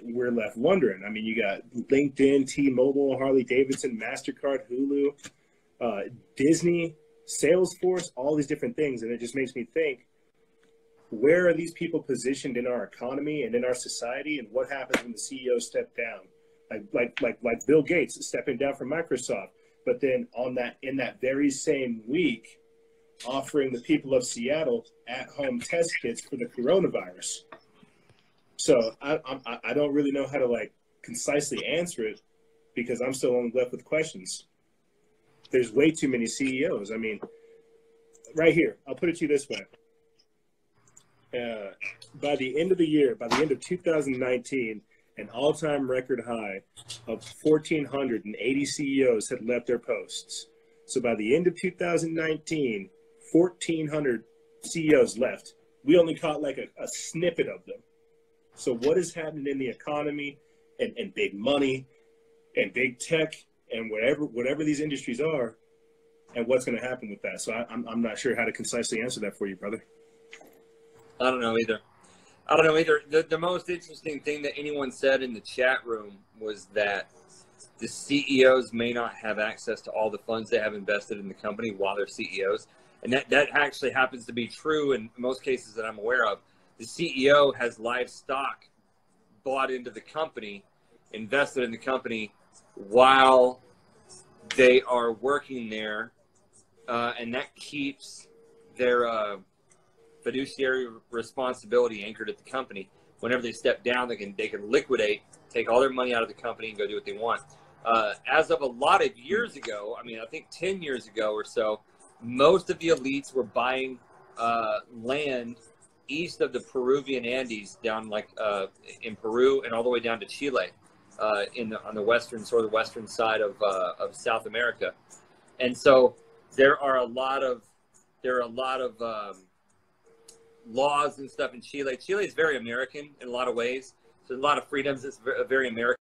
we're left wondering. I mean, you got LinkedIn, T-Mobile, Harley-Davidson, MasterCard, Hulu, Disney, Salesforce, all these different things. And it just makes me think, where are these people positioned in our economy and in our society? And what happens when the CEO step down? Like Bill Gates stepping down from Microsoft, but then in that very same week, offering the people of Seattle at-home test kits for the coronavirus. So I don't really know how to like concisely answer it, because I'm still only left with questions. There's way too many CEOs. I mean, right here, I'll put it to you this way. By the end of the year, by the end of 2019, an all-time record high of 1,480 CEOs had left their posts. So by the end of 2019, 1,400 CEOs left. We only caught like a snippet of them. So what is happening in the economy and big money and big tech and whatever these industries are, and what's going to happen with that? So I'm not sure how to concisely answer that for you, brother. I don't know either. The most interesting thing that anyone said in the chat room was that the CEOs may not have access to all the funds they have invested in the company while they're CEOs. And that actually happens to be true in most cases that I'm aware of. The CEO has live stock bought into the company, invested in the company while they are working there, and that keeps their fiduciary responsibility anchored at the company. Whenever they step down, they can liquidate, take all their money out of the company, and go do what they want. As of a lot of years ago, I mean, I think 10 years ago or so, most of the elites were buying land east of the Peruvian Andes, down like in Peru and all the way down to Chile, on the western side of South America. And so there are a lot of laws and stuff in Chile. Chile is very American in a lot of ways. So a lot of freedoms. It's very American.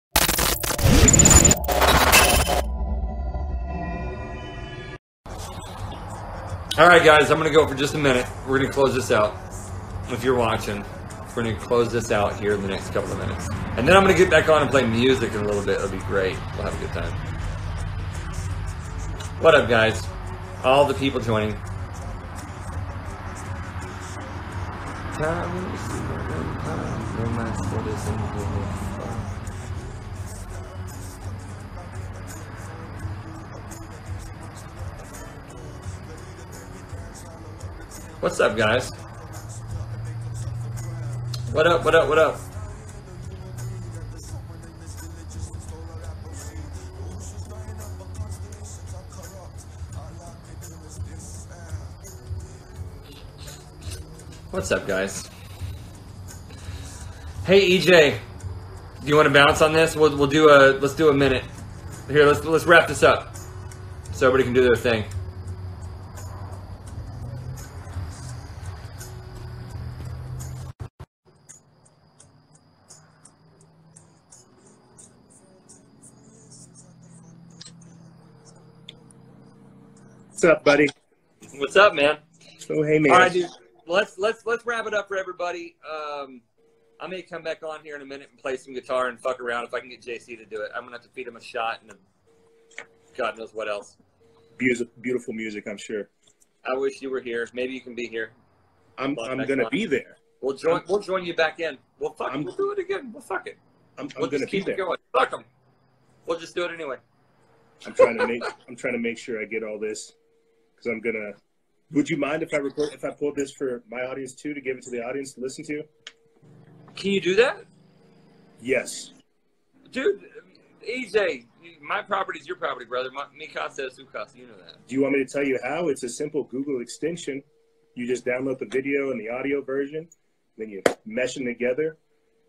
All right, guys, I'm going to go for just a minute. We're going to close this out. If you're watching, we're going to close this out here in the next couple of minutes. And then I'm going to get back on and play music in a little bit. It'll be great. We'll have a good time. What up, guys? All the people joining. What's up, guys? What up, what up, what up? What's up, guys? Hey, EJ, do you want to bounce on this? Let's do a minute. Here, let's wrap this up so everybody can do their thing. What's up, buddy? What's up, man? Oh, hey, man. All right, dude. Let's wrap it up for everybody. I may come back on here in a minute and play some guitar and fuck around if I can get JC to do it. I'm gonna have to feed him a shot and God knows what else. Beautiful music, I'm sure. I wish you were here. Maybe you can be here. I'm gonna be there. We'll join you back in. We'll do it again. We'll fuck it. We'll gonna keep it going. Fuck them. We'll just do it anyway. I'm trying to make sure I get all this because I'm gonna. Would you mind if I pulled this for my audience too, to give it to the audience to listen to? Can you do that? Yes. Dude, EJ, my property is your property, brother. Mi casa es su casa. You know that. Do you want me to tell you how? It's a simple Google extension. You just download the video and the audio version, then you mesh them together,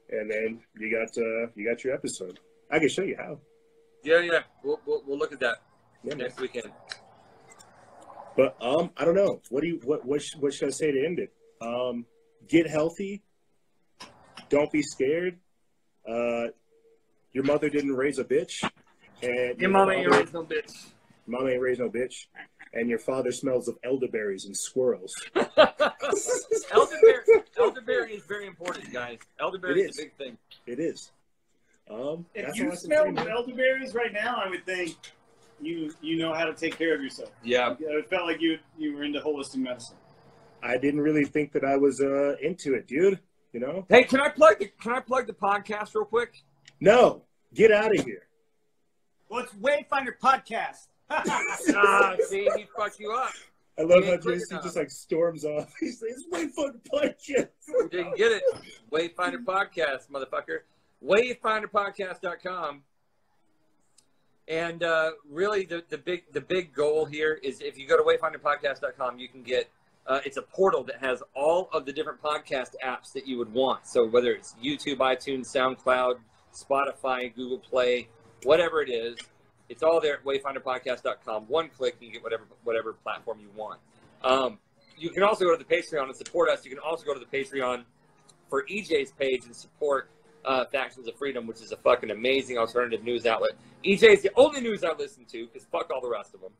and then you got your episode. I can show you how. Yeah. We'll look at that next weekend. But I don't know. What should I say to end it? Get healthy. Don't be scared. Your mother didn't raise a bitch, and your mama ain't raised no bitch. Mama ain't raised no bitch, and your father smells of elderberries and squirrels. Elderberry is very important, guys. Elderberry is a big thing. It is. If you smell elderberries right now, I would think you know how to take care of yourself. Yeah. It felt like you were into holistic medicine. I didn't really think that I was into it, dude. You know. Hey, can I plug the podcast real quick? No, get out of here. Well, it's Wayfinder podcast. See, he fucked you up. I love how JC just like storms off. He says, Wayfinder podcast. You didn't get it. Wayfinder podcast, motherfucker. Wayfinderpodcast.com. And really, the big goal here is if you go to wayfinderpodcast.com, you can get it's a portal that has all of the different podcast apps that you would want. So whether it's YouTube, iTunes, SoundCloud, Spotify, Google Play, whatever it is, it's all there at wayfinderpodcast.com. One click, you can get whatever platform you want. You can also go to the Patreon and support us. You can also go to the Patreon for EJ's page and support Factions of Freedom, which is a fucking amazing alternative news outlet. EJ is the only news I listen to because fuck all the rest of them.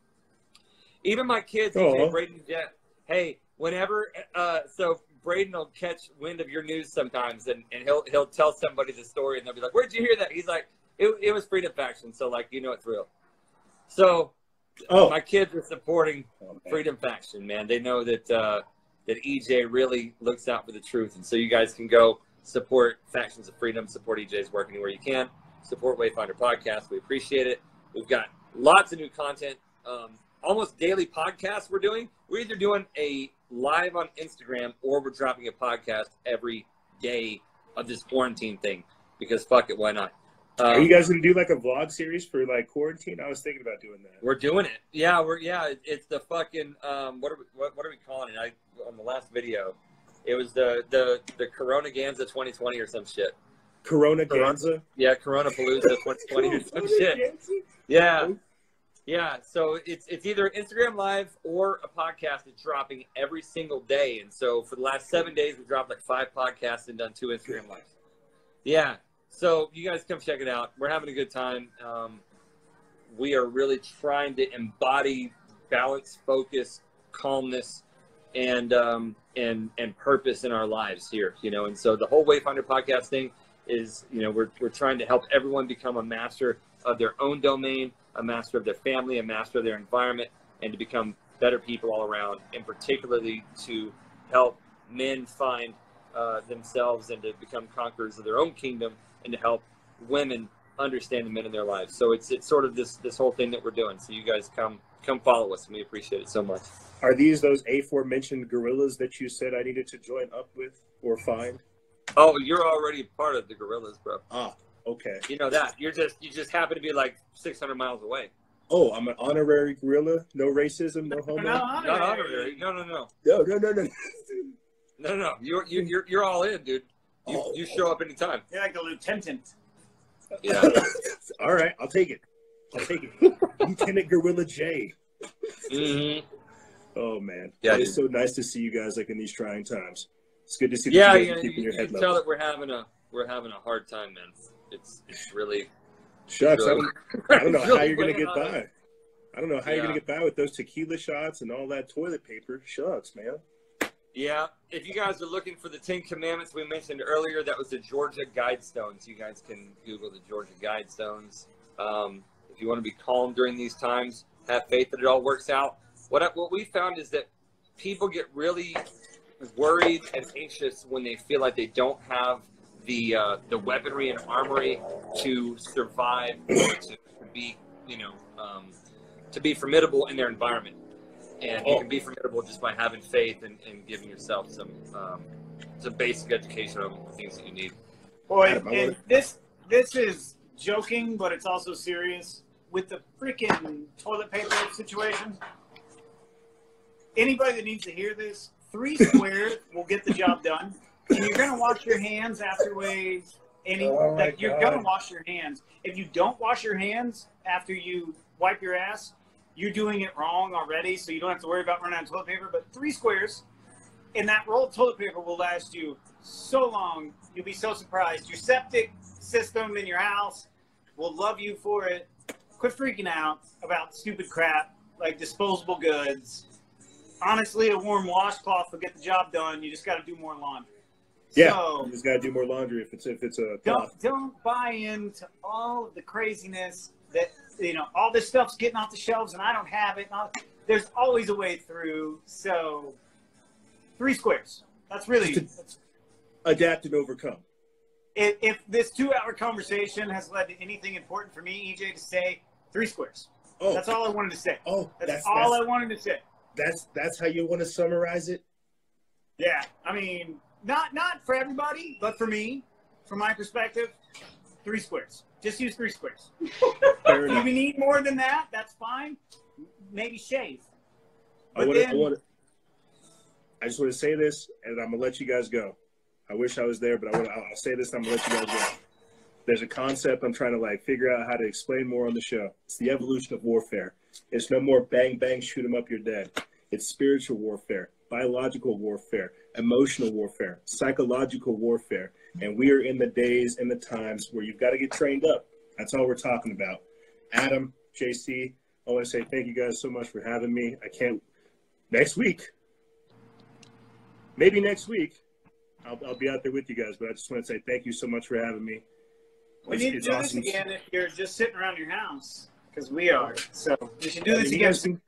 Even my kids, EJ, Braden, Jet. Hey, whenever, so Braden will catch wind of your news sometimes, and he'll tell somebody the story, and they'll be like, "Where'd you hear that?" He's like, "It was Freedom Faction," so like it's real. So, my kids are supporting Freedom Faction, man. They know that that EJ really looks out for the truth, and so you guys can go Support Factions of Freedom. Support EJ's work anywhere you can. Support Wayfinder Podcast. We appreciate it. We've got lots of new content. Almost daily podcasts we're doing. We're either doing a live on Instagram or we're dropping a podcast every day of this quarantine thing because fuck it, why not? Are you guys gonna do like a vlog series for like quarantine? I was thinking about doing that. We're doing it. Yeah, it's the fucking what are we calling it? On the last video, it was the Corona Ganza 2020 or some shit. Corona Ganza? Yeah, Corona Palooza 2020 or some shit. Yeah. Yeah, so it's either Instagram Live or a podcast that's dropping every single day. And so for the last 7 days, we dropped like 5 podcasts and done 2 Instagram Lives. Yeah, so you guys come check it out. We're having a good time. We are really trying to embody balance, focus, calmness, and purpose in our lives here, you know. And so the whole Wayfinder podcast thing is, you know, we're trying to help everyone become a master of their own domain, a master of their family, a master of their environment, and to become better people all around, and particularly to help men find themselves and to become conquerors of their own kingdom, and to help women understand the men in their lives. So it's sort of this whole thing that we're doing. So you guys come follow us, and we appreciate it so much. Are these those aforementioned gorillas that you said I needed to join up with or find? Oh, you're already part of the gorillas, bro. Ah, okay. You know that. You just happen to be like 600 miles away. Oh, I'm an honorary gorilla. No racism, no homo. Not honorary. No. No. You're all in, dude. You show up anytime. You're like a lieutenant. Yeah. All right, I'll take it. Lieutenant Gorilla J. Mm-hmm. Oh man, yeah, it's so nice to see you guys like in these trying times. It's good to see. Yeah, you guys are keeping your head you can level. tell that we're having a hard time, man. It's really. Shucks, really, I don't know really how you're gonna get by. I don't know how you're gonna get by with those tequila shots and all that toilet paper. Shucks, man. Yeah, if you guys are looking for the 10 Commandments we mentioned earlier, that was the Georgia Guidestones. You guys can Google the Georgia Guidestones. If you want to be calm during these times, have faith that it all works out. What we found is that people get really worried and anxious when they feel like they don't have the weaponry and armory to survive or to be, to be formidable in their environment. And you can be formidable just by having faith and giving yourself some basic education on the things that you need. Boy, and this is joking, but it's also serious. With the freaking toilet paper situation, anybody that needs to hear this, 3 squares will get the job done. And you're going to wash your hands afterwards. You're going to wash your hands. If you don't wash your hands after you wipe your ass, you're doing it wrong already, so you don't have to worry about running out of toilet paper. But 3 squares, and that roll of toilet paper will last you so long, you'll be so surprised. Your septic system in your house will love you for it. Quit freaking out about stupid crap like disposable goods. Honestly, a warm washcloth will get the job done. You just got to do more laundry. Yeah, so, you just got to do more laundry if it's a cloth. Don't buy into all of the craziness that, all this stuff's getting off the shelves and I don't have it. There's always a way through. So 3 squares. That's really adapt and overcome. If this 2-hour conversation has led to anything important for me, EJ, to say 3 squares. Oh, that's all I wanted to say. Oh, that's all I wanted to say. That's how you want to summarize it? Yeah, I mean, not for everybody, but for me, from my perspective, 3 squares. Just use 3 squares. If you need more than that, that's fine. Maybe shave. I just want to say this, and I'm gonna let you guys go. I wish I was there, but I'll say this, and I'm gonna let you guys go. There's a concept I'm trying to figure out how to explain more on the show. It's the evolution of warfare. It's no more bang bang, shoot 'em up, you're dead. It's spiritual warfare, biological warfare, emotional warfare, psychological warfare. And we are in the days and the times where you've got to get trained up. That's all we're talking about. Adam, JC, I want to say thank you guys so much for having me. Next week, maybe next week, I'll be out there with you guys, but I just want to say thank you so much for having me. We need to do this again if you're just sitting around your house, because we are. So we should do this again.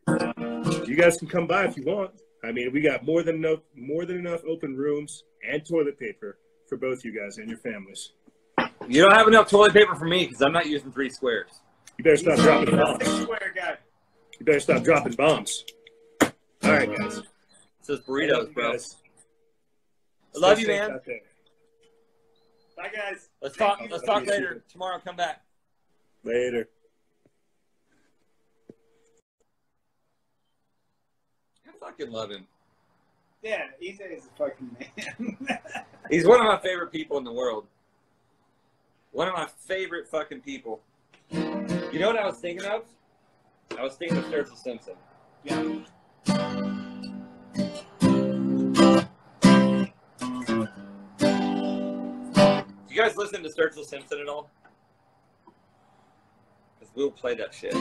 You guys can come by if you want. I mean, we got more than enough open rooms and toilet paper for both you guys and your families. You don't have enough toilet paper for me because I'm not using 3 squares. You better stop dropping He's a bombs. 6-square guy. You better stop dropping bombs. All right, guys. It says burritos, bro. Guys, I love stay you, safe man. out there. Bye, guys. Let's talk later. Tomorrow, come back. Later. I fucking love him. Yeah, he's a fucking man. He's one of my favorite people in the world. One of my favorite fucking people. You know what I was thinking of? I was thinking of Sturgill Simpson. Yeah. You guys listen to Sturgill Simpson at all? Because we'll play that shit.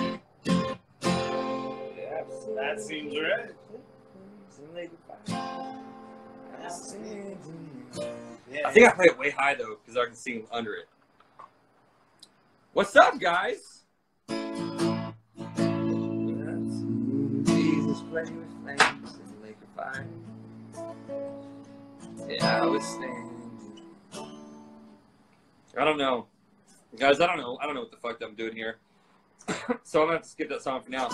Yeah, that seems right. Yeah. I think I play it way high though, because I can sing under it. What's up, guys? Jesus playing with flames in the lake of fire. Yeah, I was standing. I don't know. Guys, I don't know what the fuck I'm doing here. So I'm gonna have to skip that song for now.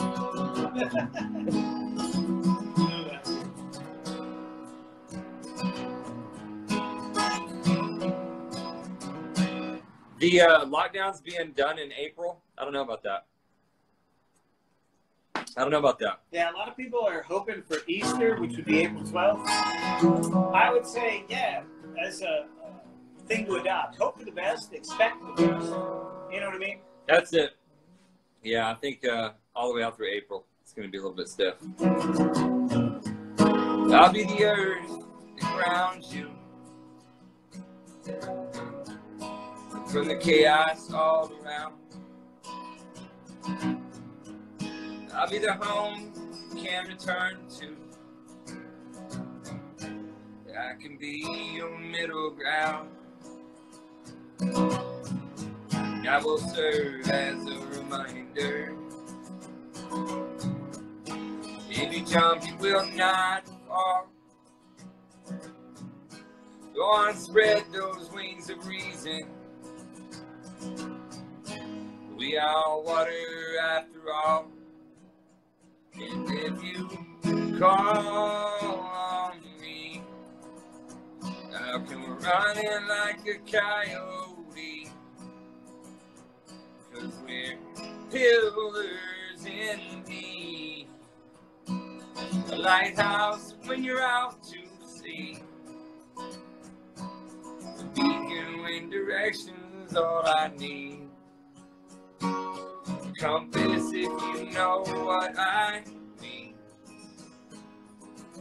The lockdown's being done in April. I don't know about that. Yeah, a lot of people are hoping for Easter, which would be April 12th. I would say, yeah, as a thing to adopt. Hope for the best, expect the best. You know what I mean? That's it. Yeah, I think all the way out through April, it's going to be a little bit stiff. I'll be the earth that grounds you from the chaos all around. I'll be the home you can return to. I can be your middle ground. I will serve as a reminder. If you jump, you will not fall. Go on, spread those wings of reason. We are water after all. And if you call on me, I'll come running like a coyote. 'Cause we're pillars in need. A lighthouse when you're out to sea. A beacon when direction's all I need. A compass if you know what I mean.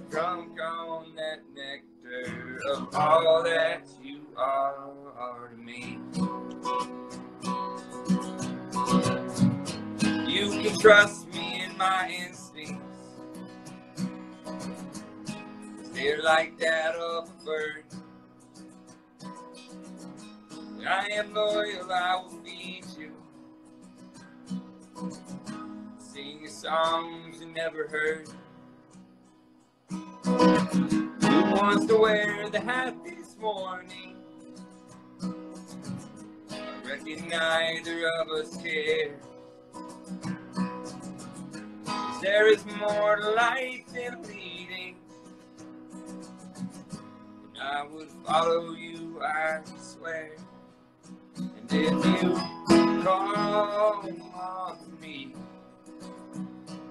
Drunk on that nectar of all that you are to me. You can trust me in my instincts. They're like that of a bird. When I am loyal, I will feed you. Sing you songs you never heard. Who wants to wear the hat this morning? I reckon neither of us care. 'Cause there is more to life than leading. And I would follow you, I swear. And if you call on me,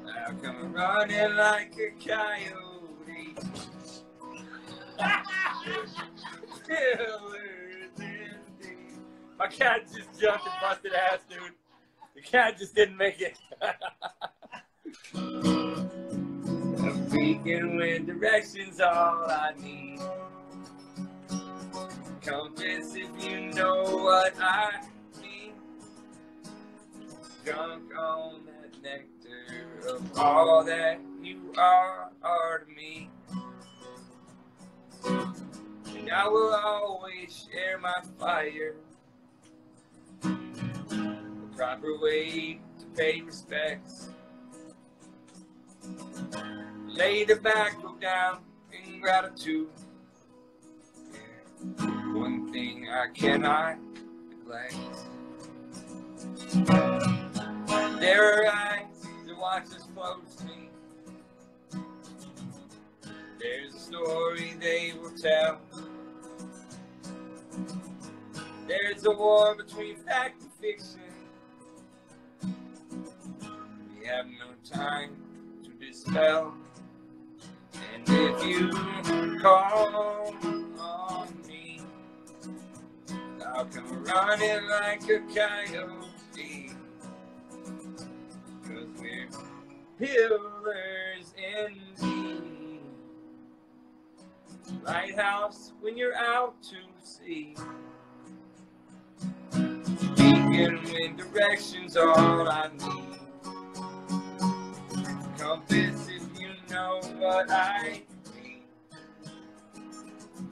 I'll come running like a coyote. My cat just jumped and busted ass, dude. The cat just didn't make it. I'm freaking when direction's all I need. Compass if you know what I mean. Drunk on that nectar of all that you are to me. And I will always share my fire. The proper way to pay respects. Lay the tobacco down in gratitude. One something I cannot neglect. There are eyes that watch us closely. There's a story they will tell. There's a war between fact and fiction. We have no time to dispel. And if you call on me, I'll come running like a coyote. 'Cause we're pillars indeed. Lighthouse when you're out to sea. Beacon when direction's all I need. Compass if you know what I need.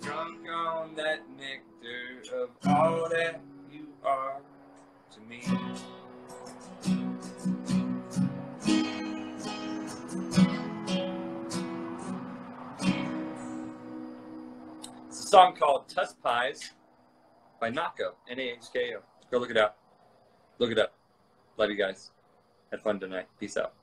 Drunk on that nectar of all that you are to me. It's a song called Tusk Pies by Nahko, Nahko. Go look it out. Look it up. Love you guys. Had fun tonight. Peace out.